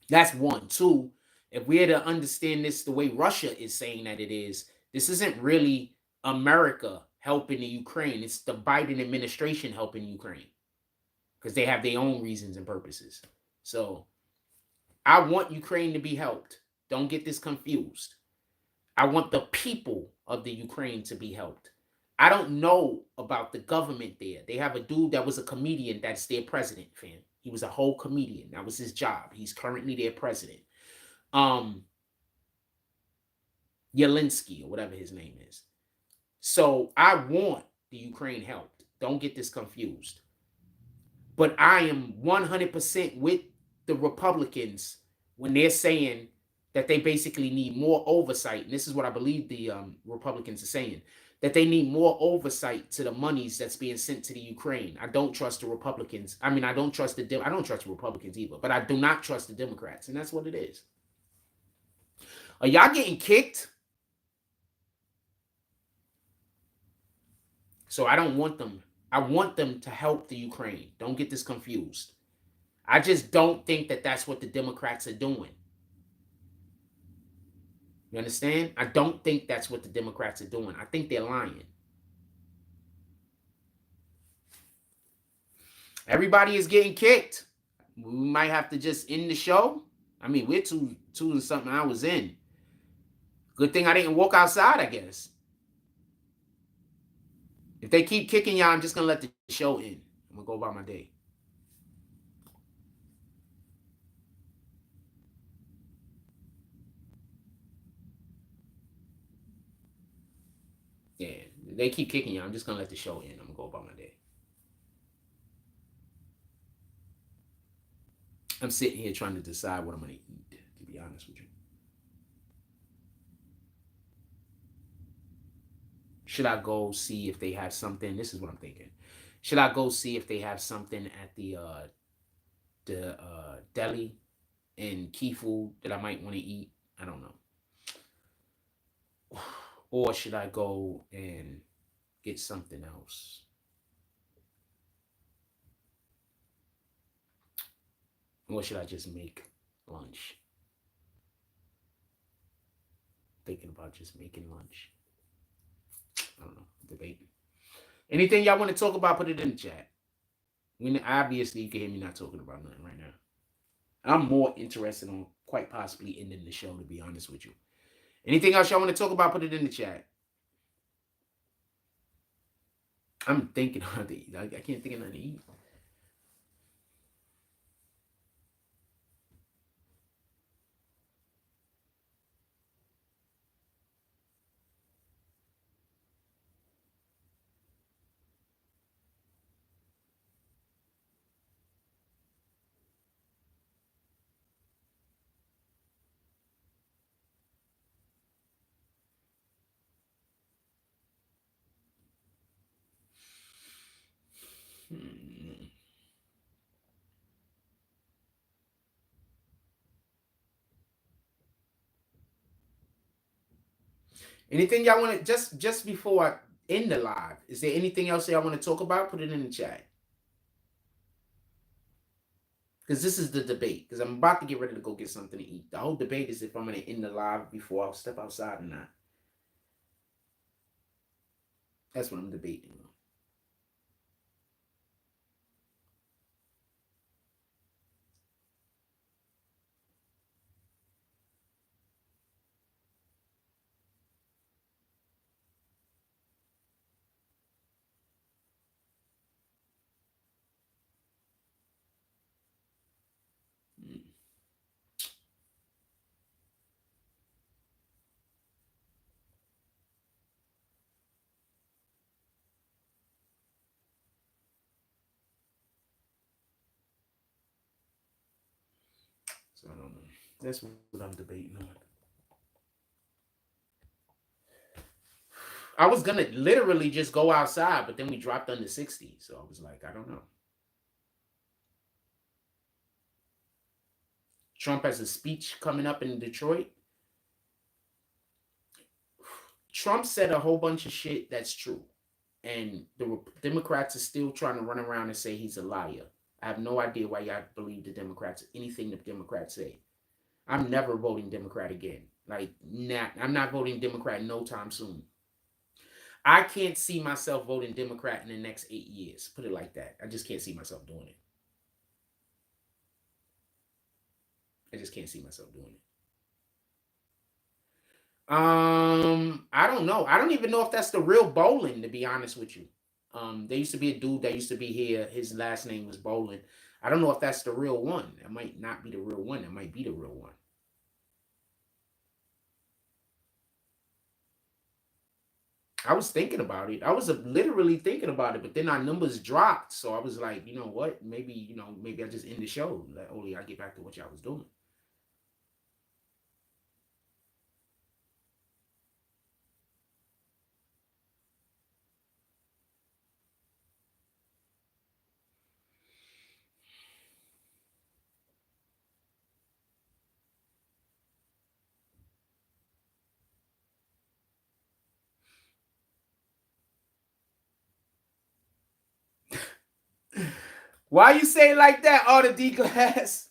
That's one. Two, if we had to understand this the way Russia is saying that it is, this isn't really America helping the Ukraine. It's the Biden administration helping Ukraine, because they have their own reasons and purposes. So I want Ukraine to be helped. Don't get this confused. I want the people of the Ukraine to be helped. I don't know about the government there. They have a dude that was a comedian that's their president, fam. He was a whole comedian. That was his job. He's currently their president. Yelensky, or whatever his name is. So I want the Ukraine helped. Don't get this confused. But I am 100% with the Republicans when they're saying that they basically need more oversight. And this is what I believe the Republicans are saying, that they need more oversight to the monies that's being sent to the Ukraine. I don't trust the Republicans. I mean, I don't trust the Republicans either, but I do not trust the Democrats. And that's what it is. Are y'all getting kicked? So I don't want them. I want them to help the Ukraine. Don't get this confused. I just don't think that that's what the Democrats are doing. You understand? I don't think that's what the Democrats are doing. I think they're lying. Everybody is getting kicked. We might have to just end the show. I mean, we're two and something hours in. Good thing I didn't walk outside, I guess. If they keep kicking y'all, I'm just gonna let the show end. I'm gonna go about my day. Yeah, they keep kicking y'all. I'm just gonna let the show end. I'm gonna go about my day. I'm sitting here trying to decide what I'm gonna eat, to be honest with you. Should I go see if they have something? This is what I'm thinking. Should I go see if they have something at the deli and key food that I might want to eat? I don't know. Or should I go and get something else? Or should I just make lunch? Thinking about just making lunch. I don't know. Debating. Anything y'all want to talk about, put it in the chat. Obviously, you can hear me not talking about nothing right now. I'm more interested on quite possibly ending the show, to be honest with you. Anything else y'all want to talk about, put it in the chat. I'm thinking of to eat. I can't think of nothing to eat. Anything y'all want to just before I end the live? Is there anything else y'all want to talk about? Put it in the chat. Because this is the debate. Because I'm about to get ready to go get something to eat. The whole debate is if I'm going to end the live before I step outside or not. That's what I'm debating on. So I don't know. That's what I'm debating on. I was gonna literally just go outside, but then we dropped under 60. So I was like, I don't know. Trump has a speech coming up in Detroit. Trump said a whole bunch of shit that's true. And the Democrats are still trying to run around and say he's a liar. I have no idea why y'all believe the Democrats, anything the Democrats say. I'm never voting Democrat again. Like, I'm not voting Democrat no time soon. I can't see myself voting Democrat in the next 8 years. Put it like that. I just can't see myself doing it. I just can't see myself doing it. I don't know. I don't even know if that's the real Bowling, to be honest with you. There used to be a dude that used to be here. His last name was Bowling. I don't know if that's the real one. That might not be the real one. That might be the real one. I was thinking about it. I was literally thinking about it, but then our numbers dropped. So I was like, you know what? Maybe, maybe I just end the show. Like, only I get back to what y'all was doing. Why you say it like that, Arthur D. Glass?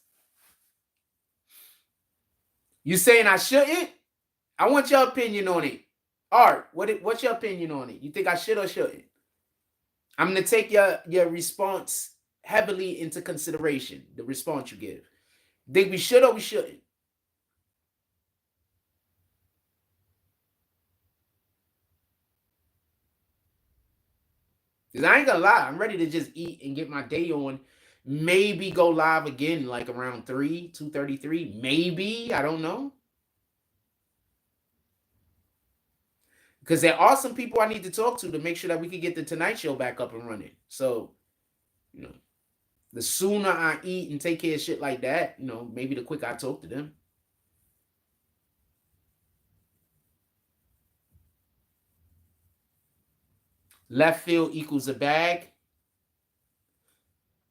You saying I shouldn't? I want your opinion on it. Art, what's your opinion on it? You think I should or shouldn't? I'm gonna take your response heavily into consideration. The response you give. Think we should or we shouldn't? Cause I ain't gonna lie, I'm ready to just eat and get my day on. Maybe go live again like around 2:33. Maybe, I don't know. Because there are some people I need to talk to make sure that we can get the Tonight Show back up and running. So, you know, the sooner I eat and take care of shit like that, you know, maybe the quicker I talk to them. Left field equals a bag.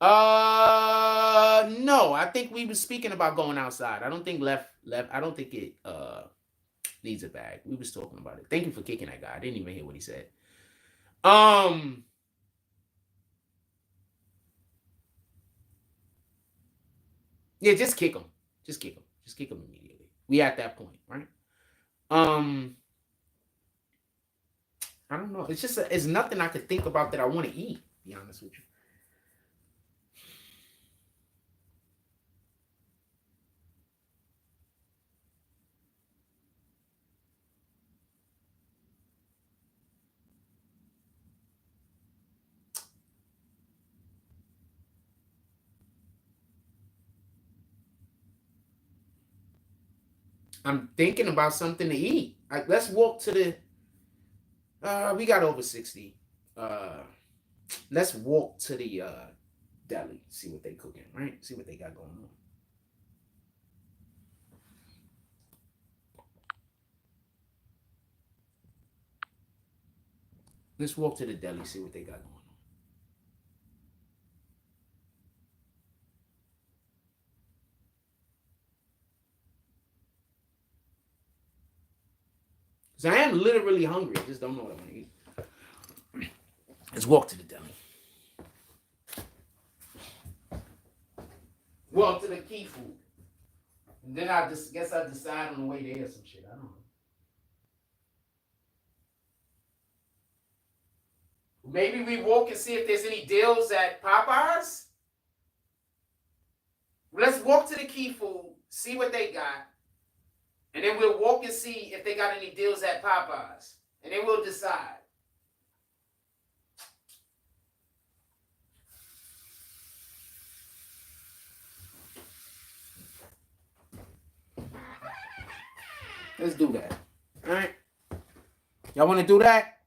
No, I think we were speaking about going outside. I don't think left. I don't think it needs a bag. We was talking about it. Thank you for kicking that guy. I didn't even hear what he said. Yeah, just kick him. Just kick him. Just kick him immediately. We at that point, right? I don't know. It's just it's nothing I could think about that I want to eat. To be honest with you. I'm thinking about something to eat. Let's walk to the. We got over 60. Let's walk to the deli. See what they cooking. Right. See what they got going on. Let's walk to the deli. See what they got going on. Because I am literally hungry. I just don't know what I want to eat. Let's walk to the deli. Walk to the key food. And then I just guess I decide on the way there some shit. I don't know. Maybe we walk and see if there's any deals at Popeyes. Let's walk to the key food, see what they got. And then we'll walk and see if they got any deals at Popeyes. And then we'll decide. Let's do that. All right. Y'all want to do that?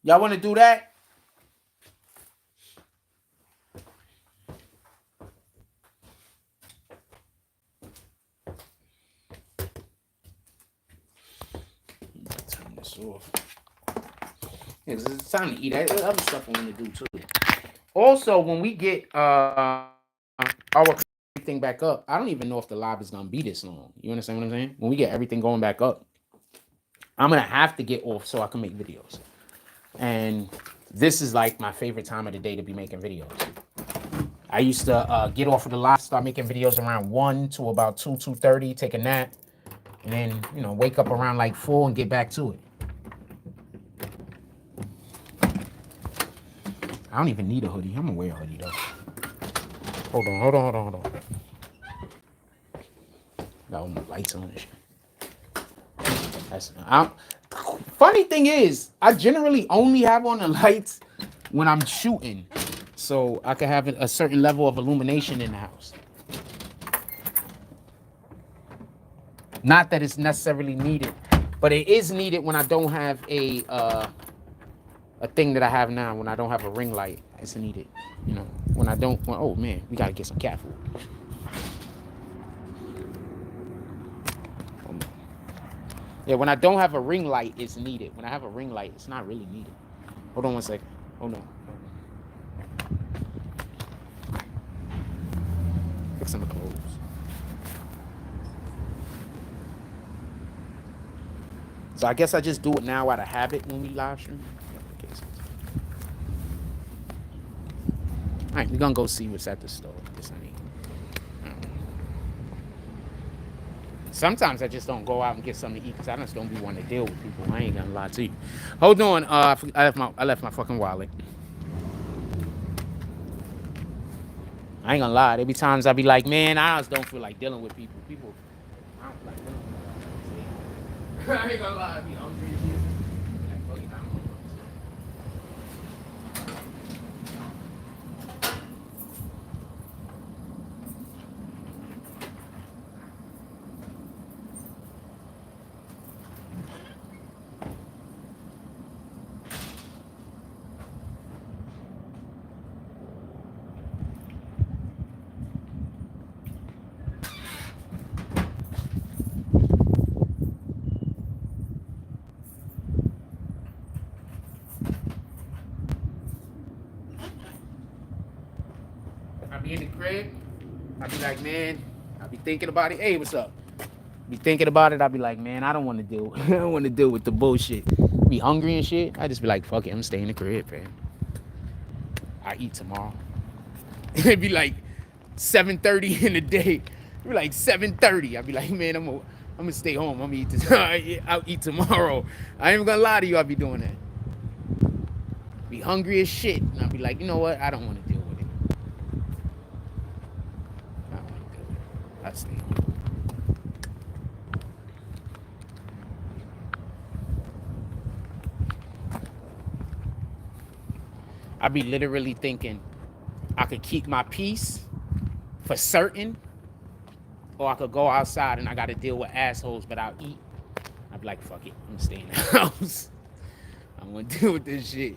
Y'all want to do that? Turn this off. Yeah, it's time to eat. There's other stuff I want to do too. Also, when we get our thing back up, I don't even know if the live is gonna be this long. You understand what I'm saying? When we get everything going back up, I'm gonna have to get off so I can make videos. And this is like my favorite time of the day to be making videos. I used to get off of the live, start making videos around 1 to about 2:30, take a nap, and then, you know, wake up around like 4 and get back to it. I don't even need a hoodie. I'm gonna wear a hoodie though. Hold on. Got all my lights on and shit. Funny thing is, I generally only have on the lights when I'm shooting, so I can have a certain level of illumination in the house. Not that it's necessarily needed, but it is needed when I don't have a thing that I have now. When I don't have a ring light, it's needed. You know, when I don't. Oh man, we gotta get some cat food. Yeah, when I don't have a ring light, it's needed. When I have a ring light, it's not really needed. Hold on one second. Hold on. Fixing the clothes. So I guess I just do it now out of habit when we live stream. All right, we're gonna go see what's at the store. Sometimes I just don't go out and get something to eat because I just don't be wanting to deal with people. I ain't gonna lie to you. Hold on, I left my fucking wallet. I ain't gonna lie. There be times I be like, man, I just don't feel like dealing with people. I don't feel like dealing with I ain't gonna lie, I be hungry as shit. Like, fuck it, I don't know. I be in the crib, I be like, man, I be thinking about it. Hey, what's up? Be thinking about it. I be like, man, I don't want to deal. I don't want to deal with the bullshit. Be hungry and shit. I just be like, fuck it, I'm staying in the crib, man. I eat tomorrow. It'd be like 7:30 in the day. It'd be like 7:30. I'd be like, man, I'm gonna stay home. I'm gonna eat this. I'll eat tomorrow. I ain't gonna lie to you. I'll be doing that. Be hungry as shit, and I'll be like, you know what? I don't want to deal with it. I don't want to deal with it. I stay home. I be literally thinking I could keep my peace for certain, or I could go outside and I got to deal with assholes, but I'll eat. I'd be like, fuck it, I'm staying in the house. I'm gonna deal with this shit.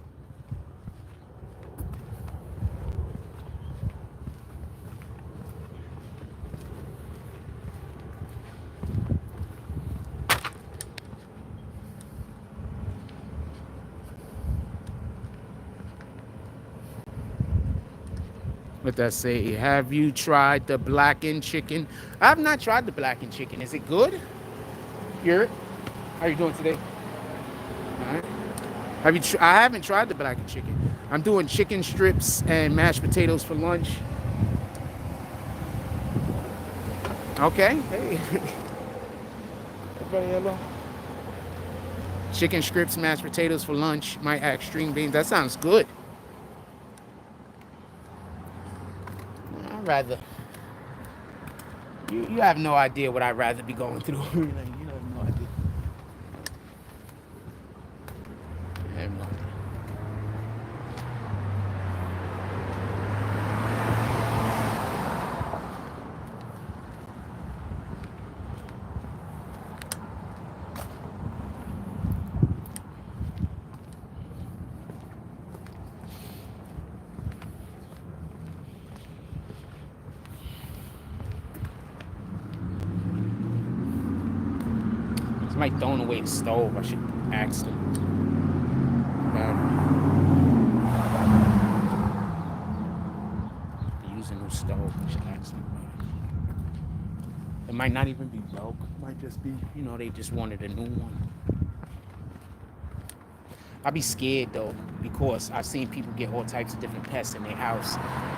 What that say? Have you tried the blackened chicken? I have not tried the blackened chicken. Is it good? Hear it? How you doing today? All right. I haven't tried the blackened chicken. I'm doing chicken strips and mashed potatoes for lunch. Okay. Hey. Everybody hello. Chicken strips, mashed potatoes for lunch. Might add string beans. That sounds good. I'd rather. You have no idea what I'd rather be going through. Like, you have no idea. I have no idea. Somebody throwing away the stove. I should ask them. Use a new stove. I should ask them. It might not even be broke. It might just be, they just wanted a new one. I be scared though, because I've seen people get all types of different pests in their house.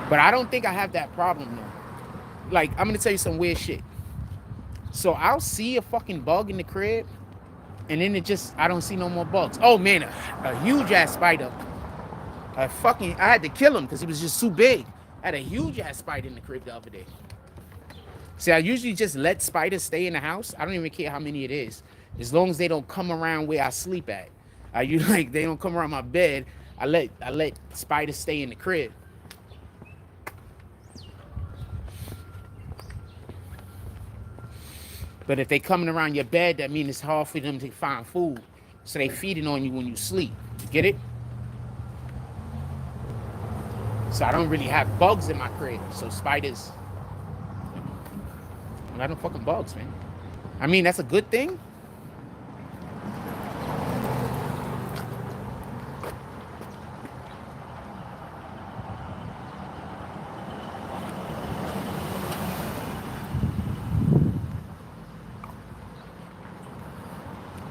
But I don't think I have that problem though. Like, I'm gonna tell you some weird shit. So I'll see a fucking bug in the crib, and then I don't see no more bugs. Oh man, a huge ass spider. I had to kill him because he was just too big. I had a huge ass spider in the crib the other day. See, I usually just let spiders stay in the house. I don't even care how many it is, as long as they don't come around where I sleep at. They don't come around my bed. I let spiders stay in the crib. But if they coming around your bed, that means it's hard for them to find food. So they feeding on you when you sleep. Get it? So I don't really have bugs in my crib. So spiders, I don't fucking bugs, man. I mean, that's a good thing.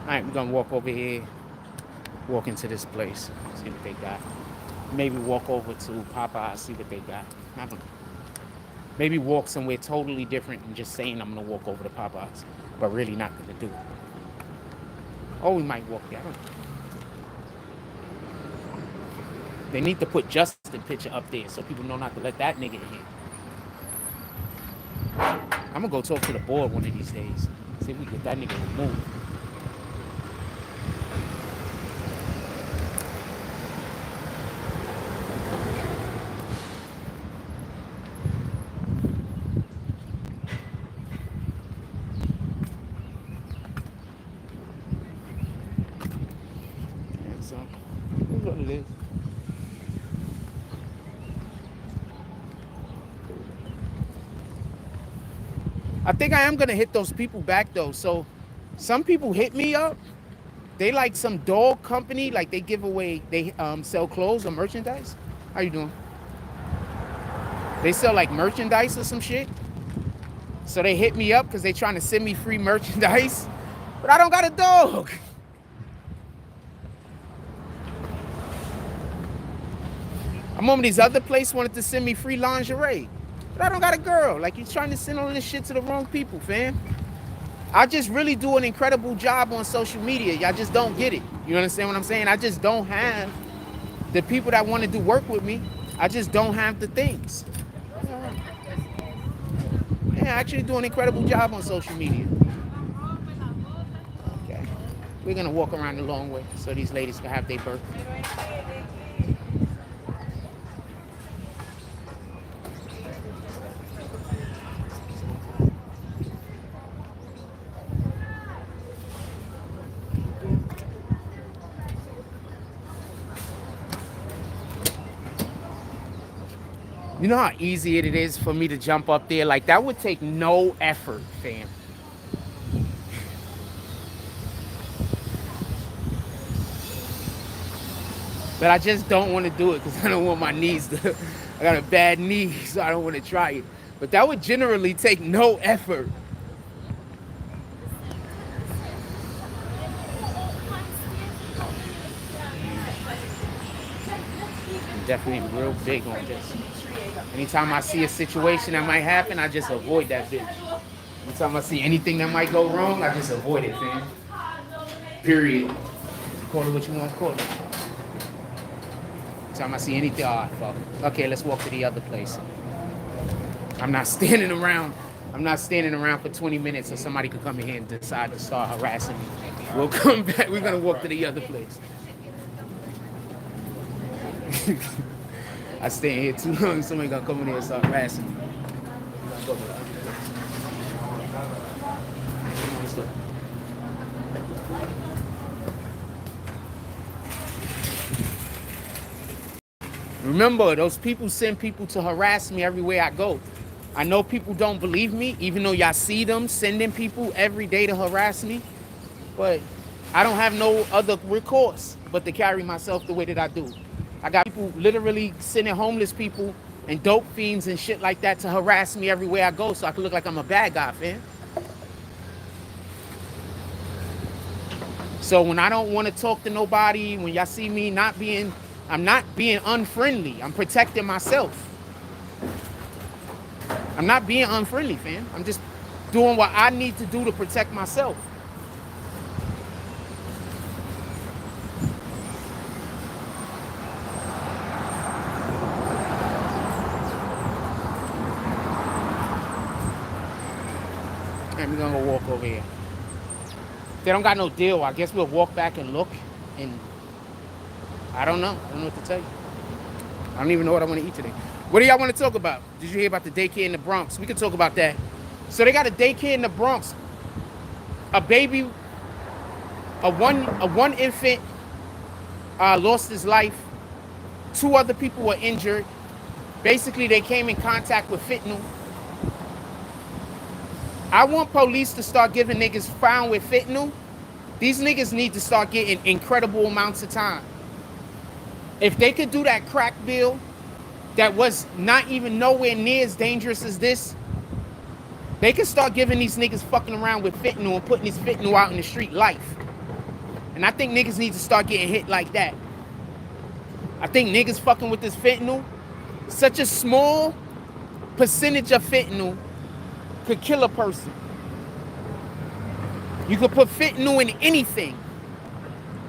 Alright, we're gonna walk over here, walk into this place, see what they got. Maybe walk over to Popeye, see what they got. I don't know. Maybe walk somewhere totally different and just saying I'm gonna walk over to Popeyes, but really not gonna do it. Or we might walk there. I don't know. They need to put Justin picture up there so people know not to let that nigga in here. I'm gonna go talk to the board one of these days. See if we get that nigga removed. I think I am gonna hit those people back though. So some people hit me up. They like some dog company, like they give away, they sell clothes or merchandise. How you doing? They sell like merchandise or some shit. So they hit me up because they trying to send me free merchandise. But I don't got a dog. I'm on these other place wanted to send me free lingerie. But I don't got a girl. Like, you're trying to send all this shit to the wrong people, fam. I just really do an incredible job on social media. Y'all just don't get it. You understand what I'm saying? I just don't have the people that want to do work with me. I just don't have the things. Yeah, I actually do an incredible job on social media. Okay. We're going to walk around the long way so these ladies can have their birthday. You know how easy it is for me to jump up there? Like, that would take no effort, fam. But I just don't want to do it because I don't want my knees to... I got a bad knee, so I don't want to try it. But that would generally take no effort. I'm definitely real big on this. Anytime I see a situation that might happen, I just avoid that bitch. Anytime I see anything that might go wrong, I just avoid it, fam. Period. Call it what you want to call it. Anytime I see anything, fuck. Okay, let's walk to the other place. I'm not standing around. I'm not standing around for 20 minutes so somebody could come in here and decide to start harassing me. We'll come back. We're gonna walk to the other place. I stay in here too long, somebody gonna come in here and start harassing me. Remember, those people send people to harass me everywhere I go. I know people don't believe me, even though y'all see them sending people every day to harass me. But I don't have no other recourse but to carry myself the way that I do. I got people literally sending homeless people and dope fiends and shit like that to harass me everywhere I go so I can look like I'm a bad guy, fam. So when I don't want to talk to nobody, when y'all see me I'm not being unfriendly. I'm protecting myself. I'm not being unfriendly, fam. I'm just doing what I need to do to protect myself. And we're gonna go walk over here. If they don't got no deal, I guess we'll walk back and look. And I don't know. I don't know what to tell you. I don't even know what I want to eat today. What do y'all want to talk about? Did you hear about the daycare in the Bronx? We can talk about that. So they got a daycare in the Bronx. A baby, a one infant lost his life. 2 other people were injured. Basically, they came in contact with fentanyl. I want police to start giving niggas found with fentanyl. These niggas need to start getting incredible amounts of time. If they could do that crack bill that was not even nowhere near as dangerous as this, they could start giving these niggas fucking around with fentanyl and putting this fentanyl out in the street life. And I think niggas need to start getting hit like that. I think niggas fucking with this fentanyl, such a small percentage of fentanyl could kill a person. You could put fentanyl in anything.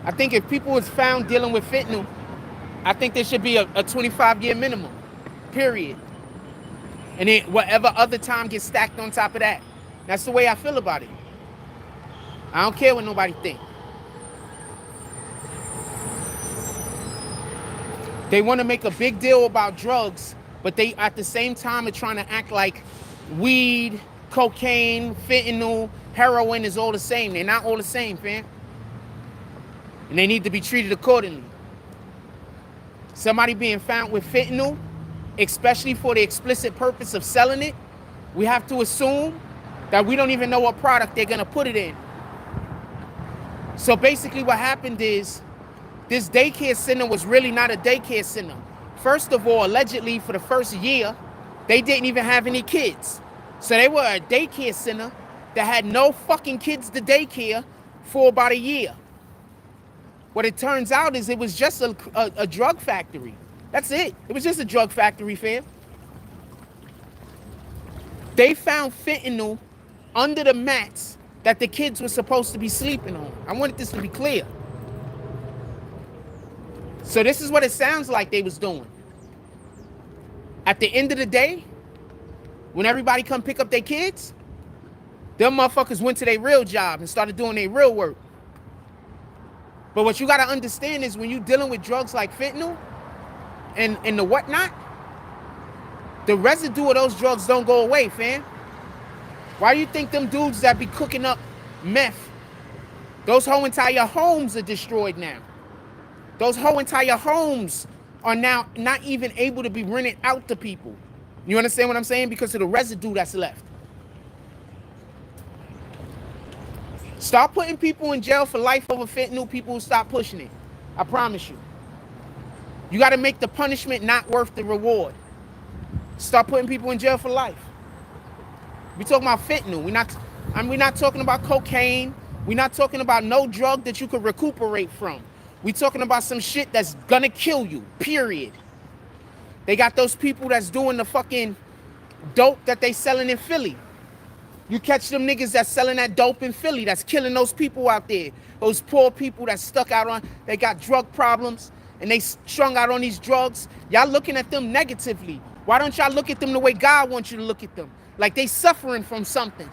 I think if people was found dealing with fentanyl, I think there should be a 25-year minimum, period. And then whatever other time gets stacked on top of that. That's the way I feel about it. I don't care what nobody think. They want to make a big deal about drugs, but they at the same time are trying to act like weed, cocaine, fentanyl, heroin is all the same. They're not all the same, fam. And they need to be treated accordingly. Somebody being found with fentanyl, especially for the explicit purpose of selling it, we have to assume that we don't even know what product they're gonna put it in. So basically what happened is this daycare center was really not a daycare center. First of all, allegedly for the first year, they didn't even have any kids. So they were a daycare center that had no fucking kids to daycare for about a year. What it turns out is it was just a drug factory. That's it. It was just a drug factory, fam. They found fentanyl under the mats that the kids were supposed to be sleeping on. I wanted this to be clear. So this is what it sounds like they was doing. At the end of the day, when everybody come pick up their kids, them motherfuckers went to their real job and started doing their real work. But what you gotta understand is when you're dealing with drugs like fentanyl and the whatnot, the residue of those drugs don't go away, fam. Why do you think them dudes that be cooking up meth, those whole entire homes are destroyed now? Those whole entire homes are now not even able to be rented out to people. You understand what I'm saying? Because of the residue that's left. Start putting people in jail for life over fentanyl, people will stop pushing it. I promise you. You got to make the punishment not worth the reward. Start putting people in jail for life. We talking about fentanyl. We're not talking about cocaine. We're not talking about no drug that you could recuperate from. We're talking about some shit that's gonna kill you, period. They got those people that's doing the fucking dope that they selling in Philly. You catch them niggas that's selling that dope in Philly, that's killing those people out there. Those poor people that's stuck out on, they got drug problems, and they strung out on these drugs. Y'all looking at them negatively. Why don't y'all look at them the way God wants you to look at them? Like they suffering from something.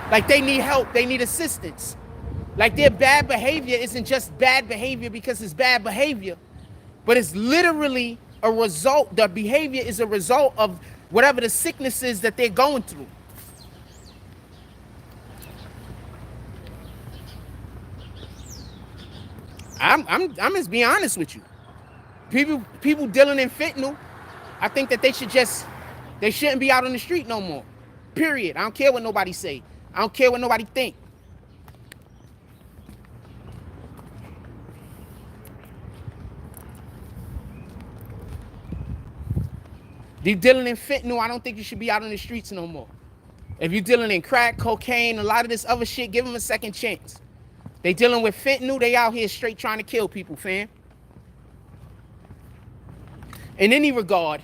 Like they need help, they need assistance. Like their bad behavior isn't just bad behavior because it's bad behavior, but it's literally a result. The behavior is a result of whatever the sickness is that they're going through. I'm just being honest with you. People dealing in fentanyl, I think that they shouldn't be out on the street no more. Period. I don't care what nobody say. I don't care what nobody think. If you're dealing in fentanyl, I don't think you should be out on the streets no more. If you're dealing in crack, cocaine, a lot of this other shit, give them a second chance. They dealing with fentanyl, they out here straight trying to kill people, fam. In any regard,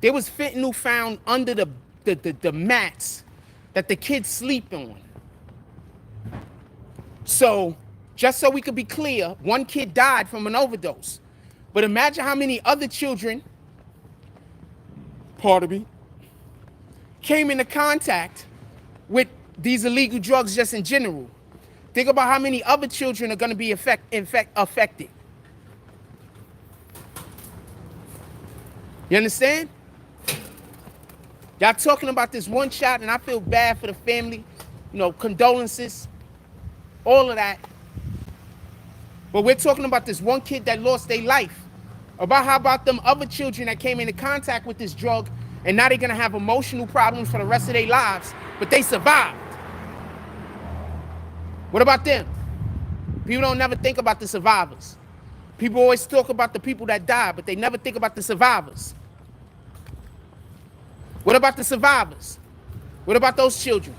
there was fentanyl found under the mats that the kids sleep on. So, just so we could be clear, one kid died from an overdose. But imagine how many other children, pardon me, came into contact with these illegal drugs just in general. Think about how many other children are going to be affected. You understand? Y'all talking about this one shot, and I feel bad for the family. You know, condolences, all of that. But we're talking about this one kid that lost their life. How about them other children that came into contact with this drug, and now they're going to have emotional problems for the rest of their lives, but they survived. What about them? People don't never think about the survivors. People always talk about the people that died, but they never think about the survivors. What about the survivors? What about those children?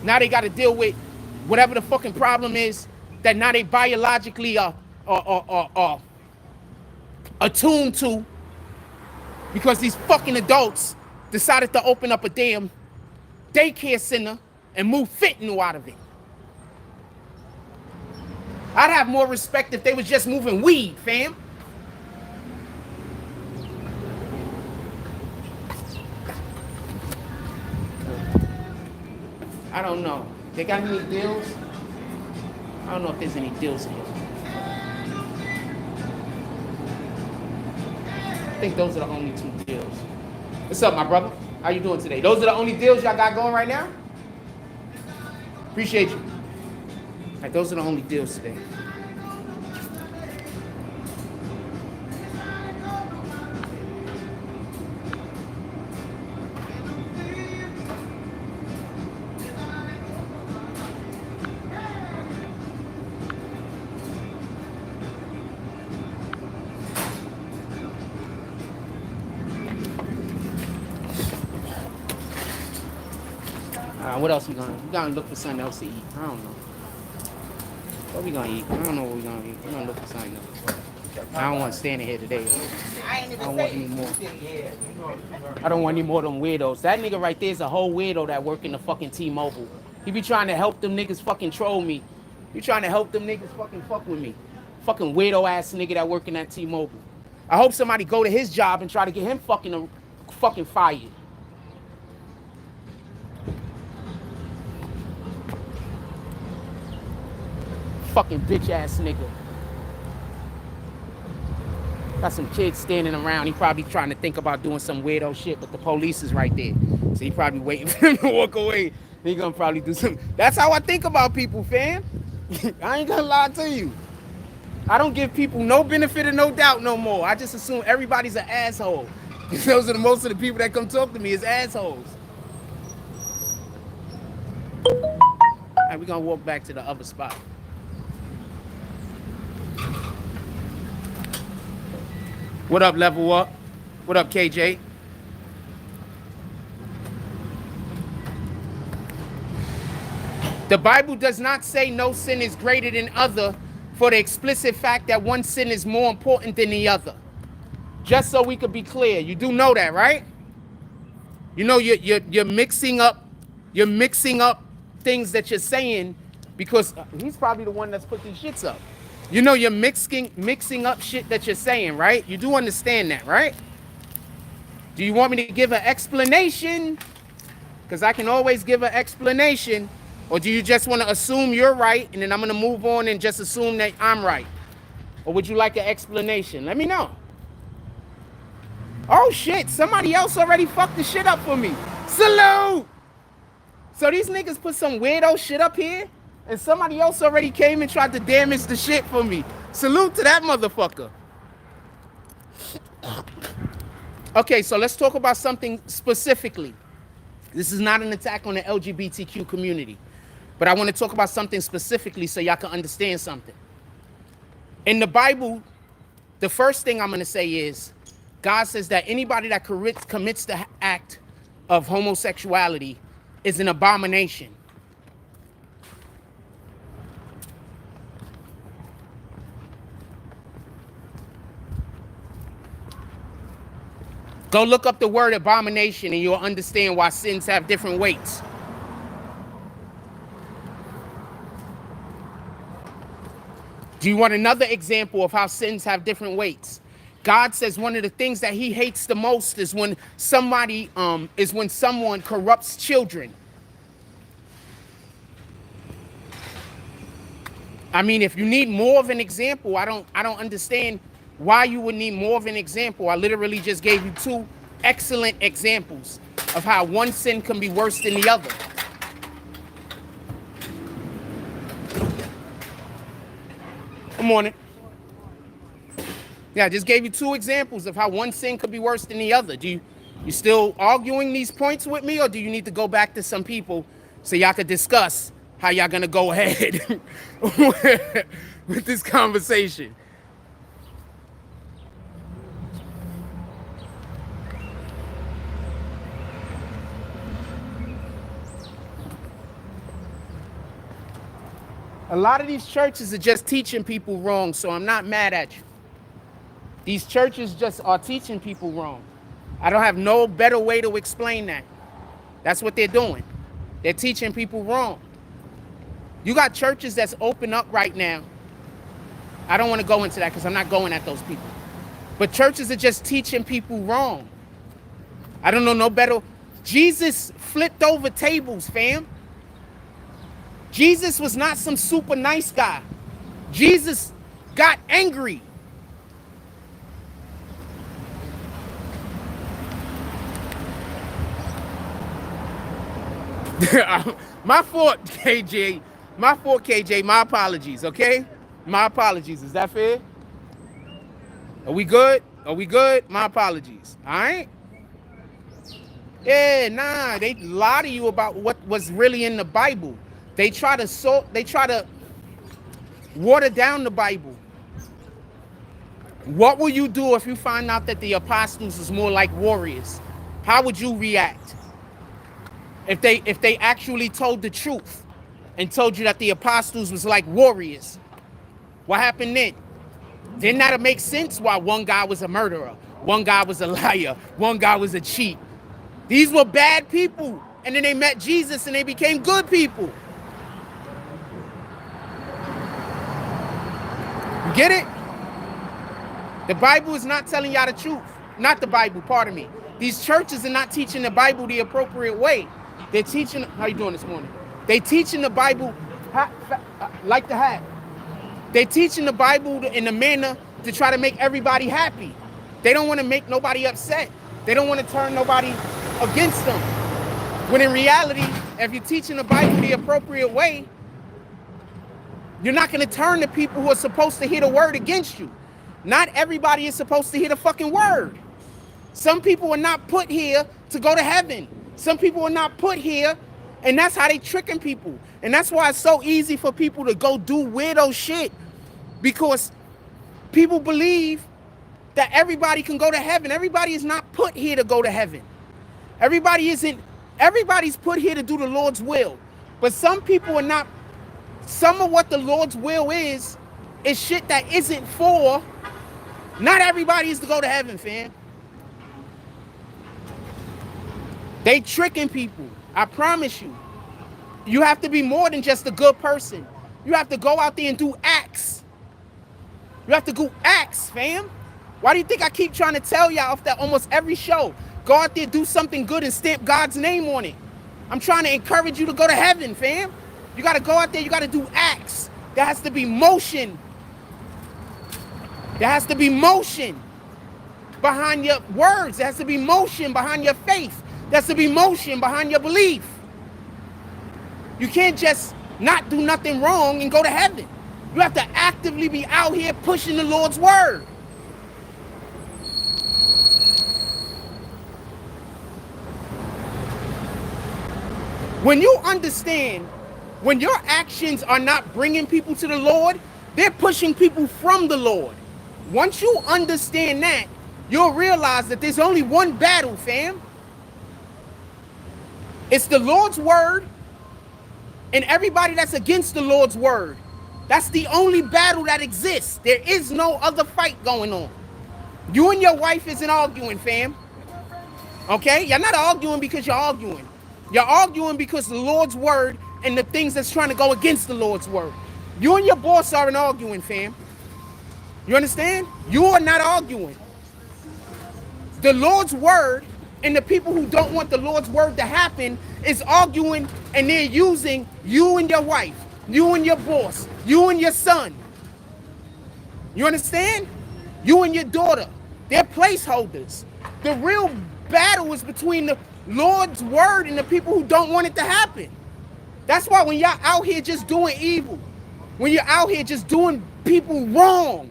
Now they got to deal with whatever the fucking problem is that now they biologically are attuned to, because these fucking adults decided to open up a damn daycare center and move fentanyl out of it. I'd have more respect if they was just moving weed, fam. I don't know. They got any deals? I don't know if there's any deals here. I think those are the only two deals. What's up, my brother? How you doing today? Those are the only deals y'all got going right now? Appreciate you. Like, those are the only deals today. What else we gonna look for something else to eat? I don't know. What we gonna eat? I don't know what we gonna eat. We're gonna look for something else. I don't want to stand in here today. I don't want any more. I don't want any more of them weirdos. That nigga right there is a whole weirdo that work in the fucking T-Mobile. He be trying to help them niggas fucking troll me. He trying to help them niggas fucking fuck with me. Fucking weirdo ass nigga that work in that T-Mobile. I hope somebody go to his job and try to get him fucking fired. Fucking bitch ass nigga. Got some kids standing around. He probably trying to think about doing some weirdo shit, but the police is right there. So he probably waiting for him to walk away. He gonna probably do something. That's how I think about people, fam. I ain't gonna lie to you. I don't give people no benefit of no doubt no more. I just assume everybody's an asshole. Those are most of the people that come talk to me is assholes. All right, we're gonna walk back to the other spot. What up, Level Up? What up, KJ? The Bible does not say no sin is greater than other for the explicit fact that one sin is more important than the other. Just so we could be clear. You do know that, right? You know you're mixing up things that you're saying because he's probably the one that's put these shits up. You know you're mixing up shit that you're saying, right? You do understand that, right? Do you want me to give an explanation? Because I can always give an explanation. Or do you just want to assume you're right and then I'm going to move on and just assume that I'm right? Or would you like an explanation? Let me know. Oh shit, somebody else already fucked the shit up for me. Salute! So these niggas put some weirdo shit up here and somebody else already came and tried to damage the shit for me. Salute to that motherfucker. Okay, so let's talk about something specifically. This is not an attack on the LGBTQ community, but I want to talk about something specifically so y'all can understand something. In the Bible, the first thing I'm going to say is, God says that anybody that commits the act of homosexuality is an abomination. Go look up the word abomination and you'll understand why sins have different weights. Do you want another example of how sins have different weights? God says one of the things that he hates the most is when someone corrupts children. I mean, if you need more of an example, I don't understand why you would need more of an example. I literally just gave you two excellent examples of how one sin can be worse than the other. Good morning. Yeah, I just gave you two examples of how one sin could be worse than the other. You still arguing these points with me, or do you need to go back to some people so y'all could discuss how y'all gonna go ahead with this conversation? A lot of these churches are just teaching people wrong, so I'm not mad at you. These churches just are teaching people wrong. I don't have no better way to explain that. That's what they're doing. They're teaching people wrong. You got churches that's open up right now. I don't want to go into that because I'm not going at those people. But churches are just teaching people wrong. I don't know no better. Jesus flipped over tables, fam. Jesus was not some super nice guy. Jesus got angry. My fault, KJ. My fault, KJ. My apologies, okay? My apologies. Is that fair? Are we good? Are we good? My apologies. All right? Yeah, nah. They lie to you about what was really in the Bible. They try to water down the Bible. What will you do if you find out that the apostles is more like warriors? How would you react? If they actually told the truth and told you that the apostles was like warriors, what happened then? Didn't that make sense why one guy was a murderer, one guy was a liar, one guy was a cheat? These were bad people, and then they met Jesus and they became good people. You get it? The Bible is not telling y'all the truth. Not the Bible, pardon me. These churches are not teaching the Bible the appropriate way. They're teaching, how you doing this morning? They teaching the Bible, like the hat. They're teaching the Bible in a manner to try to make everybody happy. They don't want to make nobody upset. They don't want to turn nobody against them. When in reality, if you're teaching the Bible the appropriate way, you're not going to turn the people who are supposed to hear the word against you. Not everybody is supposed to hear the fucking word. Some people are not put here to go to heaven. Some people are not put here, and that's how they tricking people. And that's why it's so easy for people to go do weirdo shit, because people believe that everybody can go to heaven. Everybody is not put here to go to heaven. Everybody's put here to do the Lord's will. But some people are not. Some of what the Lord's will is shit that isn't for. Not everybody is to go to heaven, fam. They tricking people. I promise you. You have to be more than just a good person. You have to go out there and do acts. You have to do acts, fam. Why do you think I keep trying to tell y'all off that almost every show? Go out there, do something good, and stamp God's name on it. I'm trying to encourage you to go to heaven, fam. You got to go out there. You got to do acts. There has to be motion. There has to be motion behind your words. There has to be motion behind your faith. There has to be motion behind your belief. You can't just not do nothing wrong and go to heaven. You have to actively be out here pushing the Lord's word. When you understand, when your actions are not bringing people to the Lord, they're pushing people from the Lord. Once you understand that, you'll realize that there's only one battle, fam. It's the Lord's word and everybody that's against the Lord's word. That's the only battle that exists. There is no other fight going on. You and your wife isn't arguing, fam. Okay? You're not arguing because you're arguing. You're arguing because the Lord's word and the things that's trying to go against the Lord's word. You and your boss aren't arguing, fam. You understand? You are not arguing. The Lord's word and the people who don't want the Lord's word to happen is arguing, and they're using you and your wife, you and your boss, you and your son. You understand? You and your daughter. They're placeholders. The real battle is between the Lord's word and the people who don't want it to happen. That's why when y'all out here just doing evil, when you're out here just doing people wrong,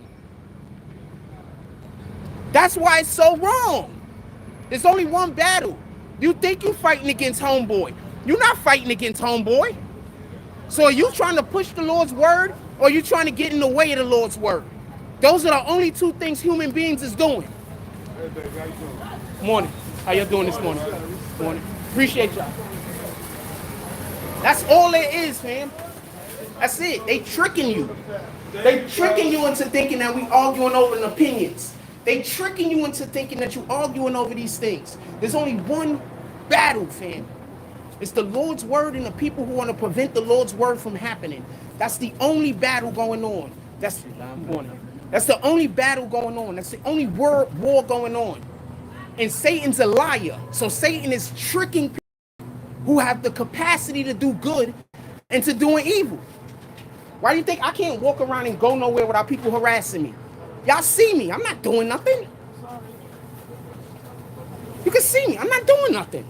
that's why it's so wrong. There's only one battle. You think you're fighting against homeboy. You're not fighting against homeboy. So are you trying to push the Lord's word, or are you trying to get in the way of the Lord's word? Those are the only two things human beings is doing. Hey, baby, how you doing? Morning. How y'all doing this morning? Morning. Appreciate y'all. That's all it is, fam. That's it. They tricking you. They tricking you into thinking that we arguing over the opinions. They tricking you into thinking that you arguing over these things. There's only one battle, fam. It's the Lord's word and the people who want to prevent the Lord's word from happening. That's the only battle going on. That's the only battle going on. That's the only war going on. And Satan's a liar. So Satan is tricking people who have the capacity to do good into doing evil. Why do you think I can't walk around and go nowhere without people harassing me? Y'all see me. I'm not doing nothing. You can see me. I'm not doing nothing.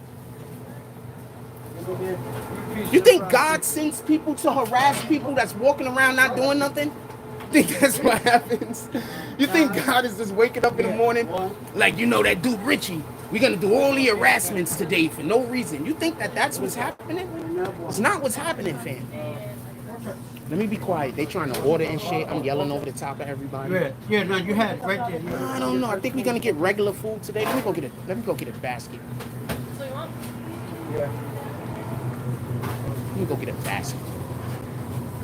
You think God sends people to harass people that's walking around not doing nothing? You think that's what happens? You think God is just waking up in the morning like, you know, that dude Richie, we're going to do all the harassments today for no reason. You think that that's what's happening? It's not what's happening, fam. Let me be quiet. They trying to order and shit. I'm yelling over the top of everybody. Yeah, no, you had it right there. I don't know. I think we're going to get regular food today. Let me go get a basket. Yeah. Let me go get a basket.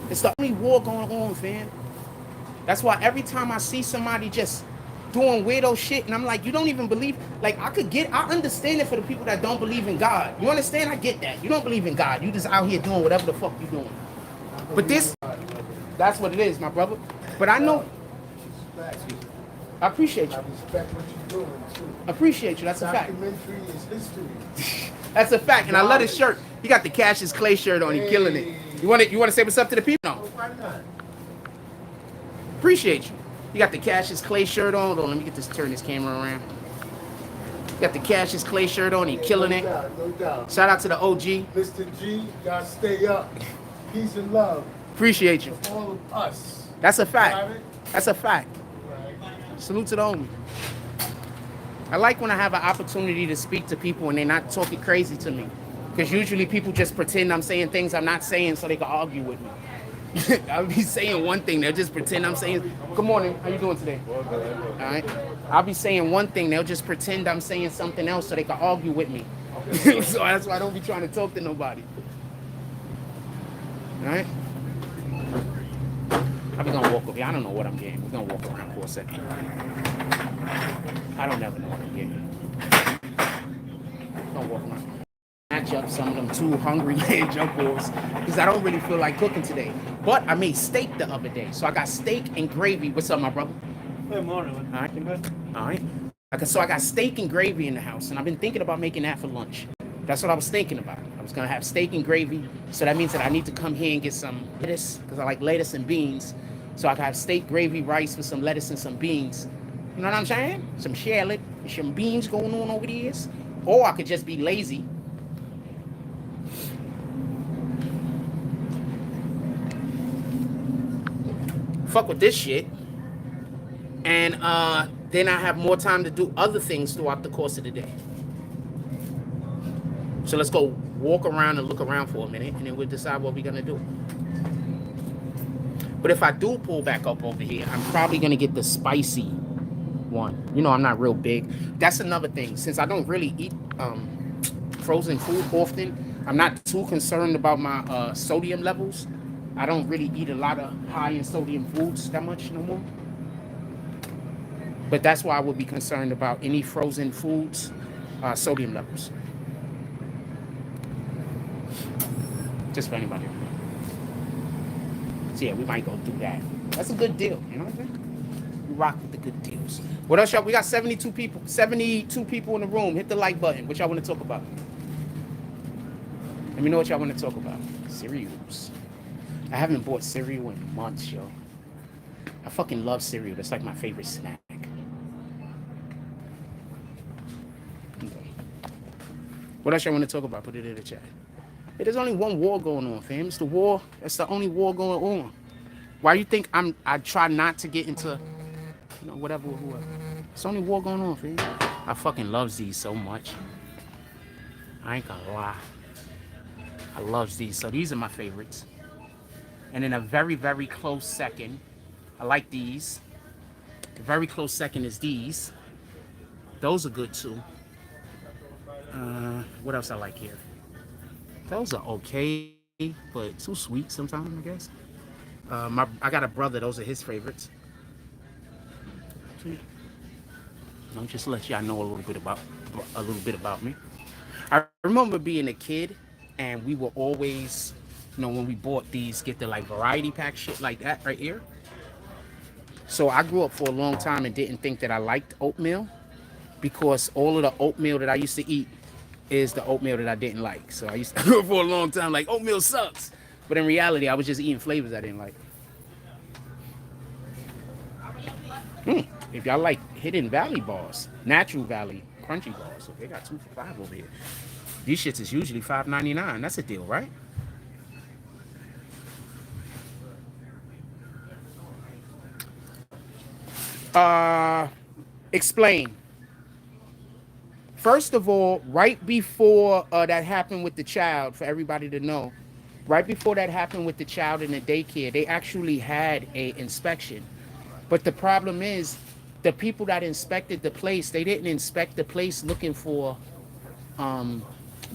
It's the only war going on, fam. That's why every time I see somebody just doing weirdo shit, and I'm like, you don't even believe. Like, I understand it for the people that don't believe in God. You understand? I get that. You don't believe in God. You just out here doing whatever the fuck you doing. But that's what it is, my brother. But I know. I appreciate you. I respect what you're doing too. Appreciate you. That's a fact. Documentary is history. That's a fact. And I love his shirt. He got the Cassius Clay shirt on. He killing it. You want to say what's up to the people? No. Why not? Appreciate you. You got the Cassius Clay shirt on. Hold on, let me turn this camera around. You got the Cassius Clay shirt on. He killing it. No doubt. Shout out to the OG. Mr. G, God stay up. Peace and love. Appreciate you. For all of us. That's a fact. That's a fact. Salute to the homie. I like when I have an opportunity to speak to people and they're not talking crazy to me. Because usually people just pretend I'm saying things I'm not saying so they can argue with me. I'll be saying one thing, they'll just pretend I'm saying, good morning, how you doing today? All right. I'll be saying one thing, they'll just pretend I'm saying something else so they can argue with me. So that's why I don't be trying to talk to nobody. All right. I'll be gonna walk over here. I don't know what I'm getting. We're gonna walk around for a second. I don't never know what I'm getting. Gonna walk around. Match up some of them two hungry man jump offs because I don't really feel like cooking today. But I made steak the other day, so I got steak and gravy. What's up, my brother? Good morning. All right. All right. So I got steak and gravy in the house, and I've been thinking about making that for lunch. That's what I was thinking about. I was gonna have steak and gravy, so that means that I need to come here and get some lettuce because I like lettuce and beans. So I can have steak, gravy, rice with some lettuce and some beans. You know what I'm saying? Some shallot and some beans going on over there. Or I could just be lazy. Fuck with this shit. And then I have more time to do other things throughout the course of the day. So let's go walk around and look around for a minute, and then we'll decide what we're gonna do. But if I do pull back up over here, I'm probably gonna get the spicy one. You know, I'm not real big. That's another thing. Since I don't really eat frozen food often, I'm not too concerned about my sodium levels. I don't really eat a lot of high in sodium foods that much no more. But that's why I would be concerned about any frozen foods, sodium levels. Just for anybody. So yeah, we might go do that. That's a good deal, you know what I'm saying? We rock with the good deals. What else, y'all? We got 72 people in the room. Hit the like button. What y'all want to talk about? Let me know what y'all want to talk about. Cereals. I haven't bought cereal in months, yo. I fucking love cereal. That's like my favorite snack. Okay. What else y'all want to talk about? Put it in the chat. Hey, there's only one war going on, fam. It's the war. That's the only war going on. Why you think I try not to get into, you know, whatever. It's only war going on, fam. I fucking love these so much. I ain't gonna lie. I love these. So these are my favorites. And in a very, very close second, I like these. A very close second is these. Those are good too. What else I like here? Those are okay, but too sweet sometimes, I guess. I got a brother, those are his favorites. I'll just let y'all know a little bit about me. I remember being a kid, and we were always, you know, when we bought these, get the like variety pack shit like that right here. So I grew up for a long time and didn't think that I liked oatmeal because all of the oatmeal that I used to eat is the oatmeal that I didn't like. So I used to go for a long time like oatmeal sucks. But in reality, I was just eating flavors I didn't like. If y'all like Hidden Valley bars, Natural Valley crunchy bars, so they got 2 for $5 over here. These shits is usually $5.99. That's a deal, right? Explain. First of all, right before that happened with the child, for everybody to know, right before that happened with the child in the daycare, they actually had a inspection. But the problem is, the people that inspected the place, they didn't inspect the place looking for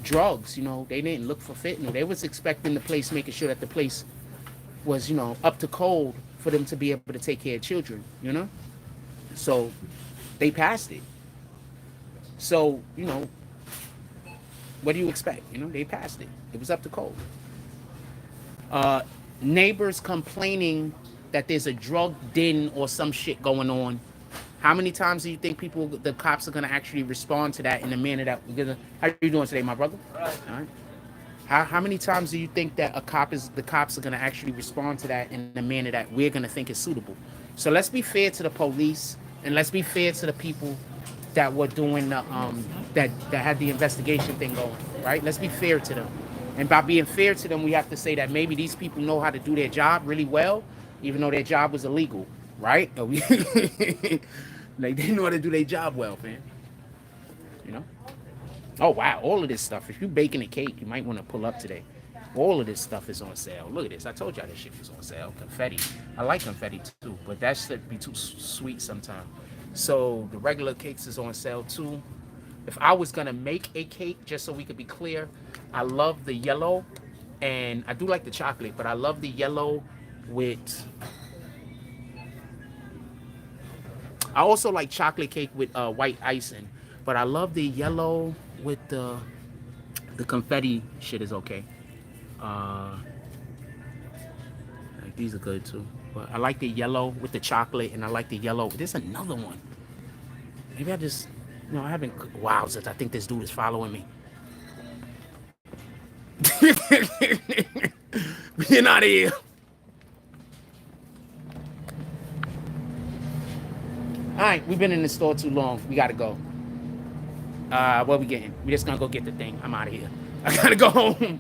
drugs. You know, they didn't look for fentanyl. They was expecting the place, making sure that the place was, you know, up to code for them to be able to take care of children. You know, so they passed it. So, you know, what do you expect? You know, they passed it. It was up to code. Neighbors complaining that there's a drug den or some shit going on. How many times do you think the cops are gonna actually respond to that in the manner that we're gonna? How are you doing today, my brother? All right. How many times do you think that the cops are gonna actually respond to that in the manner that we're gonna think is suitable? So let's be fair to the police, and let's be fair to the people that were doing the that had the investigation thing going, right? Let's be fair to them. And by being fair to them, we have to say that maybe these people know how to do their job really well, even though their job was illegal, right? Like, they know how to do their job well, man. You know? Oh, wow. All of this stuff. If you're baking a cake, you might want to pull up today. All of this stuff is on sale. Look at this. I told y'all this shit was on sale. Confetti. I like confetti too, but that should be too sweet sometimes. So the regular cakes is on sale too. If I was gonna make a cake, just so we could be clear, I love the yellow, and I do like the chocolate, but I love the yellow with. I also like chocolate cake with white icing, but I love the yellow with the confetti shit is okay. Like, these are good too, but I like the yellow with the chocolate, and I like the yellow. There's another one. Maybe I just, you know, I haven't. Wow, I think this dude is following me. Get out of here. All right, we've been in the store too long. We gotta go. What we getting? We just gonna go get the thing. I'm out of here. I gotta go home.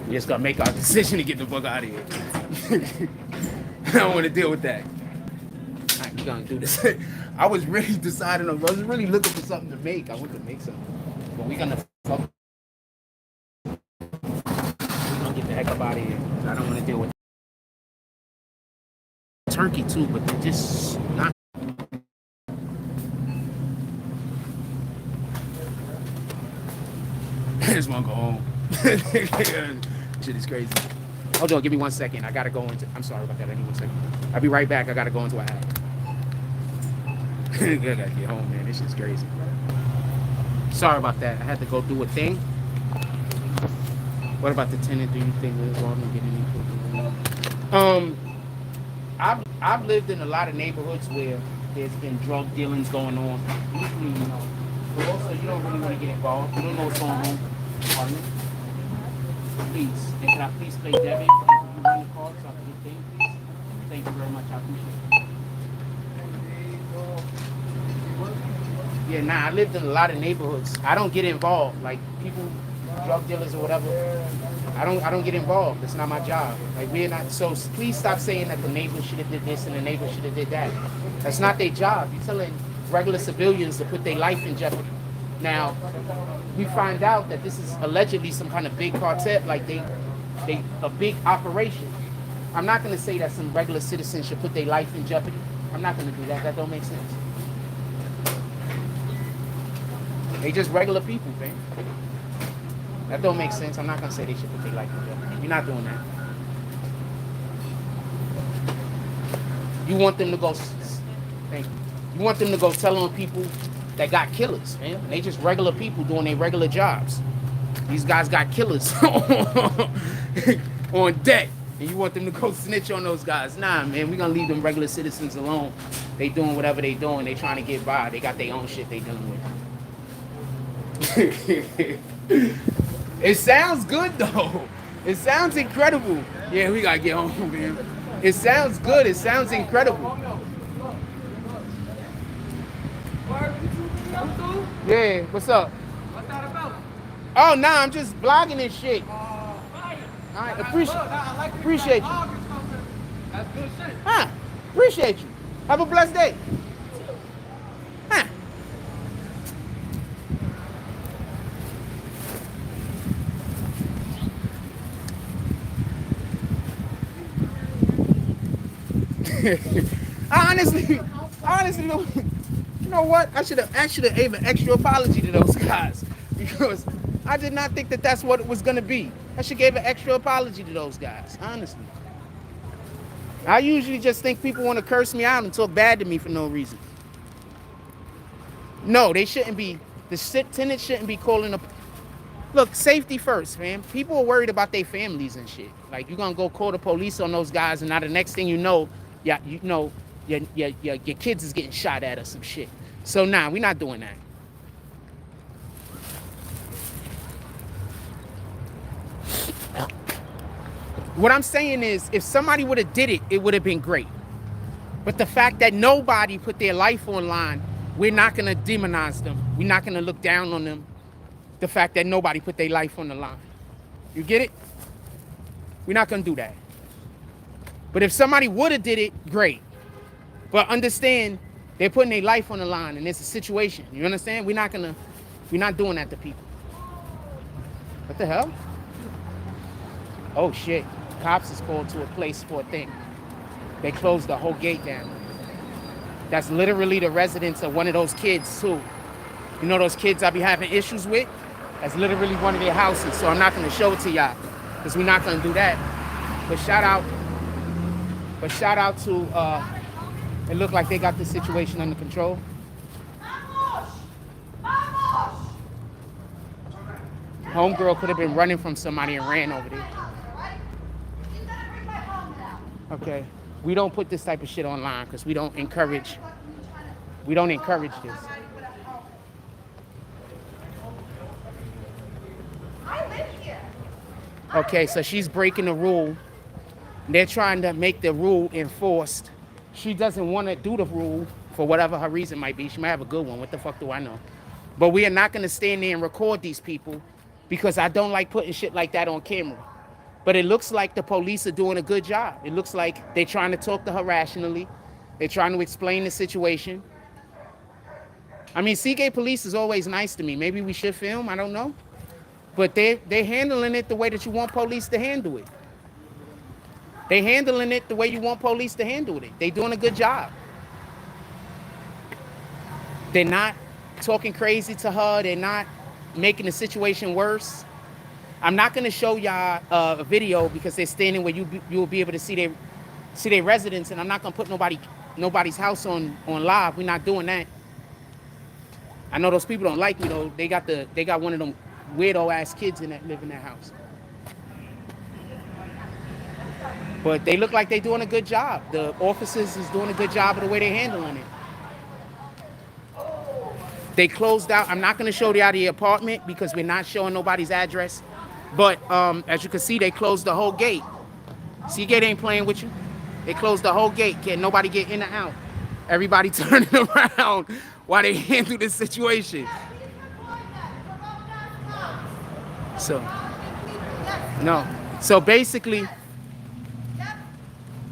We just gotta make our decision to get the fuck out of here. I don't want to deal with that. All right, we're gonna do this. I was really deciding. I was really looking for something to make. I want to make something, but we're gonna get the heck up out of here. I don't want to deal with turkey too, but they're just not. I just want to go home. Shit is crazy. Hold on, give me 1 second. I gotta go into. I'm sorry about that. I need 1 second. I'll be right back. I gotta go into an ad. I gotta get home, man. This shit's crazy. Sorry about that. I had to go do a thing. What about the tenant? Do you think we're going to get any? I've lived in a lot of neighborhoods where there's been drug dealings going on. Usually, you know. But also, you don't really want to get involved. You don't know what's going on. Pardon me? Please, and can I please play debit for you run the card so I can get paid, please? Thank you very much. I appreciate it. Yeah, nah, I lived in a lot of neighborhoods. I don't get involved. Like, people, drug dealers or whatever, I don't get involved. It's not my job. Like, we're not. So please stop saying that the neighbor should have did this and the neighbor should have did that. That's not their job. You're telling regular civilians to put their life in jeopardy. Now, we find out that this is allegedly some kind of big cartel, like a big operation. I'm not going to say that some regular citizens should put their life in jeopardy. I'm not going to do that. That don't make sense. They just regular people, man. That don't make sense. I'm not going to say they should put their life in jeopardy. You're not doing that. You want them to go, thank you. You want them to go tell on people that got killers, man. They just regular people doing their regular jobs. These guys got killers on deck, and you want them to go snitch on those guys. Nah, man, we gonna leave them regular citizens alone. They doing whatever they doing. They trying to get by. They got their own shit they dealing with. It sounds good, though. It sounds incredible. Yeah, we gotta get home, man. It sounds good. It sounds incredible. Yeah, what's up? What's that about? Oh, nah, I'm just blogging and shit. All right, appreciate you. That's good shit. Huh, appreciate you. Have a blessed day. Huh. I honestly don't. You know what? I should have gave an extra apology to those guys because I did not think that that's what it was gonna be. I should give an extra apology to those guys. Honestly, I usually just think people want to curse me out and talk bad to me for no reason. No, they shouldn't be. The tenants shouldn't be calling up. Look, safety first, man. People are worried about their families and shit. Like, you're gonna go call the police on those guys, and now the next thing you know, your kids is getting shot at or some shit. So nah, we're not doing that. What I'm saying is, if somebody would have did it, it would have been great. But the fact that nobody put their life on line, we're not gonna demonize them. We're not gonna look down on them. The fact that nobody put their life on the line. You get it? We're not gonna do that. But if somebody would have did it, great. But understand, they're putting their life on the line and it's a situation. You understand? We're not doing that to people. What the hell? Oh shit. Cops is called to a place for a thing. They closed the whole gate down. That's literally the residence of one of those kids too. You know those kids I be having issues with? That's literally one of their houses. So I'm not gonna show it to y'all because we're not gonna do that. But shout out to it looked like they got the situation under control. Homegirl could have been running from somebody and ran over there. Okay. We don't put this type of shit online because we don't encourage this. Okay, so she's breaking the rule. They're trying to make the rule enforced. She doesn't want to do the rule for whatever her reason might be. She might have a good one. What the fuck do I know? But we are not going to stand there and record these people because I don't like putting shit like that on camera. But it looks like the police are doing a good job. It looks like they're trying to talk to her rationally. They're trying to explain the situation. I mean, Seagate police is always nice to me. Maybe we should film, I don't know. But they're handling it the way that you want police to handle it. They're handling it the way you want police to handle it. They're doing a good job. They're not talking crazy to her. They're not making the situation worse. I'm not going to show y'all a video because they're standing where you'll be able to see their residence, and I'm not going to put nobody's house on live. We're not doing that. I know those people don't like me though. They got one of them weirdo ass kids that live in that house. But they look like they're doing a good job. The officers is doing a good job of the way they're handling it. They closed out. I'm not going to show you out of the apartment because we're not showing nobody's address. But as you can see, they closed the whole gate. Seagate ain't playing with you. They closed the whole gate. Can't nobody get in or out. Everybody turning around while they handle this situation. So, no. So basically,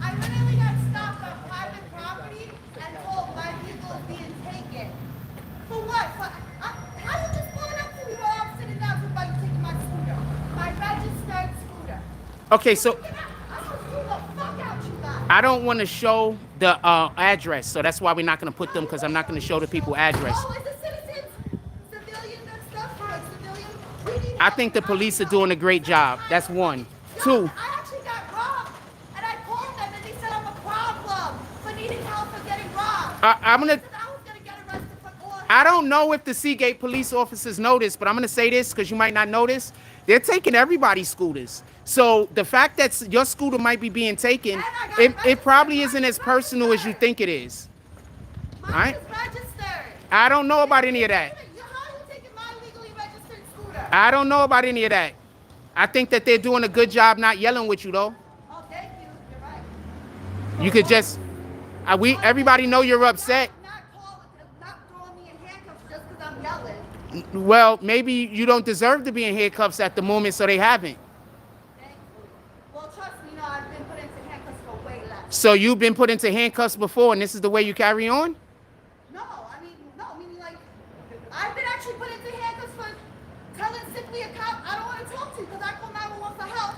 I literally got stopped on private property and told my vehicle is being taken. For what? How you just pulling up to me while I'm sitting down about you taking my scooter? My registered scooter. okay, so I'm gonna sue the fuck out you guys. I don't want to show the address, so that's why we're not going to put them because I'm not going to show the people address. Oh, is it citizens? Civilians and stuff? Like civilians? We need I think the police are doing a great job. That's one. Two. I actually got robbed, and I called them, and they said I'm a problem for needing help for getting robbed. I'm gonna. I was gonna get arrested for order. I don't know if the Seagate police officers know this, but I'm gonna say this because you might not know this. They're taking everybody's scooters. So the fact that your scooter might be being taken, it probably isn't as personal as you think it is. Mine Alright? is registered. I don't know about any of that. How are you taking my legally registered scooter? I don't know about any of that. I think that they're doing a good job not yelling with you though. Oh, thank you. You're right. You could just, everybody know you're upset. Not throwing me in handcuffs just because I'm yelling. Well, maybe you don't deserve to be in handcuffs at the moment, so they haven't. Thank you. Well, trust me, no, I've been put into handcuffs for way less. So you've been put into handcuffs before, and this is the way you carry on? No, meaning like, I've been actually put into handcuffs for telling simply a cop I don't want to talk to because I call 911 for help.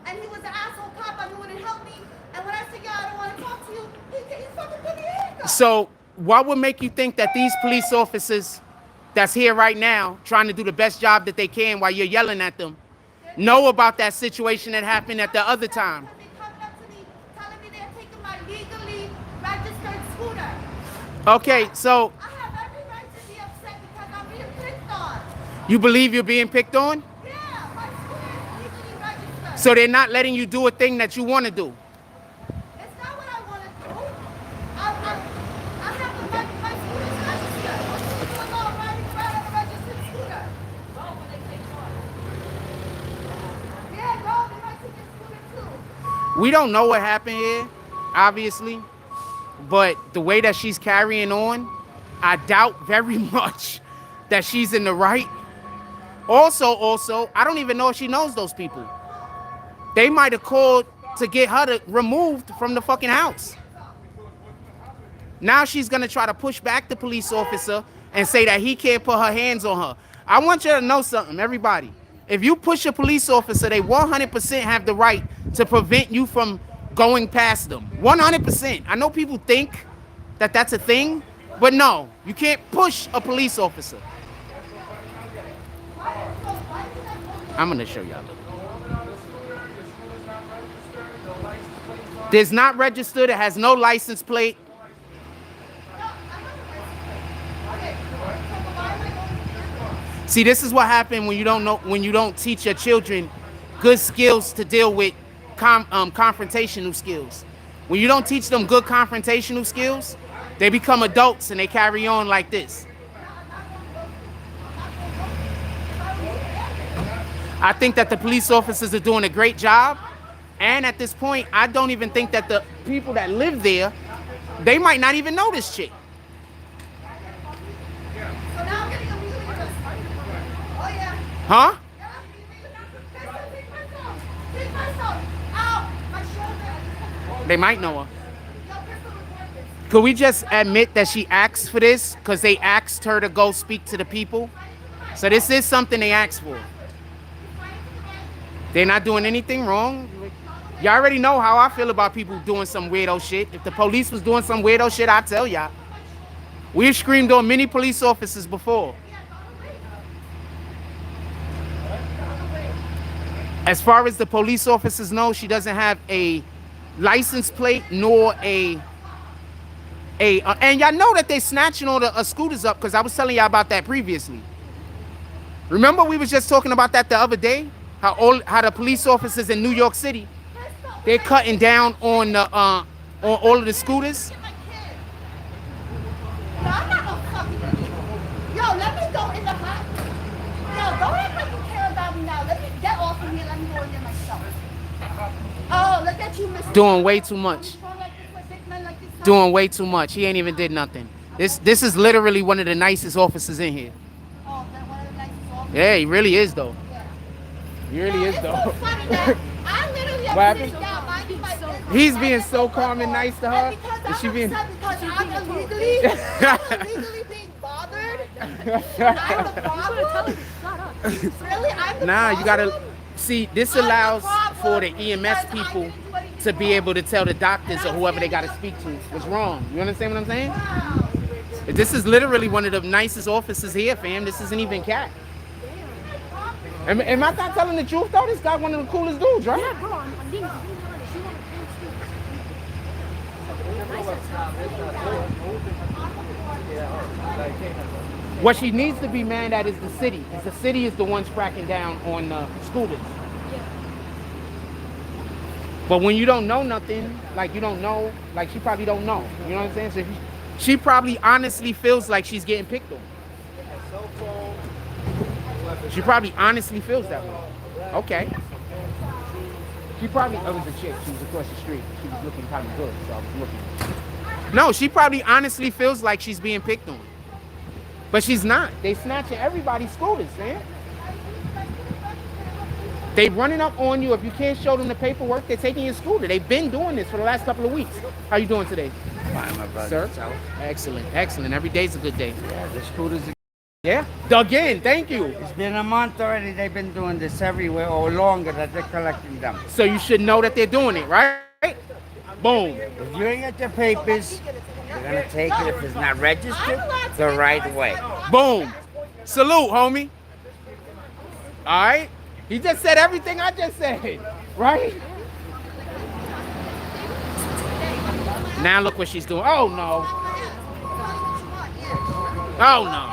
and he was an asshole cop and he wouldn't help me. And when I said, yo, I don't want to talk to you, he fucking put me in handcuffs. So what would make you think that these police officers that's here right now trying to do the best job that they can while you're yelling at them know about that situation that happened at the other time? They coming up to me, telling me they're taking my legally registered scooter. Okay, so I have every right to be upset because I'm being picked on. you believe you're being picked on? Yeah, my scooter is legally registered. So they're not letting you do a thing that you want to do. It's not what I want to do. I have my scooter's registered. What's going on riding around on a registered scooter? Yeah, bro, they might take your scooter too. We don't know what happened here, obviously, but the way that she's carrying on, I doubt very much that she's in the right. Also, I don't even know if she knows those people. They might have called to get her removed from the fucking house. Now she's gonna try to push back the police officer and say that he can't put her hands on her. I want you to know something, everybody. If you push a police officer, they 100% have the right to prevent you from going past them. 100%. I know people think that that's a thing, but no, you can't push a police officer. I'm gonna show y'all. There's not registered, it has no license plate. See, this is what happens when you don't teach your children good skills to deal with confrontational skills. When you don't teach them good confrontational skills, they become adults and they carry on like this. I think that the police officers are doing a great job. And at this point, I don't even think that the people that live there, they might not even know this chick. So now I'm getting immediately arrested. Oh, yeah. Huh? Take my phone. Ow, my shoulder. They might know her. Yo, Crystal, report this. Could we just admit that she asked for this because they asked her to go speak to the people? So this is something they asked for. They're not doing anything wrong. Y'all already know how I feel about people doing some weirdo shit. If the police was doing some weirdo shit, I'd tell y'all. We've screamed on many police officers before. As far as the police officers know, she doesn't have a license plate nor and y'all know that they snatching all the scooters up because I was telling y'all about that previously. Remember we was just talking about that the other day? How the police officers in New York City, they're cutting down on all of the scooters. No, I'm not gonna fucking idiot. Yo, let me go in the hot. Yo, don't act like you care about me now. Let me get off of here. Let me go in there myself. Oh, look at you, Mr. Doing way too much. Doing way too much. He ain't even did nothing. This is literally one of the nicest officers in here. Oh, one of the nicest officers? Yeah, he really is though. Yeah. He really is It's though. so funny that I literally What am happened? sitting down minding my business. He's being so calm and nice to her. And because Is she I'm being? upset because I'm illegally being bothered. I'm the problem. Really, I'm the Nah, you gotta problem? see. This I'm the allows problem for the EMS because I people didn't do anything to be wrong. able to tell the doctors And or I'm whoever they standing gotta up speak for to myself. what's wrong. You understand what I'm saying? Wow. This is literally one of the nicest officers here, fam. This isn't even cat. Am I not telling the truth though? This guy one of the coolest dudes, right? Yeah, bro, I'm being honest. She wanted What she needs to be mad at is the city. Because the city is the ones cracking down on scooters. But when you don't know nothing, like you don't know, like she probably don't know. You know what I'm saying? So she probably honestly feels like she's getting picked on. She probably honestly feels that way. Okay. She probably, it was a chick. She was across the street. She was looking kind of good, so I was looking. No, she probably honestly feels like she's being picked on. But she's not. They snatching everybody's scooters, man. They running up on you. If you can't show them the paperwork, they're taking your scooter. They've been doing this for the last couple of weeks. How you doing today? Fine, my brother. Sir? Excellent, excellent. Every day's a good day. Yeah, the scooters Yeah? Again, thank you. It's been a month already. They've been doing this everywhere or longer that they're collecting them. So you should know that they're doing it, right? Boom. If you ain't got your papers, they're gonna take it if it's not registered the right way. Boom. Salute, homie. All right? He just said everything I just said, right? Now look what she's doing. Oh, no. Oh, no.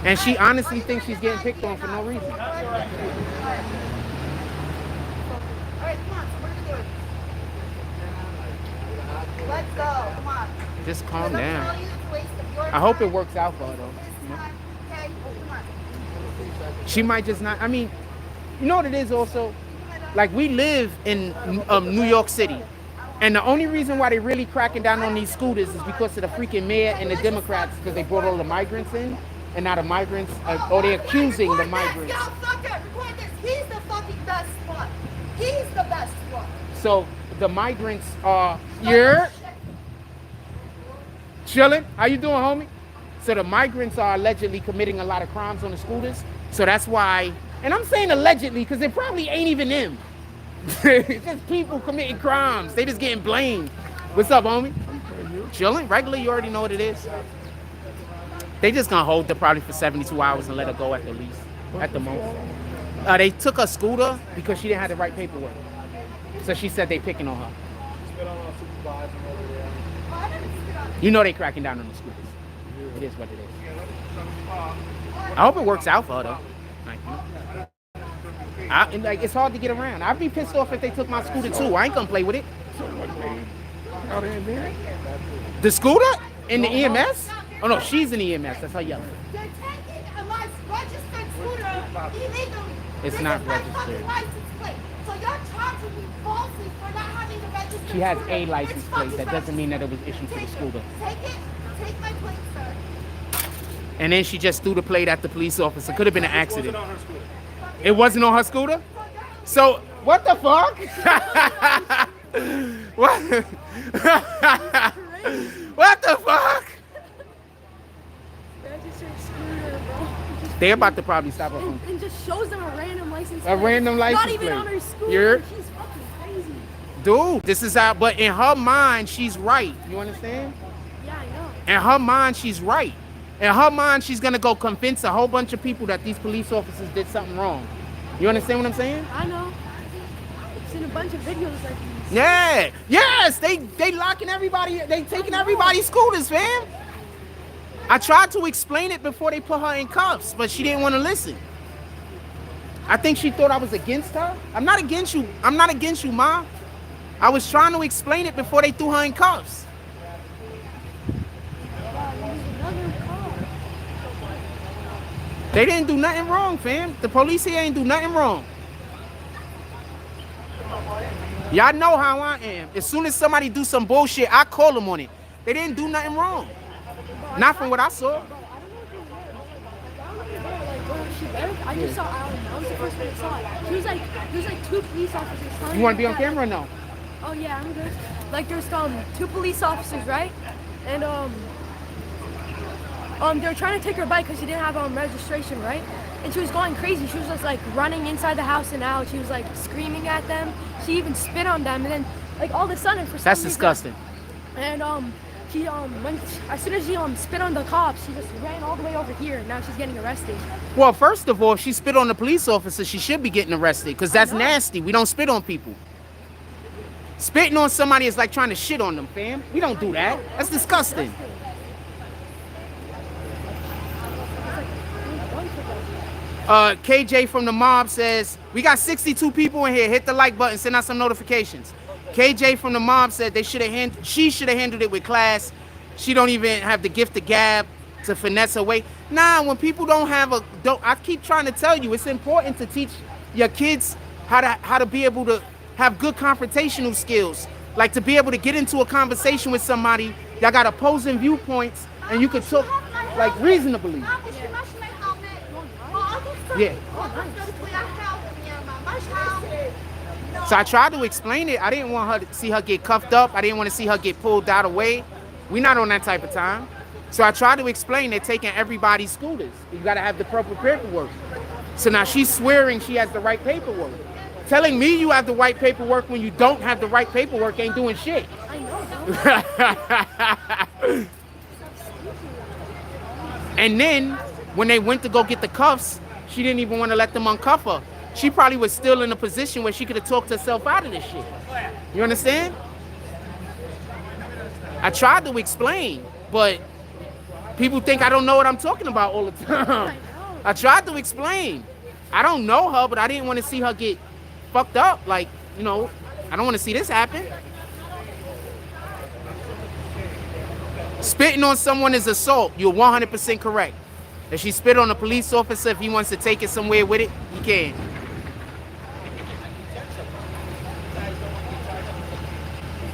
And she honestly thinks she's getting picked on for no reason. Let's go. Come on. Just calm down. I hope it works out for her, though. She might just not. I mean, you know what it is also? Like, we live in New York City. And the only reason why they're really cracking down on these scooters is because of the freaking mayor and the Democrats, because they brought all the migrants in. And now the migrants, or they're accusing the migrants. Yo, fucker, record this. He's the fucking best one. He's the best one. So the migrants are, you're chilling. How you doing, homie? So the migrants are allegedly committing a lot of crimes on the scooters. So that's why, and I'm saying allegedly because it probably ain't even them. It's just people committing crimes. They just getting blamed. What's up, homie? Chilling. Regular, you already know what it is. They just gonna hold her probably for 72 hours and let her go at the least, at the most. They took her scooter because she didn't have the right paperwork. So she said they picking on her. You know they cracking down on the scooters. It is what it is. I hope it works out for her though. Like, it's hard to get around. I'd be pissed off if they took my scooter too. I ain't gonna play with it. The scooter in the EMS? Oh no, she's in EMS. That's her yelling. They're taking a registered scooter illegally. It's not registered. So you're charging me falsely for not having the registered She has scooter. a license plate. That doesn't mean that it was issued to the scooter. Take it. Take my plate, sir. And then she just threw the plate at the police officer. Could have been an accident. It wasn't on her scooter? So, what the fuck? What? What the fuck? They're about to probably stop her from And just shows them a random license a random license Not even plate. on her scooter. You're, She's fucking crazy. dude, this is how, but in her mind, she's right. You understand? Yeah, I know. In her mind, she's right. In her mind, she's gonna go convince a whole bunch of people that these police officers did something wrong. You understand what I'm saying? I know. I've seen a bunch of videos like these. Yeah. Yes, they locking everybody, they taking everybody's scooters, fam. I tried to explain it before they put her in cuffs, but she didn't want to listen. I think she thought I was against her. I'm not against you. I'm not against you, Ma. I was trying to explain it before they threw her in cuffs. They didn't do nothing wrong, fam. The police here ain't do nothing wrong. Y'all know how I am. As soon as somebody do some bullshit, I call them on it. They didn't do nothing wrong. Not from what I saw. I just saw Alan. That was the first one I saw. She was like, there's like two police officers. You want to be on camera or no? Oh yeah, I'm good. Like there's two police officers, right? And they were trying to take her bike because she didn't have registration, right? And she was going crazy. She was just like running inside the house and out. She was like screaming at them. She even spit on them, and then like all of a sudden, for some That's reason, disgusting. And she as soon as she spit on the cops, she just ran all the way over here. And now she's getting arrested. Well, first of all, if she spit on the police officer, she should be getting arrested because that's nasty. We don't spit on people. Spitting on somebody is like trying to shit on them, fam. We don't do that. That's disgusting. KJ from the mob says, we got 62 people in here. Hit the like button, send out some notifications. KJ from the mob said she should have handled it with class. She don't even have the gift of gab to finesse her way. Nah, when people I keep trying to tell you, it's important to teach your kids how to be able to have good confrontational skills. Like to be able to get into a conversation with somebody, y'all got opposing viewpoints, and you can talk like reasonably. Yeah. So I tried to explain it. I didn't want her to see her get cuffed up. I didn't want to see her get pulled out of the way. We're not on that type of time. So I tried to explain they're taking everybody's scooters. You got to have the proper paperwork. So now she's swearing she has the right paperwork. Telling me you have the right paperwork when you don't have the right paperwork ain't doing shit. I know, bro. And then when they went to go get the cuffs, she didn't even want to let them uncuff her. She probably was still in a position where she could have talked herself out of this shit. You understand? I tried to explain, but people think I don't know what I'm talking about all the time. I tried to explain. I don't know her, but I didn't want to see her get fucked up. Like, you know, I don't want to see this happen. Spitting on someone is assault. You're 100% correct. If she spit on a police officer, if he wants to take it somewhere with it, he can.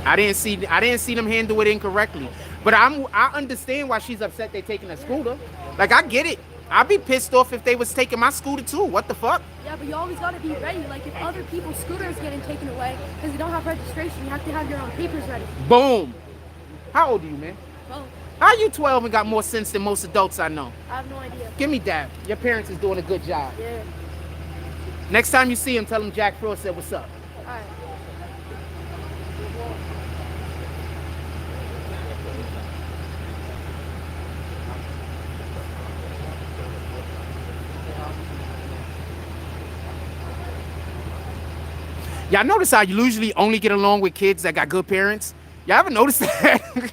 I didn't see them handle it incorrectly. But I understand why she's upset they're taking a scooter. Like, I get it. I'd be pissed off if they was taking my scooter too. What the fuck? Yeah, but you always gotta be ready. Like, if other people's scooters getting taken away because you don't have registration, you have to have your own papers ready. Boom. How old are you, man? Well, How are you 12 and got more sense than most adults I know? I have no idea. Give me that. Your parents is doing a good job. Yeah. Next time you see him, tell him Jack Frost said what's up. All right. Y'all notice how you usually only get along with kids that got good parents? Y'all ever notice that?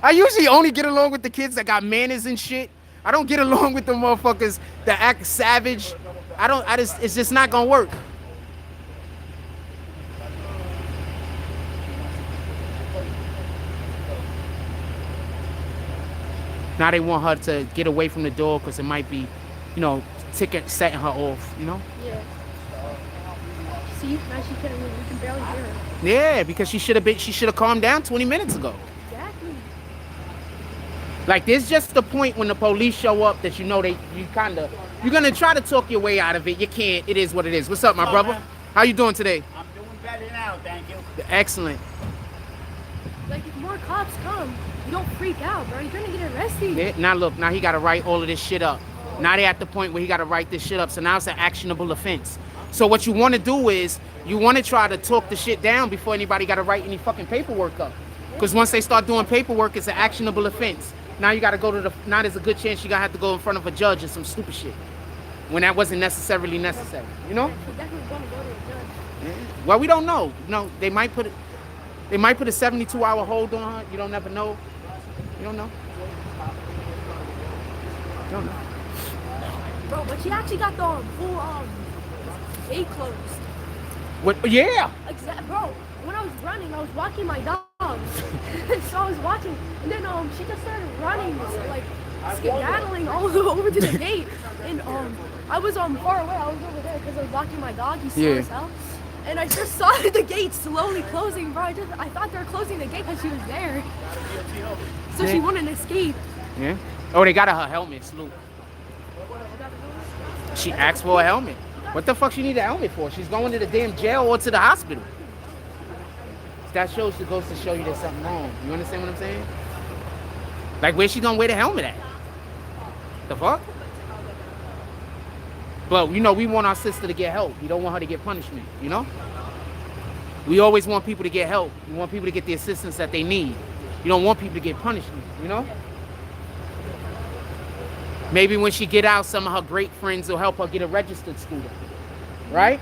I usually only get along with the kids that got manners and shit. I don't get along with the motherfuckers that act savage. It's just not gonna work. Now they want her to get away from the door because it might be, you know, setting her off, you know? Yeah. See, now we can barely hear her. Yeah, because she should have calmed down 20 minutes ago. Exactly. Like, there's just the point when the police show up that you know you're gonna try to talk your way out of it. You can't. It is what it is. What's up, my brother? Man. How you doing today? I'm doing better now, thank you. Excellent. Like, if more cops come, you don't freak out, bro. You're gonna get arrested. Yeah, now look, now he gotta write all of this shit up. Now they at the point where he gotta write this shit up. So now it's an actionable offense. So what you want to do is you want to try to talk the shit down before anybody got to write any fucking paperwork up. Because once they start doing paperwork, it's an actionable offense. Now you got to go to now there's a good chance you got to have to go in front of a judge or some stupid shit. When that wasn't necessarily necessary, you know? You're definitely gonna go to a judge. Yeah. Well, we don't know. No, they might put a 72-hour hold on her. You don't never know. You don't know. You don't know. Bro, but she actually got the full gate closed. What? Yeah. Bro, when I was running, I was walking my dogs. So I was watching, and then she just started running, like skedaddling all over to the gate. And I was far away. I was over there because I was walking my dog. He's slow as hell. And I just saw the gate slowly closing, bro. I thought they were closing the gate because she was there. So she wouldn't escape. Yeah. Oh, they got her helmet. Salute. She asked for a helmet. What the fuck she need a helmet for? She's going to the damn jail or to the hospital. That goes to show you there's something wrong. You understand what I'm saying? Like, where's she gonna wear the helmet at? The fuck? But, you know, we want our sister to get help. We don't want her to get punishment, you know? We always want people to get help. We want people to get the assistance that they need. You don't want people to get punishment, you know? Maybe when she get out, some of her great friends will help her get a registered scooter, right?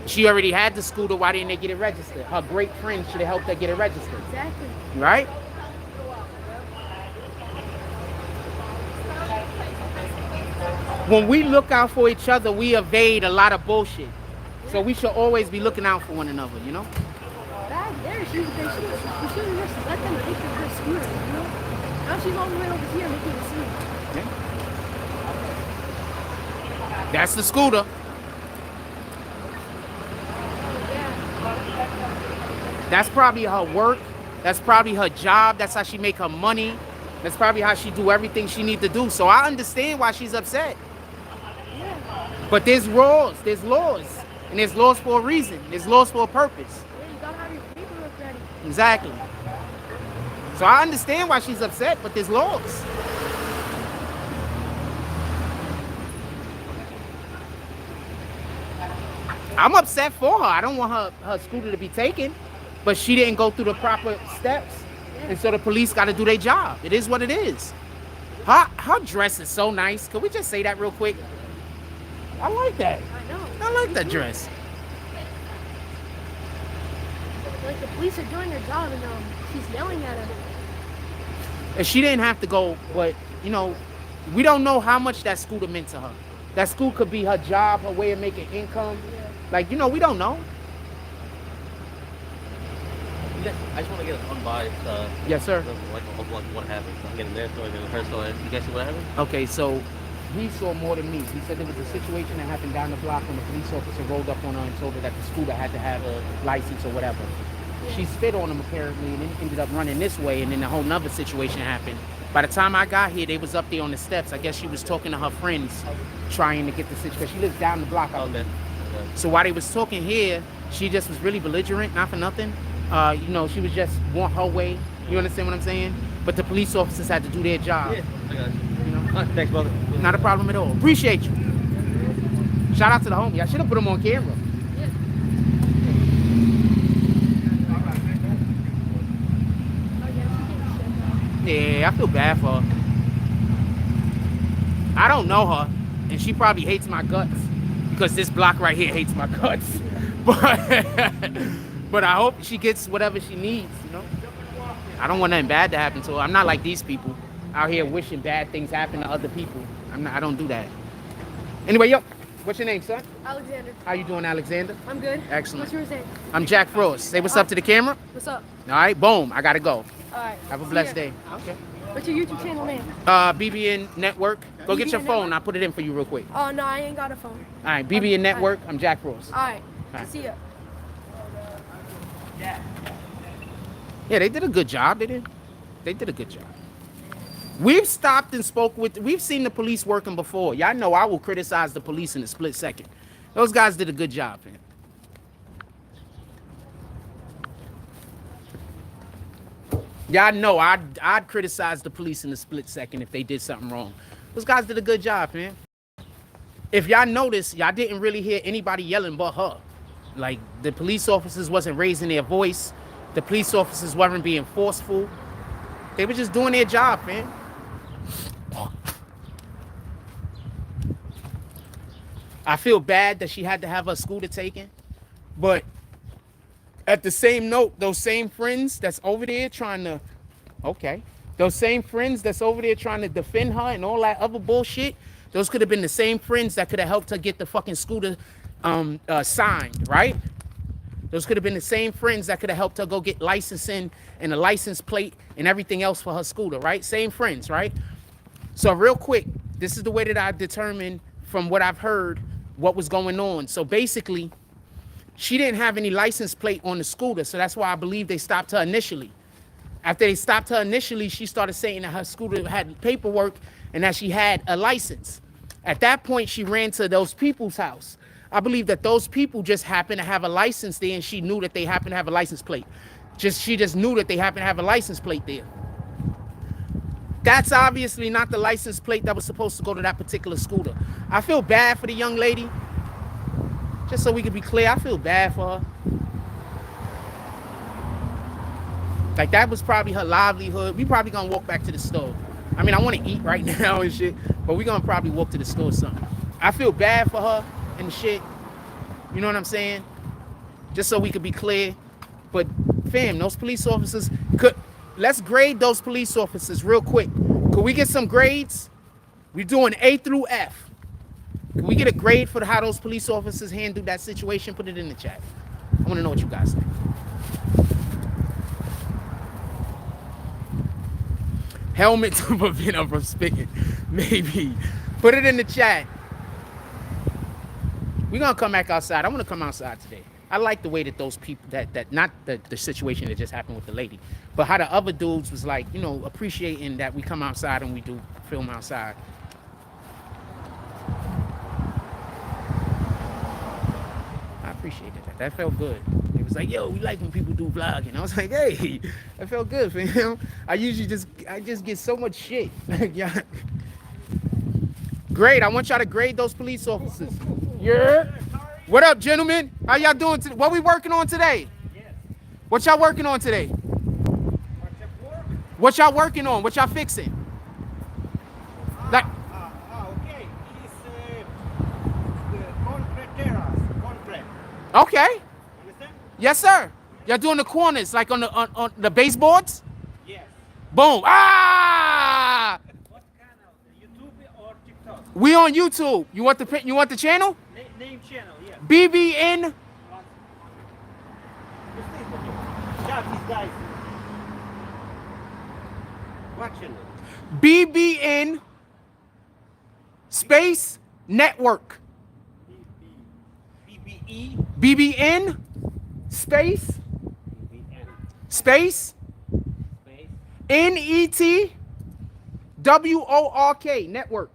She already had the scooter. Why didn't they get it registered? Her great friend should have helped her get it registered. Exactly. Right? When we look out for each other, we evade a lot of bullshit. So we should always be looking out for one another, you know? Back there, she should have just let them take her scooter, you know? Now she's all the way over here making a scene. Yeah. That's the scooter. That's probably her work. That's probably her job. That's how she make her money. That's probably how she do everything she need to do. So I understand why she's upset. But there's rules, there's laws. And there's laws for a reason. There's laws for a purpose. Yeah, you gotta have your paperwork ready. Exactly. So I understand why she's upset, but there's laws. I'm upset for her. I don't want her scooter to be taken, but she didn't go through the proper steps, and so the police got to do their job. It is what it is. Her dress is so nice. Can we just say that real quick? I like that. I know. I like that dress. Like the police are doing their job, and she's yelling at him. And she didn't have to go, but you know, we don't know how much that scooter meant to her. That scooter could be her job, her way of making income. Yeah. Like, you know, we don't know. I just want to get an unbiased, Yes, sir. like what happened. I'm getting their story, getting her story. You guys see what happened? Okay, so he saw more than me. He said there was a situation that happened down the block when the police officer rolled up on her and told her that the scooter had to have a license or whatever. She spit on him apparently, and then ended up running this way, and then a whole nother situation happened. By the time I got here, they was up there on the steps. I guess she was talking to her friends, trying to get the situation, because she lives down the block. Okay. So while they was talking here, she just was really belligerent, not for nothing. You know, she was just want her way. You understand what I'm saying? But the police officers had to do their job. Yeah, I got you. You know? All right, thanks, brother. Not a problem at all. Appreciate you. Shout out to the homie. I should have put him on camera. Yeah, I feel bad for her. I don't know her, and she probably hates my guts because this block right here hates my guts. But I hope she gets whatever she needs, you know? I don't want nothing bad to happen to her. I'm not like these people out here wishing bad things happen to other people. I don't do that. Anyway, yo, what's your name, son? Alexander. How you doing, Alexander? I'm good. Excellent. What's yours name? I'm Jack Frost. Say what's up to the camera. What's up? All right, boom. I gotta go. All right. Have a See blessed ya. day. Okay. What's your YouTube channel name? BBN Network. Go get your BBN phone. Network? I'll put it in for you real quick. Oh, no, I ain't got a phone. All right, BBN Network. I'm Jack Frost. All right. Alright. See ya. Yeah, they did a good job. They did a good job. We've stopped and spoke with. We've seen the police working before. Y'all know I will criticize the police in a split second. Those guys did a good job, man. Y'all know I'd criticize the police in a split second if they did something wrong. Those guys did a good job, man. If y'all notice, y'all didn't really hear anybody yelling but her. Like, the police officers wasn't raising their voice. The police officers weren't being forceful. They were just doing their job, man. I feel bad that she had to have her scooter taken, but at the same note, those same friends that's over there trying to, those same friends that's over there trying to defend her and all that other bullshit, those could have been the same friends that could have helped her get the fucking scooter signed, right? Those could have been the same friends that could have helped her go get licensing and a license plate and everything else for her scooter, right? Same friends, right? So real quick, this is the way that I determined from what I've heard what was going on. So basically, she didn't have any license plate on the scooter, so that's why I believe they stopped her initially. After they stopped her initially, she started saying that her scooter had paperwork and that she had a license. At that point, she ran to those people's house. I believe that those people just happened to have a license there, and she knew that they happened to have a license plate. She just knew that they happened to have a license plate there. That's obviously not the license plate that was supposed to go to that particular scooter. I feel bad for the young lady. Just so we can be clear, I feel bad for her. Like, that was probably her livelihood. We probably gonna walk back to the store. I mean, I want to eat right now and shit, but we gonna probably walk to the store or something. I feel bad for her and shit. You know what I'm saying? Just so we could be clear. But fam, those police officers let's grade those police officers real quick. Could we get some grades? We're doing A through F. Can we get a grade for how those police officers handled that situation? Put it in the chat. I want to know what you guys think. Helmet to prevent them from spitting. Maybe. Put it in the chat. We're going to come back outside. I want to come outside today. I like the way that those people, that not the situation that just happened with the lady, but how the other dudes was like, you know, appreciating that we come outside and we do film outside. I appreciated that. That felt good. It was like, yo, we like when people do vlogging. I was like, hey, that felt good, fam. I just get so much shit. Yeah. Great. I want y'all to grade those police officers. Yeah. What up, gentlemen? How y'all doing today? What we working on today? What y'all working on today? What y'all working on? What y'all fixing? Like, Okay. It's the concrete terrace. Concrete. okay. Understand? Yes, sir. Y'all doing the corners, like on the baseboards? Yes. Boom. Ah! What channel? YouTube or TikTok? We on YouTube. You want the channel? Name channel, yes. BBN. Yeah, these guys. What channel? BBN space network. BBE. BBN space BBN. space Space. NETWORK network.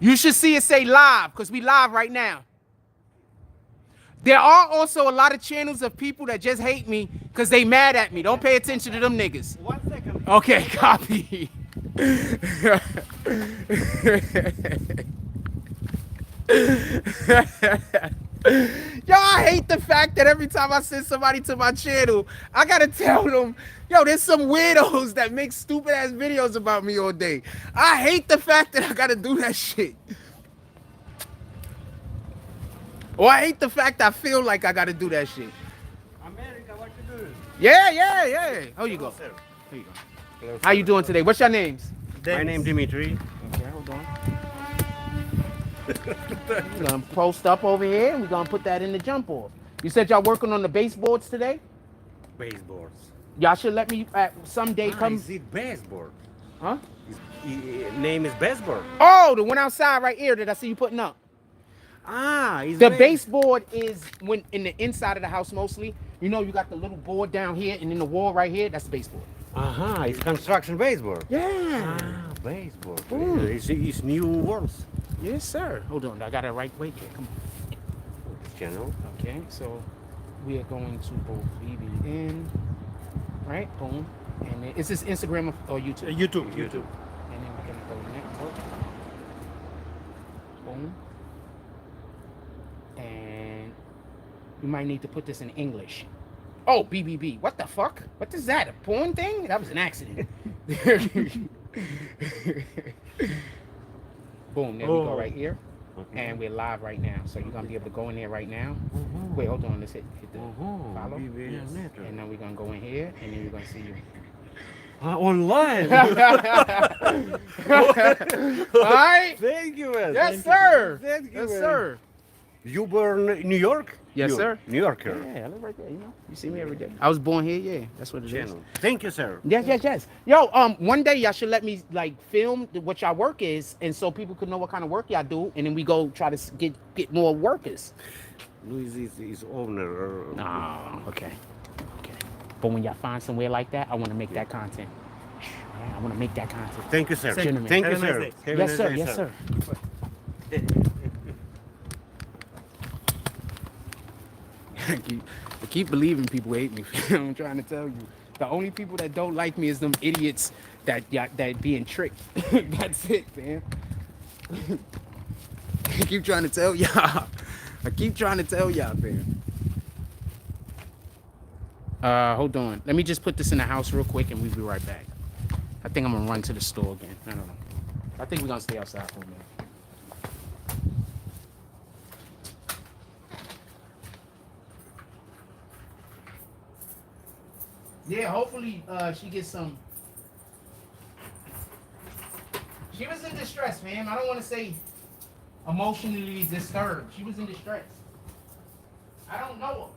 You should see it say live, because we live right now. There are also a lot of channels of people that just hate me because they mad at me. Don't pay attention to them niggas. 1 second. Okay, copy. Yo, I hate the fact that every time I send somebody to my channel, I gotta tell them, yo, there's some weirdos that make stupid ass videos about me all day. I hate the fact that I gotta do that shit. Or I hate the fact I feel like I gotta do that shit. America, what you doing? Yeah. Oh, you go. Sir. Here you go. How you doing today? What's your names? My name Dimitri. Okay, hold on. We're gonna post up over here and we're gonna put that in the jump off. You said y'all working on the baseboards today? Baseboards. Y'all should let me someday come. Is it baseboard? Huh? Name is baseboard. Oh, the one outside right here that I see you putting up. It's The baseboard is when in the inside of the house mostly. You know, you got the little board down here and then the wall right here. That's the baseboard. It's construction baseboard. Yeah. Baseboard. Mm. It's new words. Yes, sir. Hold on. I got it right way here. Come on. Channel. Okay, so we are going to both BBN, right? Boom. And then, is this Instagram or YouTube? YouTube. And then we're gonna go network. Boom. And you might need to put this in English. Oh, BBB. What the fuck? What is that? A porn thing? That was an accident. Boom. There we go right here. Okay. And we're live right now. So you're going to be able to go in there right now. Wait, hold on. Let's hit the follow. BBNNETWORK. And then we're going to go in here. And then we're going to see you. Online. All right. Thank you, man. Yes, sir. Thank you, Yes, man. sir. You born in New York? Yes, You, sir. New Yorker. Yeah, I live right there. You know, you see me every day. I was born here. Yeah, that's what it is. Channel. Thank you, sir. Yes. Yo, one day y'all should let me like film what y'all work is, and so people could know what kind of work y'all do, and then we go try to get more workers. Luis is owner. Oh, okay. But when y'all find somewhere like that, I want to make that content. Yeah, I want to make that content. Thank you, sir. Gentlemen. Thank you, Have a sir. nice Have a Yes, nice sir. day, Yes, sir. I keep believing people hate me. I'm trying to tell you. The only people that don't like me is them idiots that being tricked. That's it, man. I keep trying to tell y'all. Man. Hold on. Let me just put this in the house real quick and we'll be right back. I think I'm gonna run to the store again. I don't know. I think we're gonna stay outside for a minute. Yeah, hopefully she gets some. She was in distress, fam. I don't want to say emotionally disturbed. She was in distress. I don't know her.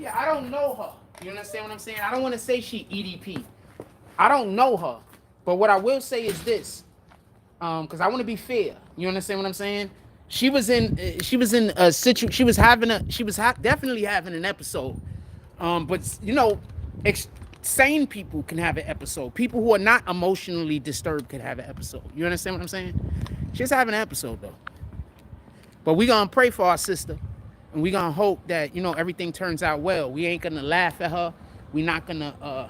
Yeah, I don't know her. You understand what I'm saying? I don't want to say she EDP. I don't know her. But what I will say is this. Because I want to be fair. You understand what I'm saying? She was in a situation. She was definitely having an episode. But you know, sane people can have an episode. People who are not emotionally disturbed can have an episode. You understand what I'm saying? She's having an episode though. But we gonna pray for our sister, and we gonna hope that, you know, everything turns out well. We ain't gonna laugh at her. We're not gonna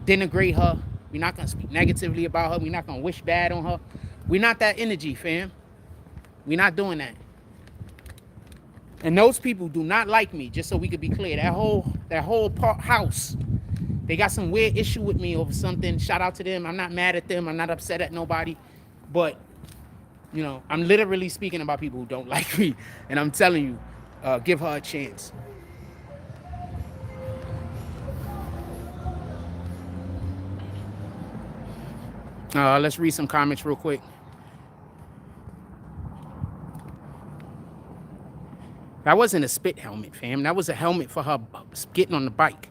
denigrate her. We're not gonna speak negatively about her. We're not gonna wish bad on her. We're not that energy, fam. We're not doing that. And those people do not like me, just so we could be clear. That whole house, they got some weird issue with me over something. Shout out to them. I'm not mad at them. I'm not upset at nobody. But, you know, I'm literally speaking about people who don't like me. And I'm telling you, give her a chance. Let's read some comments real quick. That wasn't a spit helmet, fam. That was a helmet for her getting on the bike.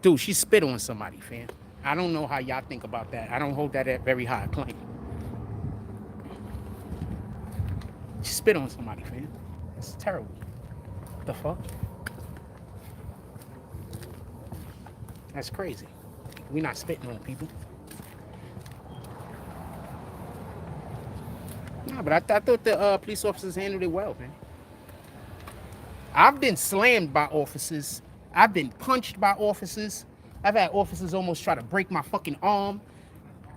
Dude, she spit on somebody, fam. I don't know how y'all think about that. I don't hold that at very high claim. She spit on somebody, fam. It's terrible. What the fuck? That's crazy. We're not spitting on people. Nah, but I thought the police officers handled it well, man. I've been slammed by officers. I've been punched by officers. I've had officers almost try to break my fucking arm.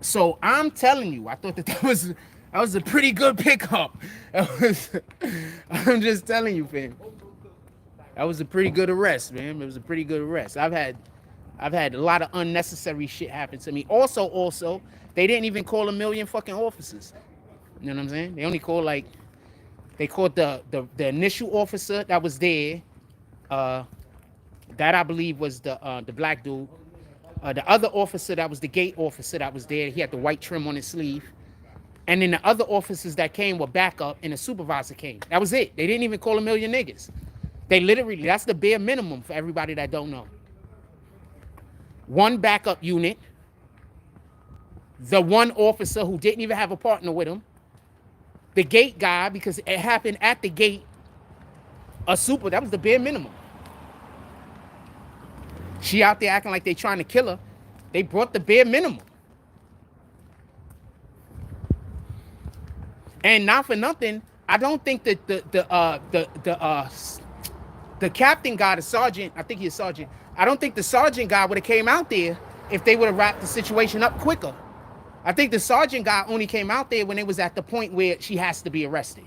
So I'm telling you, I thought that was a pretty good pickup. I'm just telling you, fam. That was a pretty good arrest, man. It was a pretty good arrest. I've had a lot of unnecessary shit happen to me. Also, they didn't even call 1 million fucking officers. You know what I'm saying? They only called they called the initial officer that was there. That I believe was the black dude. The other officer that was the gate officer that was there. He had the white trim on his sleeve. And then the other officers that came were backup, and the supervisor came. That was it. They didn't even call 1 million niggas. They literally, that's the bare minimum for everybody that don't know. One backup unit. The one officer who didn't even have a partner with him. The gate guy, because it happened at the gate. That was the bare minimum. She out there acting like they trying to kill her. They brought the bare minimum. And not for nothing, I don't think that the captain guy, the sergeant, I think he's a sergeant. I don't think the sergeant guy would have came out there if they would have wrapped the situation up quicker. I think the sergeant guy only came out there when it was at the point where she has to be arrested.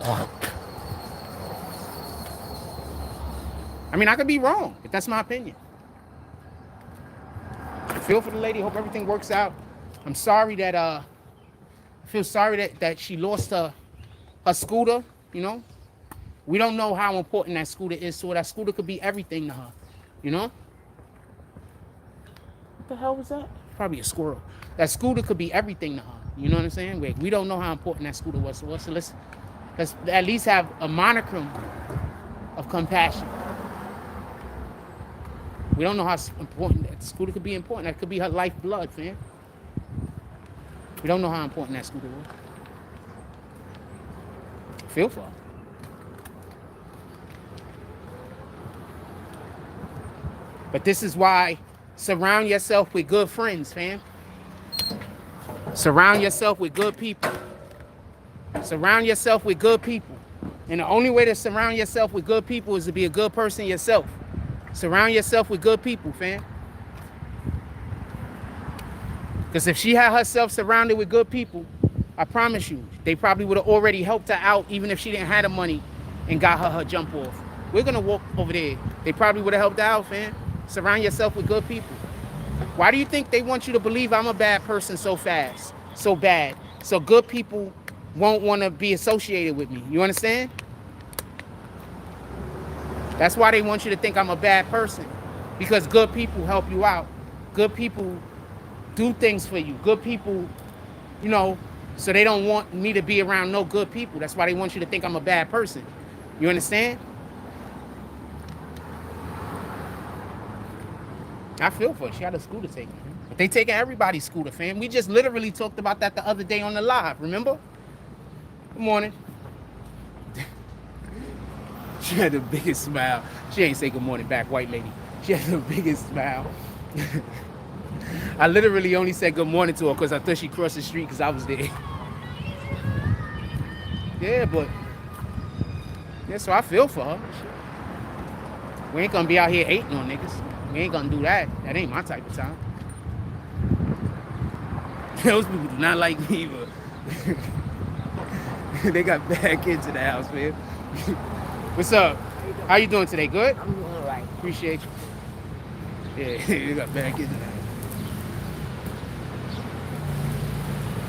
I mean, I could be wrong, but that's my opinion. I feel for the lady. Hope everything works out. I'm sorry that I feel sorry that she lost her scooter. You know, we don't know how important that scooter is to her. That scooter could be everything to her. You know. What the hell was that? Probably a squirrel. That scooter could be everything to her. You know what I'm saying? We don't know how important that scooter was to us. So let's at least have a monicum of compassion. We don't know how important that scooter could be important. That could be her lifeblood, fam. We don't know how important that scooter was. Feel for her. But this is why surround yourself with good friends, fam. Surround yourself with good people. Surround yourself with good people. And the only way to surround yourself with good people is to be a good person yourself. Surround yourself with good people, fam. Because if she had herself surrounded with good people, I promise you, they probably would have already helped her out, even if she didn't have the money and got her jump off. We're going to walk over there. They probably would have helped her out, fam. Surround yourself with good people. Why do you think they want you to believe I'm a bad person so fast, so bad? So good people won't want to be associated with me. You understand? That's why they want you to think I'm a bad person. Because good people help you out. Good people do things for you. Good people, you know, So they don't want me to be around no good people. That's why they want you to think I'm a bad person. You understand? I feel for her. She had a scooter taken. But they taking everybody's scooter, fam. We just literally talked about that the other day on the live, remember? Good morning. She had the biggest smile. She ain't say good morning back, white lady. She had the biggest smile. I literally only said good morning to her because I thought she crossed the street because I was there. Yeah, but yeah, so I feel for her. We ain't gonna be out here hating on niggas. We ain't gonna do that. That ain't my type of time. Those people do not like me, but they got bad kids in the house, man. What's up? How you doing today? Good? I'm doing all right. Appreciate you. Yeah, they got bad kids in the house.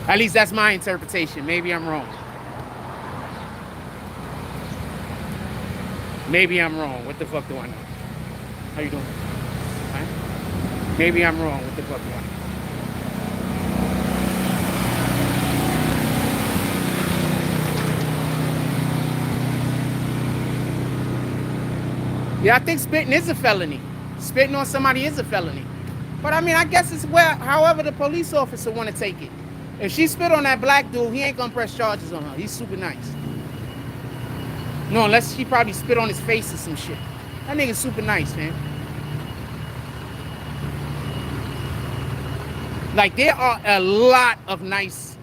At least that's my interpretation. Maybe I'm wrong. Maybe I'm wrong. What the fuck do I know? How you doing? Right? Maybe I'm wrong. What the fuck do I know? Yeah, I think spitting is a felony. Spitting on somebody is a felony. But I mean, I guess it's where, however the police officer want to take it. If she spit on that black dude, he ain't gonna press charges on her. He's super nice. No, unless she probably spit on his face or some shit. That nigga's super nice, man. Like, there are a lot of nice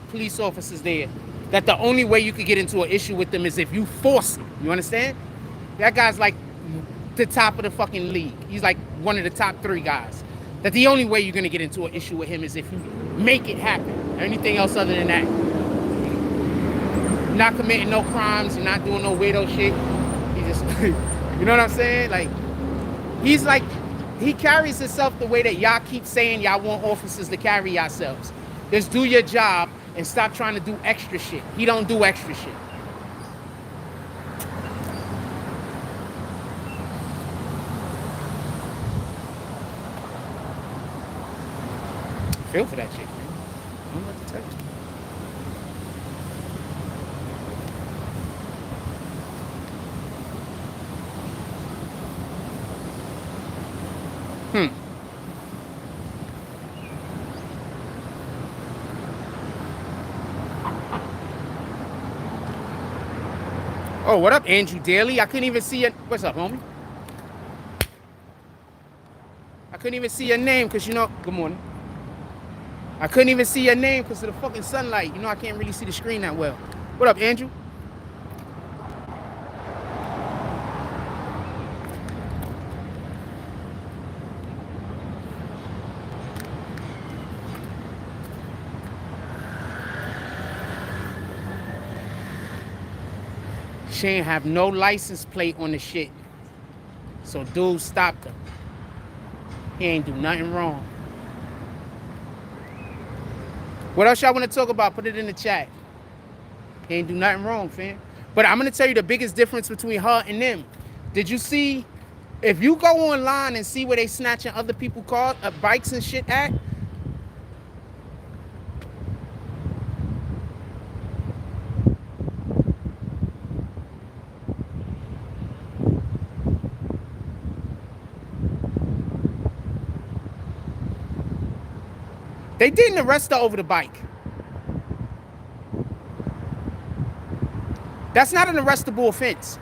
police officers there that the only way you could get into an issue with them is if you force it. You understand? That guy's like the top of the fucking league. He's like one of the top 3 guys. That the only way you're gonna get into an issue with him is if you make it happen. Anything else other than that. You're not committing no crimes, you're not doing no weirdo shit. He just, you know what I'm saying? Like, he's like, he carries himself the way that y'all keep saying y'all want officers to carry yourselves. Just do your job and stop trying to do extra shit. He don't do extra shit. Feel for that chick, man. I don't know what to tell you. Oh, what up, Andrew Daly? I couldn't even see your... What's up, homie? I couldn't even see your name because, you know... Good morning. I couldn't even see your name because of the fucking sunlight. You know, I can't really see the screen that well. What up, Andrew? She ain't have no license plate on the shit. So dude stopped her. He ain't do nothing wrong. What else y'all want to talk about? Put it in the chat. He ain't do nothing wrong, fam. But I'm going to tell you the biggest difference between her and them. Did you see, if you go online and see where they snatching other people's cars, bikes and shit at, they didn't arrest her over the bike. That's not an arrestable offense.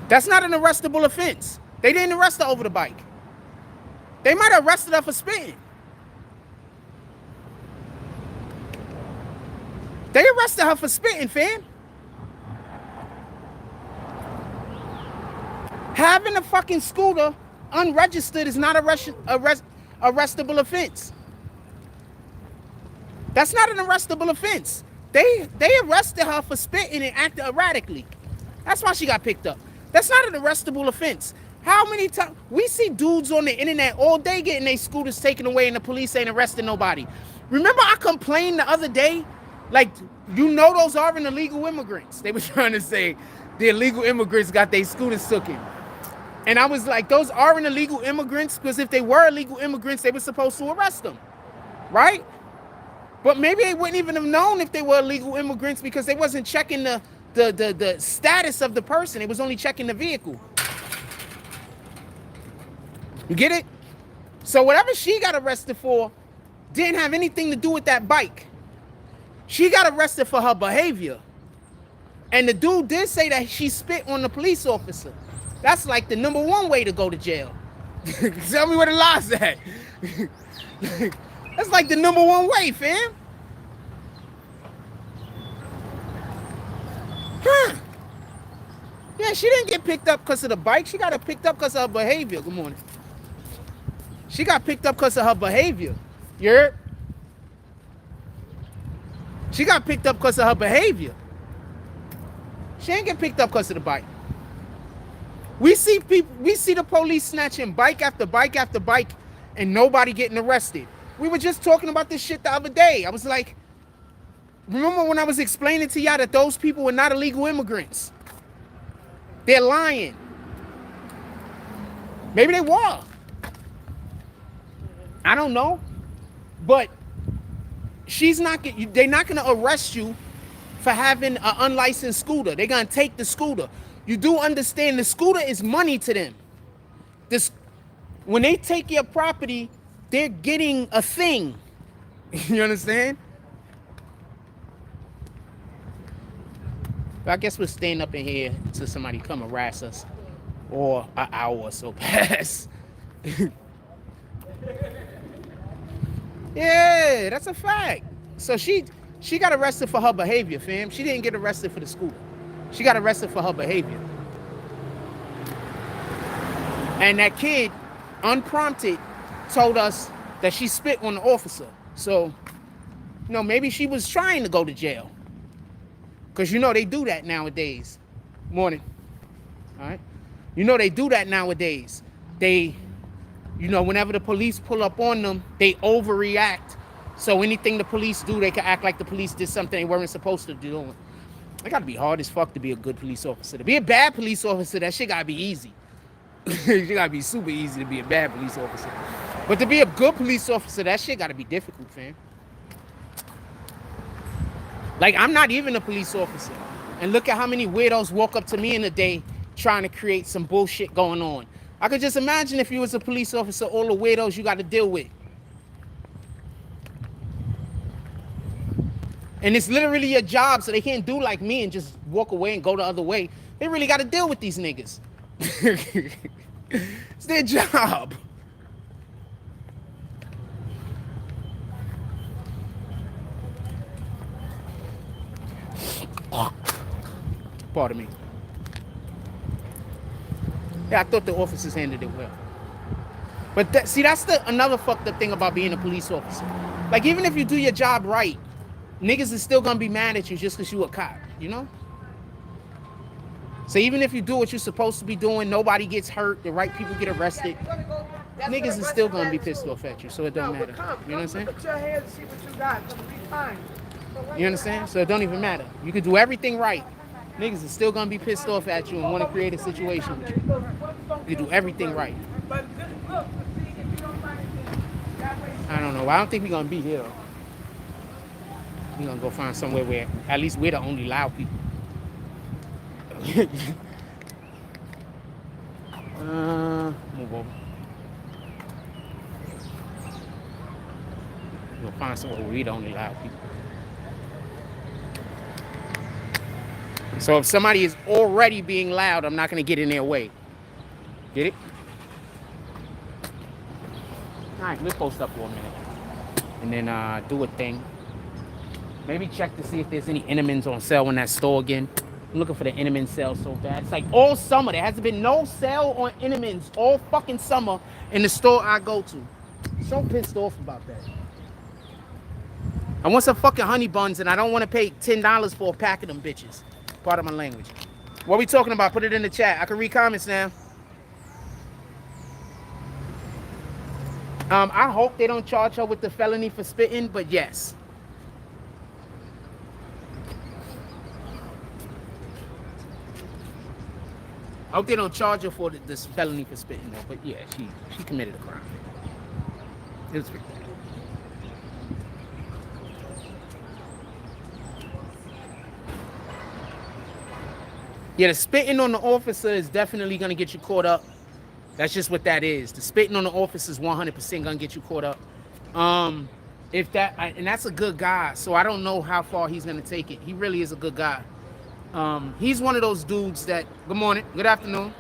That's not an arrestable offense. They didn't arrest her over the bike. They might have arrested her for spitting. They arrested her for spitting, fam. Having a fucking scooter unregistered is not a arrestable offense. That's not an arrestable offense. They arrested her for spitting and acting erratically. That's why she got picked up. That's not an arrestable offense. How many times we see dudes on the internet all day getting their scooters taken away and the police ain't arresting nobody? Remember I complained the other day, like, you know those are illegal immigrants. They were trying to say the illegal immigrants got their scooters taken. And I was like, those aren't illegal immigrants, because if they were illegal immigrants, they were supposed to arrest them, right? But maybe they wouldn't even have known if they were illegal immigrants because they wasn't checking the status of the person. It was only checking the vehicle. You get it? So whatever she got arrested for didn't have anything to do with that bike. She got arrested for her behavior. And the dude did say that she spit on the police officer. That's like the #1 way to go to jail. Tell me where the law's at. That's like the #1 way, fam. Huh. Yeah, she didn't get picked up because of the bike. She got picked up because of her behavior. Good morning. She got picked up because of her behavior. You heard? She got picked up because of her behavior. She ain't get picked up because of the bike. We see the police snatching bike after bike after bike and nobody getting arrested. We were just talking about this shit the other day. I was like, remember when I was explaining to y'all that those people were not illegal immigrants? They're lying. Maybe they were. I don't know. But they're not going to arrest you for having an unlicensed scooter. They're going to take the scooter. You do understand the scooter is money to them. When they take your property, they're getting a thing. You understand? But I guess we're staying up in here until somebody come harass us. Or an hour or so pass. Yeah, that's a fact. So she got arrested for her behavior, fam. She didn't get arrested for the scooter. She got arrested for her behavior. And that kid, unprompted, told us that she spit on the officer. So, maybe she was trying to go to jail. Because they do that nowadays. Morning. All right? They do that nowadays. They, whenever the police pull up on them, they overreact. So anything the police do, they can act like the police did something they weren't supposed to do. It gotta be hard as fuck to be a good police officer. To be a bad police officer, that shit gotta be easy. It gotta be super easy to be a bad police officer. But to be a good police officer, that shit gotta be difficult, fam. Like, I'm not even a police officer. And look at how many weirdos walk up to me in a day trying to create some bullshit going on. I could just imagine if you was a police officer, all the weirdos you got to deal with. And it's literally your job, so they can't do like me and just walk away and go the other way. They really got to deal with these niggas. It's their job. Pardon me. Yeah, I thought the officers handled it well. But that's another fucked up thing about being a police officer. Like, even if you do your job right, niggas is still gonna be mad at you just because you a cop, So even if you do what you're supposed to be doing, nobody gets hurt, the right people get arrested, niggas is still gonna be pissed off at you, so it don't matter. You know what I'm saying? Put your hands and see what you got. It's gonna be fine. You understand? So it don't even matter. You can do everything right. Niggas is still gonna be pissed off at you and want to create a situation with you. You do everything right. I don't know. I don't think we're gonna be here. We're gonna go find somewhere where at least we're the only loud people. Move over. We'll find somewhere where we're the only loud people. So if somebody is already being loud, I'm not gonna get in their way. Get it? All right, let's post up for a minute. And then do a thing. Maybe check to see if there's any Innemans on sale in that store again. I'm looking for the Inneman sale so bad. It's like all summer. There hasn't been no sale on Innemans all fucking summer in the store I go to. So pissed off about that. I want some fucking honey buns and I don't want to pay $10 for a pack of them bitches. Part of my language. What we talking about? Put it in the chat. I can read comments now. I hope they don't charge her with the felony for spitting, but yes. hope they don't charge her for this felony for spitting though. But yeah, she committed a crime. It was pretty bad. Yeah, the spitting on the officer is definitely gonna get you caught up. That's just what that is. The spitting on the officer is 100% gonna get you caught up. If that, and that's a good guy, so I don't know how far he's gonna take it. He really is a good guy. He's one of those dudes that, good morning, good afternoon.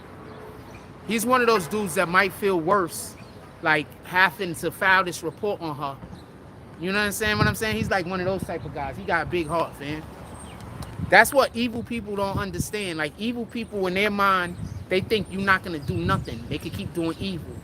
He's one of those dudes that might feel worse, like having to file this report on her. You know what I'm saying? What I'm saying? He's like one of those type of guys. He got a big heart, man. That's what evil people don't understand. Like evil people in their mind, they think you're not gonna do nothing. They can keep doing evil.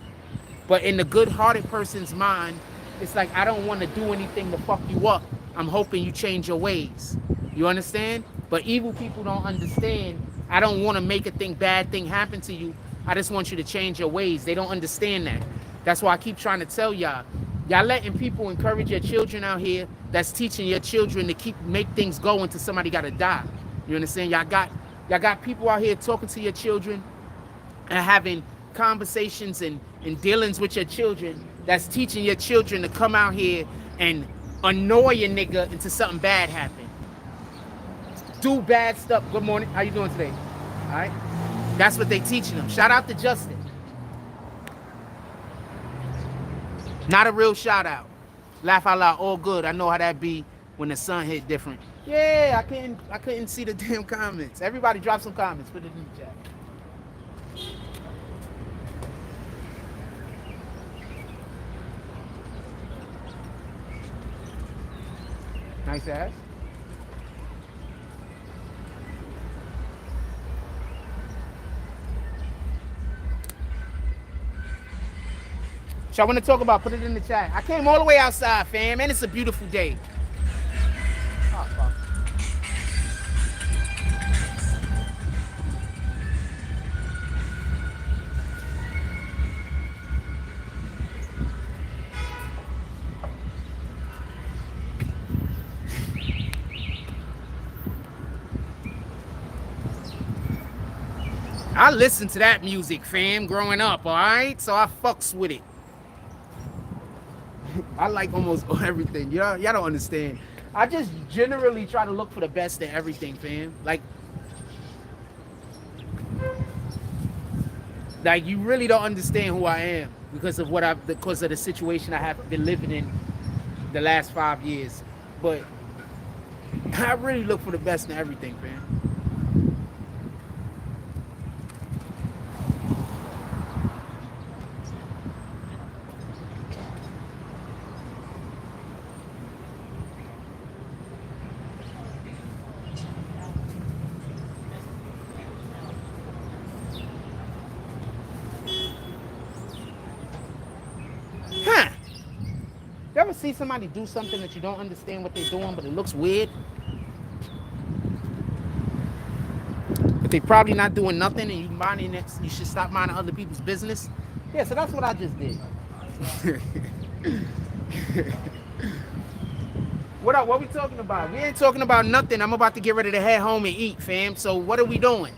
But in the good-hearted person's mind, it's like, I don't want to do anything to fuck you up. I'm hoping you change your ways. You understand? But evil people don't understand. I don't want to make a bad thing happen to you. I just want you to change your ways. They don't understand that. That's why I keep trying to tell y'all. Y'all letting people encourage your children out here that's teaching your children to make things go until somebody got to die. You understand? Y'all got people out here talking to your children and having conversations and dealings with your children that's teaching your children to come out here and annoy a nigga until something bad happens. Do bad stuff. Good morning. How you doing today? All right. That's what they teaching them. Shout out to Justin. Not a real shout out. Laugh out loud. All good. I know how that be when the sun hit different. Yeah, I couldn't see the damn comments. Everybody drop some comments. Put it in the chat. Nice ass. So I want to talk about, put it in the chat. I came all the way outside, fam, and it's a beautiful day. Oh, fuck. I listened to that music, fam, growing up, all right? So I fucks with it. I like almost everything. Y'all don't understand. I just generally try to look for the best in everything, fam. Like you really don't understand who I am because of the situation I have been living in the last 5 years. But I really look for the best in everything, fam. You ever see somebody do something that you don't understand what they're doing, but it looks weird? But they probably not doing nothing, and you should stop minding other people's business. Yeah, so that's what I just did. What we talking about? We ain't talking about nothing. I'm about to get ready to head home and eat, fam. So what are we doing?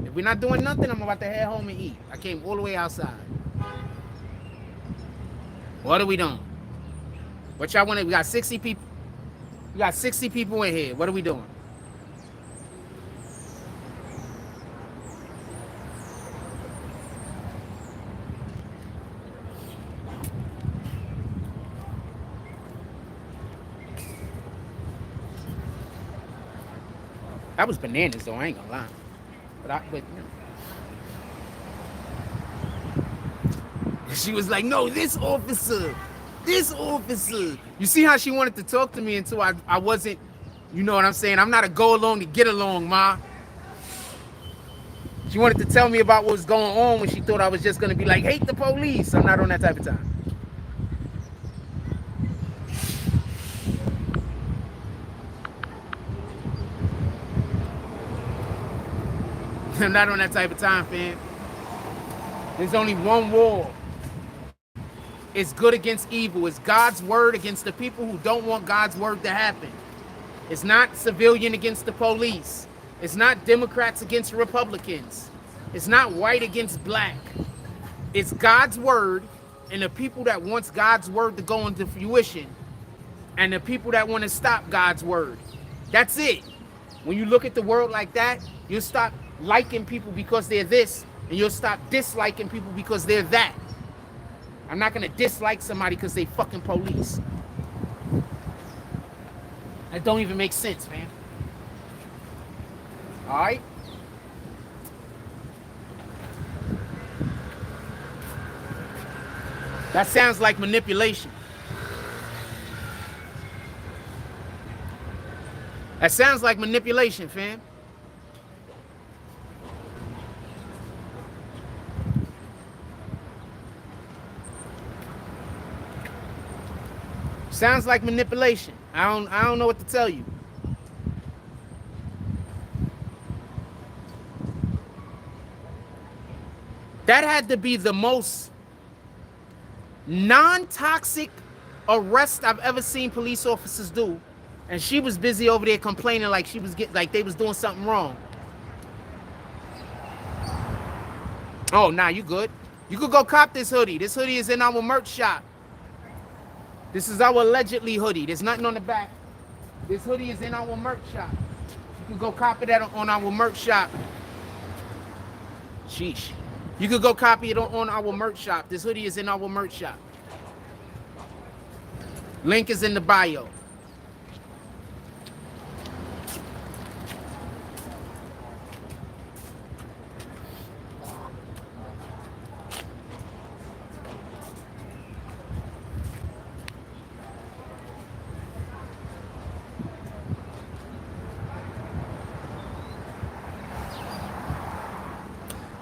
If we're not doing nothing, I'm about to head home and eat. I came all the way outside. What are we doing? What y'all want? We got 60 people. We got 60 people in here. What are we doing? That was bananas, though. I ain't gonna lie. But you know. She was like, no, this officer. You see how she wanted to talk to me until I wasn't, you know what I'm saying? I'm not a go along to get along, ma. She wanted to tell me about what was going on when she thought I was just gonna be like, hate the police. I'm not on that type of time. I'm not on that type of time, fam. There's only one war. It's good against evil. It's God's word against the people who don't want God's word to happen. It's not civilian against the police. It's not Democrats against Republicans. It's not white against black. It's God's word and the people that wants God's word to go into fruition and the people that want to stop God's word. That's it. When you look at the world like that, you'll stop liking people because they're this, and you'll stop disliking people because they're that. I'm not going to dislike somebody because they fucking police. That don't even make sense, man. All right? That sounds like manipulation. That sounds like manipulation, fam. Sounds like manipulation. I don't know what to tell you. That had to be the most non-toxic arrest I've ever seen police officers do. And she was busy over there complaining like she was like they was doing something wrong. Oh, nah, you good. You could go cop this hoodie. This hoodie is in our merch shop. This is our allegedly hoodie. There's nothing on the back. This hoodie is in our merch shop. You can go copy that on our merch shop. Sheesh. You could go copy it on our merch shop. This hoodie is in our merch shop. Link is in the bio.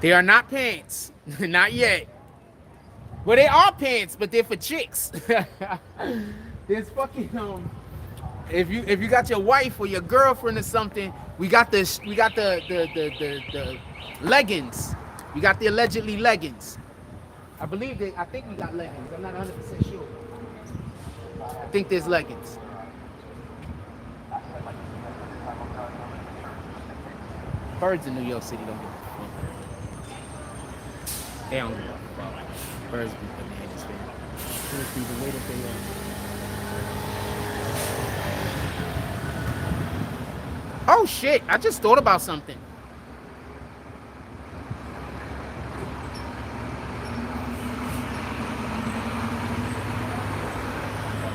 They are not pants. Not yet. Well, they are pants, but they're for chicks. There's fucking if you got your wife or your girlfriend or something, we got the leggings. We got the allegedly leggings. I think we got leggings. I'm not 100% sure. I think there's leggings. Birds in New York City don't give a fuck. They don't give a fuck. Birds be bananas, man. Birds be the way that they are. Oh shit, I just thought about something.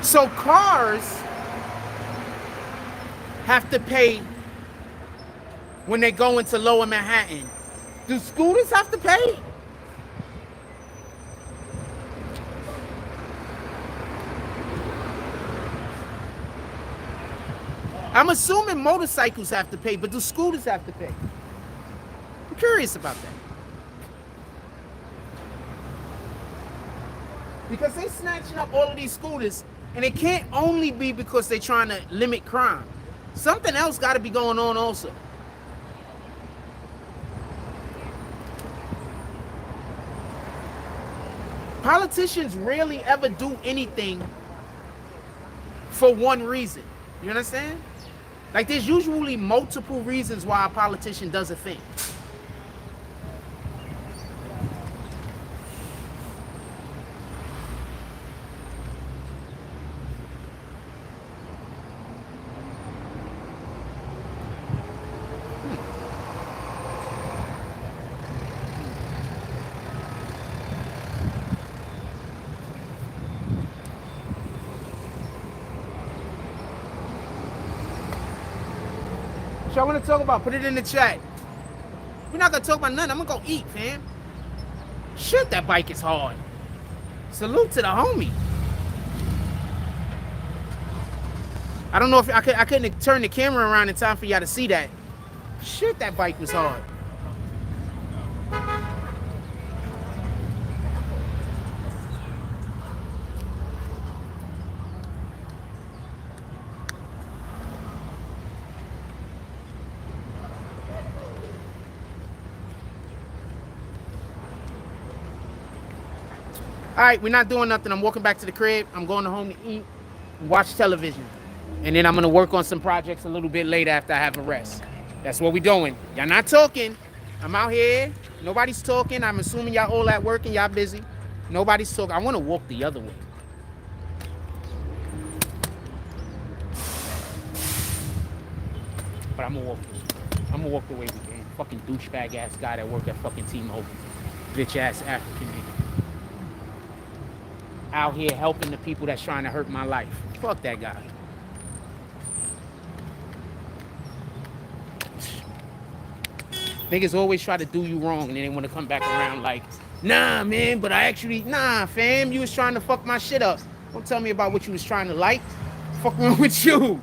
So cars have to pay when they go into Lower Manhattan. Do scooters have to pay? I'm assuming motorcycles have to pay, but do scooters have to pay? I'm curious about that. Because they snatching up all of these scooters, and it can't only be because they're trying to limit crime. Something else got to be going on also. Politicians rarely ever do anything for one reason. You understand? Like, there's usually multiple reasons why a politician does a thing. What y'all want to talk about? Put it in the chat. We're not going to talk about nothing. I'm going to go eat, fam. Shit, that bike is hard. Salute to the homie. I don't know if I couldn't turn the camera around in time for y'all to see that. Shit, that bike was hard. All right, we're not doing nothing. I'm walking back to the crib. I'm going home to eat and watch television. And then I'm gonna work on some projects a little bit later after I have a rest. That's what we doing. Y'all not talking. I'm out here. Nobody's talking. I'm assuming y'all all at work and y'all busy. Nobody's talking. I want to walk the other way. But I'm gonna walk. I'm gonna walk the way we came. Fucking douchebag ass guy that worked at fucking T-Mobile. Bitch ass African nigga. Out here helping the people that's trying to hurt my life. Fuck that guy. Niggas always try to do you wrong and then they want to come back around like, nah, man, but nah, fam, you was trying to fuck my shit up. Don't tell me about what you was trying to like. Fuck wrong with you?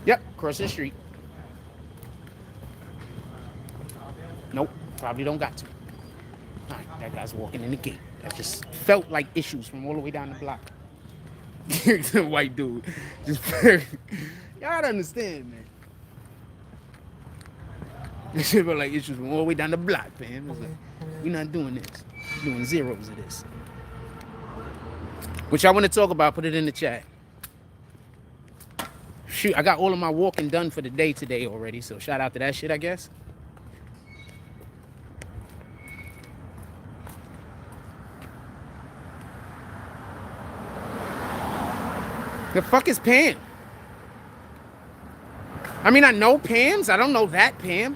Yep, cross the street. Nope, probably don't got to. All right, that guy's walking in the gate. That just felt like issues from all the way down the block. The white dude. Just y'all don't understand, man. This shit felt like issues from all the way down the block, man. It was like, we're not doing this. We're doing zeros of this. Which I want to talk about, put it in the chat. Shoot, I got all of my walking done for the day today already, so shout out to that shit, I guess. The fuck is Pam? I mean, I know Pam's. I don't know that Pam.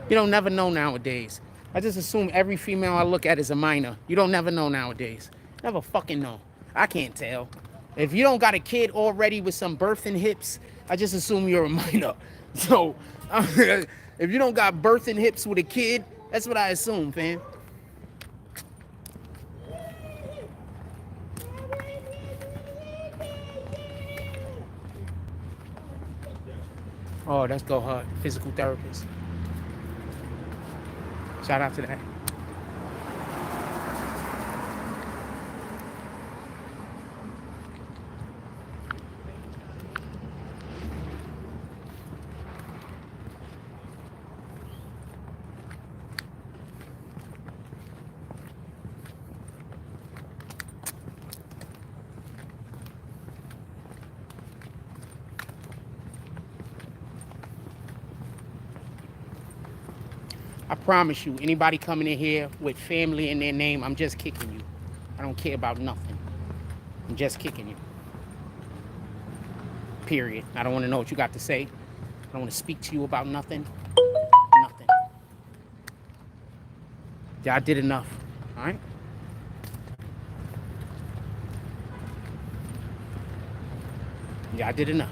You don't never know nowadays. I just assume every female I look at is a minor. You don't never know nowadays. Never fucking know. I can't tell. If you don't got a kid already with some birthing hips, I just assume you're a minor. So, if you don't got birthing hips with a kid, that's what I assume, fam. Oh, let's go hard. Physical therapist. Shout out to that. I promise you, anybody coming in here with family in their name, I'm just kicking you. I don't care about nothing. I'm just kicking you. Period. I don't want to know what you got to say. I don't want to speak to you about nothing. Nothing. Yeah, I did enough. All right? Yeah, I did enough.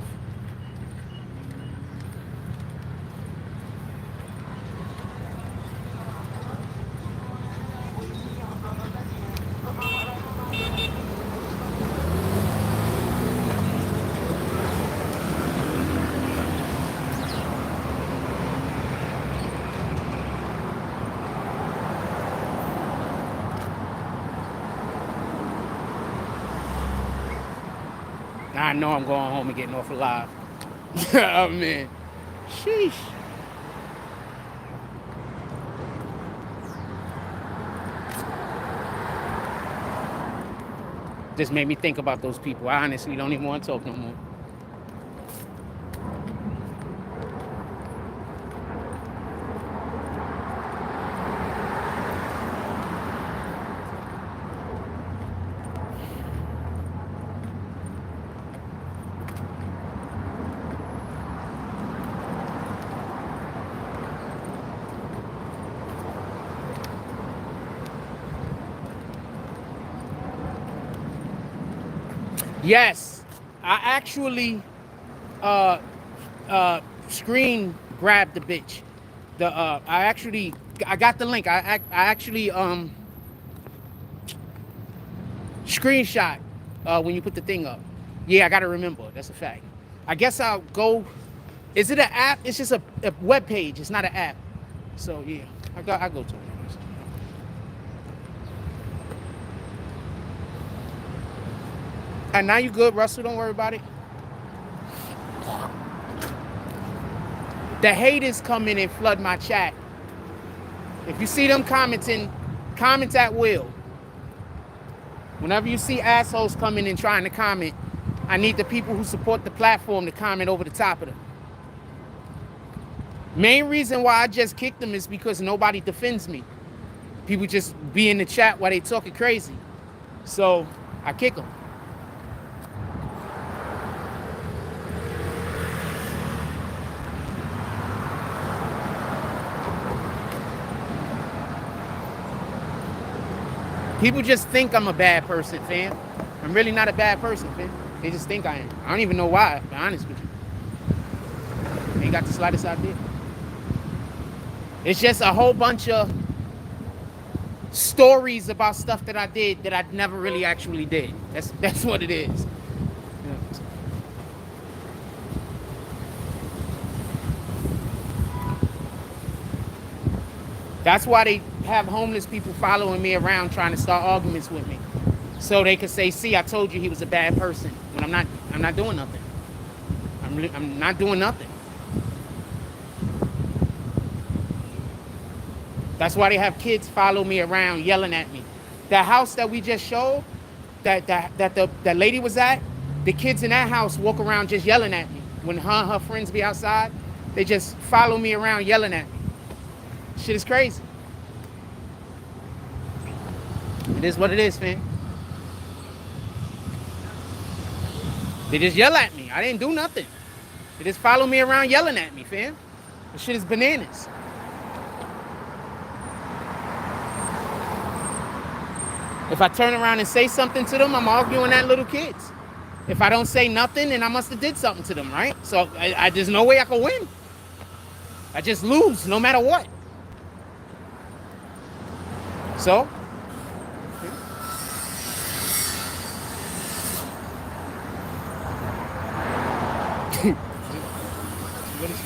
I know I'm going home and getting off alive. Oh, man. Sheesh. Just made me think about those people. I honestly don't even want to talk no more. Yes, I actually screen grabbed the bitch. I got the link. I actually screenshot when you put the thing up. Yeah, I gotta remember. That's a fact. I guess I'll go. Is it an app? It's just a web page. It's not an app. So yeah, I go to it. And now you good, Russell. Don't worry about it. The haters come in and flood my chat. If you see them commenting, comment at will. Whenever you see assholes coming and trying to comment, I need the people who support the platform to comment over the top of them. Main reason why I just kicked them is because nobody defends me. People just be in the chat while they talking crazy. So I kick them. People just think I'm a bad person, fam. I'm really not a bad person, fam. They just think I am. I don't even know why, to be honest with you. They ain't got the slightest idea. It's just a whole bunch of stories about stuff that I did that I never really actually did. That's what it is. Yeah. That's why they have homeless people following me around trying to start arguments with me. So they could say, see, I told you he was a bad person. When I'm not doing nothing. I'm not doing nothing. That's why they have kids follow me around yelling at me. The house that we just showed, that the lady was at, the kids in that house walk around just yelling at me. When her and her friends be outside, they just follow me around yelling at me. Shit is crazy. It is what it is, man. They just yell at me. I didn't do nothing. They just follow me around yelling at me, fam. This shit is bananas. If I turn around and say something to them, I'm arguing at little kids. If I don't say nothing, then I must have did something to them, right? So there's no way I can win. I just lose no matter what. So,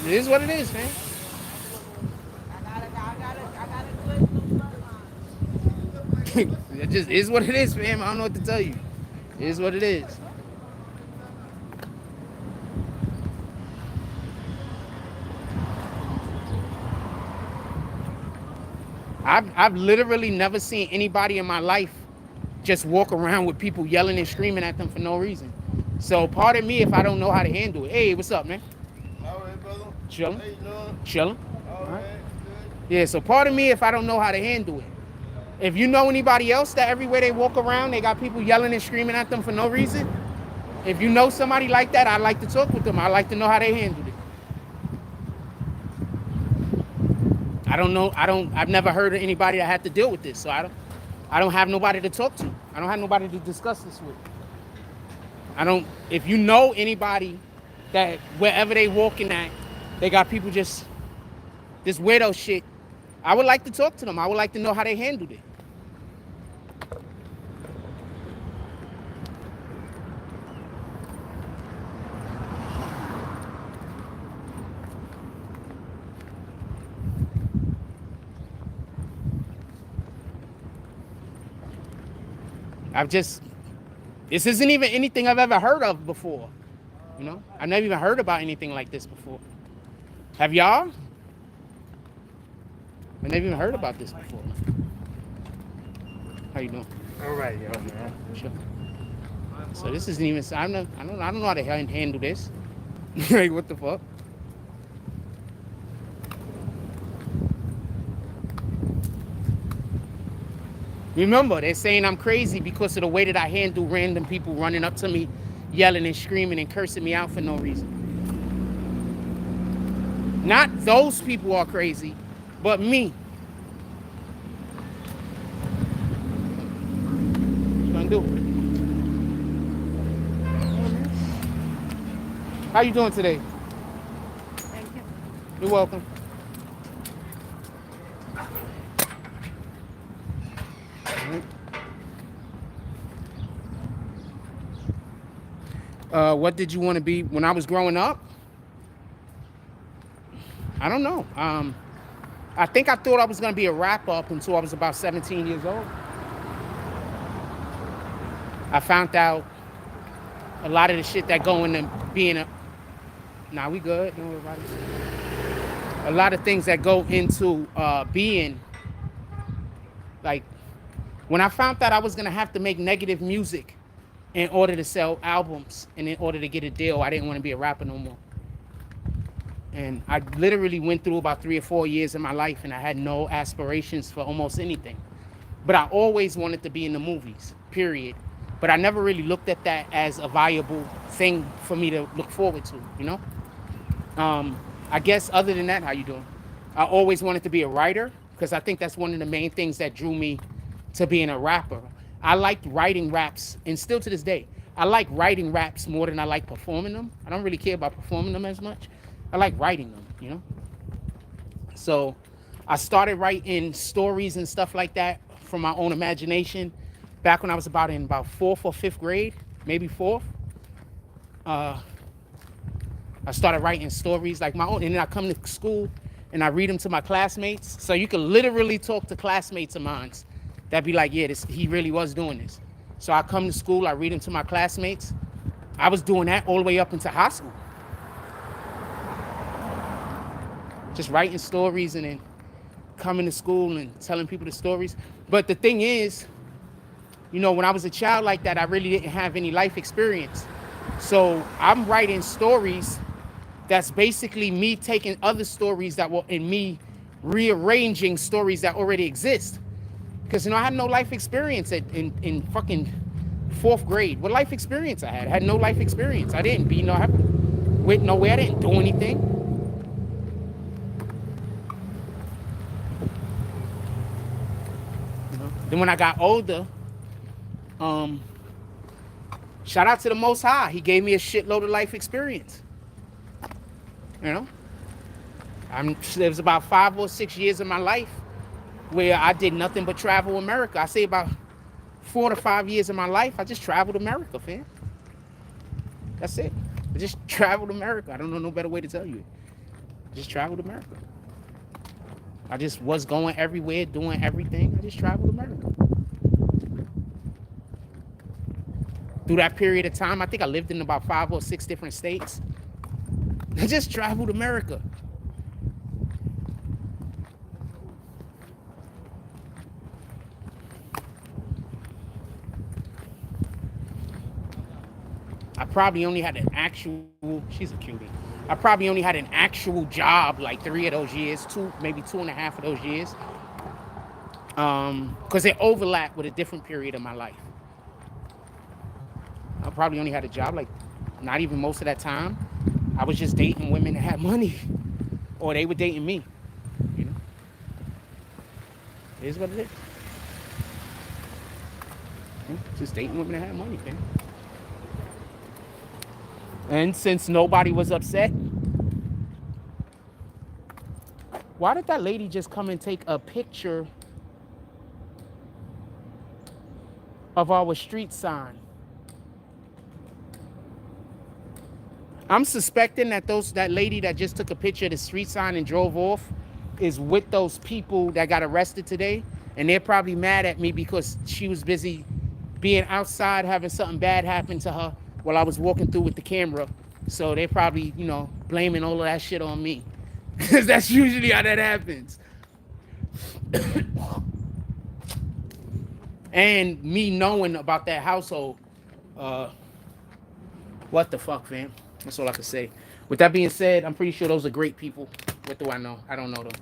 it is what it is, man. It just is what it is, fam. I don't know what to tell you. It is what it is. I've literally never seen anybody in my life just walk around with people yelling and screaming at them for no reason. So pardon me if I don't know how to handle it. Hey, what's up, man? All right, brother. Chilling. How you doing? Chilling. All right. Yeah, so pardon me if I don't know how to handle it. If you know anybody else that everywhere they walk around, they got people yelling and screaming at them for no reason, if you know somebody like that, I'd like to talk with them. I'd like to know how they handled it. I don't know. I've never heard of anybody that had to deal with this, so I don't have nobody to talk to. I don't have nobody to discuss this with. If you know anybody that wherever they walking at, they got people just this weirdo shit, I would like to talk to them. I would like to know how they handled it. This isn't even anything I've ever heard of before. You know, I've never even heard about anything like this before. Have y'all? I've never even heard about this before. How you doing? All right, yo, man. Sure. So this isn't even. I don't know how to handle this. Like, what the fuck? Remember, they're saying I'm crazy because of the way that I handle random people running up to me, yelling and screaming and cursing me out for no reason. Not those people are crazy, but me. What you gonna do? How you doing today? Thank you. You're welcome. What did you want to be when I was growing up? I don't know. I think I thought I was going to be a rapper up until I was about 17 years old. I found out a lot of the shit that go into being a. Nah, we good. Don't worry about it. A lot of things that go into being like. When I found out I was gonna have to make negative music in order to sell albums and in order to get a deal, I didn't want to be a rapper no more. And I literally went through about 3 or 4 years of my life, and I had no aspirations for almost anything. But I always wanted to be in the movies, period. But I never really looked at that as a viable thing for me to look forward to, you know? I guess other than that, how you doing? I always wanted to be a writer because I think that's one of the main things that drew me to being a rapper. I liked writing raps, and still to this day, I like writing raps more than I like performing them. I don't really care about performing them as much. I like writing them, you know? So I started writing stories and stuff like that from my own imagination back when I was in about 4th or 5th grade, maybe 4th. I started writing stories like my own, and then I come to school and I read them to my classmates. So you can literally talk to classmates of mine that be like, yeah, he really was doing this. So I come to school, I read them to my classmates. I was doing that all the way up into high school. Just writing stories and then coming to school and telling people the stories. But the thing is, you know, when I was a child like that, I really didn't have any life experience. So I'm writing stories that's basically me taking other stories that were in me, rearranging stories that already exist. Because, you know, I had no life experience in fucking 4th grade. What life experience I had? I had no life experience. I didn't be, I went nowhere. I didn't do anything. You know? Then when I got older, shout out to the Most High. He gave me a shitload of life experience. You know? There was about 5 or 6 years of my life where I did nothing but travel America. I say about 4 to 5 years of my life, I just traveled America, fam. That's it. I just traveled America. I don't know no better way to tell you it. I just traveled America. I just was going everywhere, doing everything. I just traveled America. Through that period of time, I think I lived in about 5 or 6 different states. I just traveled America. I probably only had an actual, she's a cutie. I probably only had an actual job like 3 of those years, maybe 2.5 of those years. Because it overlapped with a different period of my life. I probably only had a job like, not even most of that time. I was just dating women that had money. Or they were dating me. You know? It is what it is. Just dating women that had money, man. And since nobody was upset, why did that lady just come and take a picture of our street sign? I'm suspecting that that lady that just took a picture of the street sign and drove off is with those people that got arrested today. And they're probably mad at me because she was busy being outside having something bad happen to her while I was walking through with the camera. So they're probably, you know, blaming all of that shit on me. Because that's usually how that happens. And me knowing about that household, what the fuck, fam? That's all I can say. With that being said, I'm pretty sure those are great people. What do I know? I don't know them.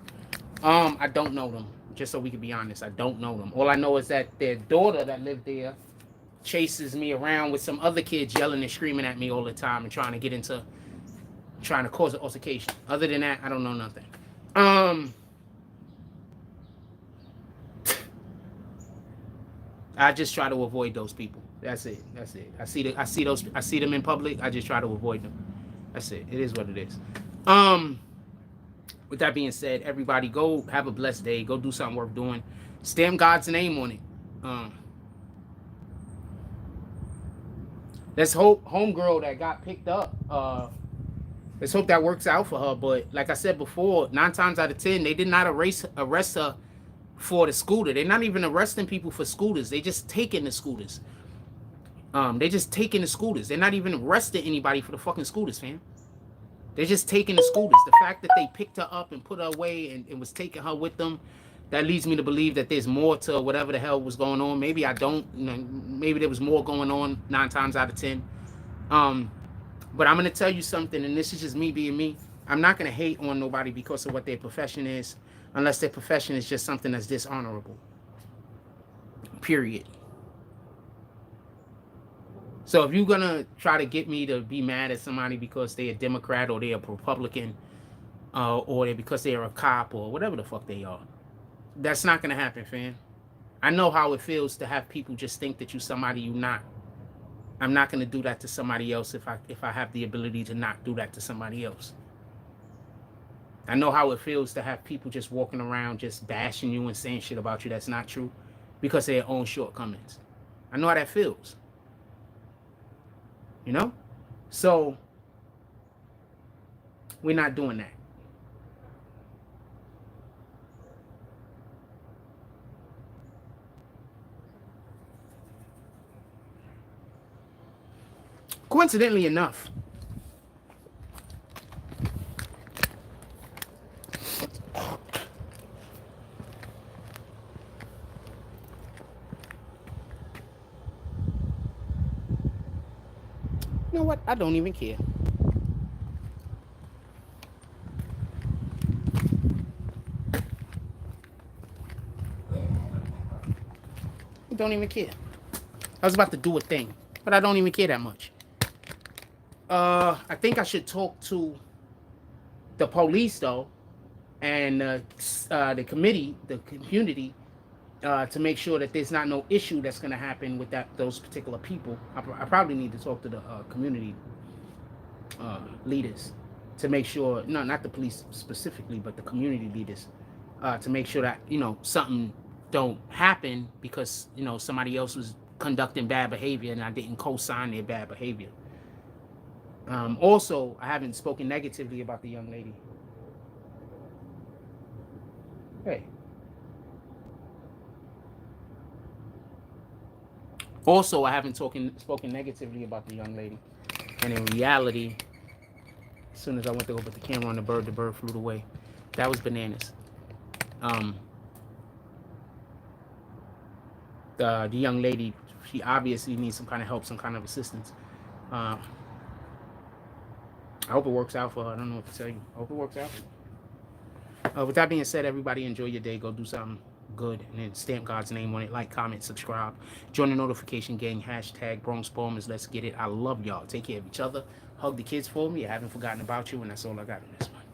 I don't know them. Just so we can be honest, I don't know them. All I know is that their daughter that lived there chases me around with some other kids yelling and screaming at me all the time and trying to cause an altercation. Other than that, I don't know nothing. I just try to avoid those people. That's it. I see them in public. I just try to avoid them. That's it. It is what it is. With that being said, everybody go have a blessed day. Go do something worth doing. Stamp God's name on it. Let's hope homegirl that got picked up. Let's hope that works out for her. But like I said before, 9 times out of 10, they did not arrest her for the scooter. They're not even arresting people for scooters. They just taking the scooters. They're just taking the scooters. They're not even arresting anybody for the fucking scooters, fam. They're just taking the scooters. The fact that they picked her up and put her away and was taking her with them, that leads me to believe that there's more to whatever the hell was going on. Maybe I don't. Maybe there was more going on 9 times out of 10. But I'm going to tell you something, and this is just me being me. I'm not going to hate on nobody because of what their profession is, unless their profession is just something that's dishonorable. Period. So if you're going to try to get me to be mad at somebody because they're a Democrat or they're a Republican, or because they're a cop or whatever the fuck they are, that's not going to happen, fam. I know how it feels to have people just think that you're somebody you're not. I'm not going to do that to somebody else if I have the ability to not do that to somebody else. I know how it feels to have people just walking around just bashing you and saying shit about you that's not true because of their own shortcomings. I know how that feels. You know? So, we're not doing that. Coincidentally enough, you know what? I don't even care. I don't even care. I was about to do a thing, but I don't even care that much. I think I should talk to the police though, and the committee, the community, to make sure that there's not no issue that's going to happen with those particular people. I probably need to talk to the community leaders to make sure, no, not the police specifically, but the community leaders, to make sure that, you know, something don't happen because, you know, somebody else was conducting bad behavior and I didn't co-sign their bad behavior. Also, I haven't spoken negatively about the young lady. Hey. Also, I haven't spoken negatively about the young lady. And in reality, as soon as I went to go put the camera on the bird flew away. That was bananas. The young lady, she obviously needs some kind of help, some kind of assistance. I hope it works out for her. I don't know what to tell you. I hope it works out. With that being said, everybody enjoy your day. Go do something good and then stamp God's name on it. Like, comment, subscribe. Join the notification gang. # Bronx Bombers. Let's get it. I love y'all. Take care of each other. Hug the kids for me. I haven't forgotten about you, and that's all I got in this one.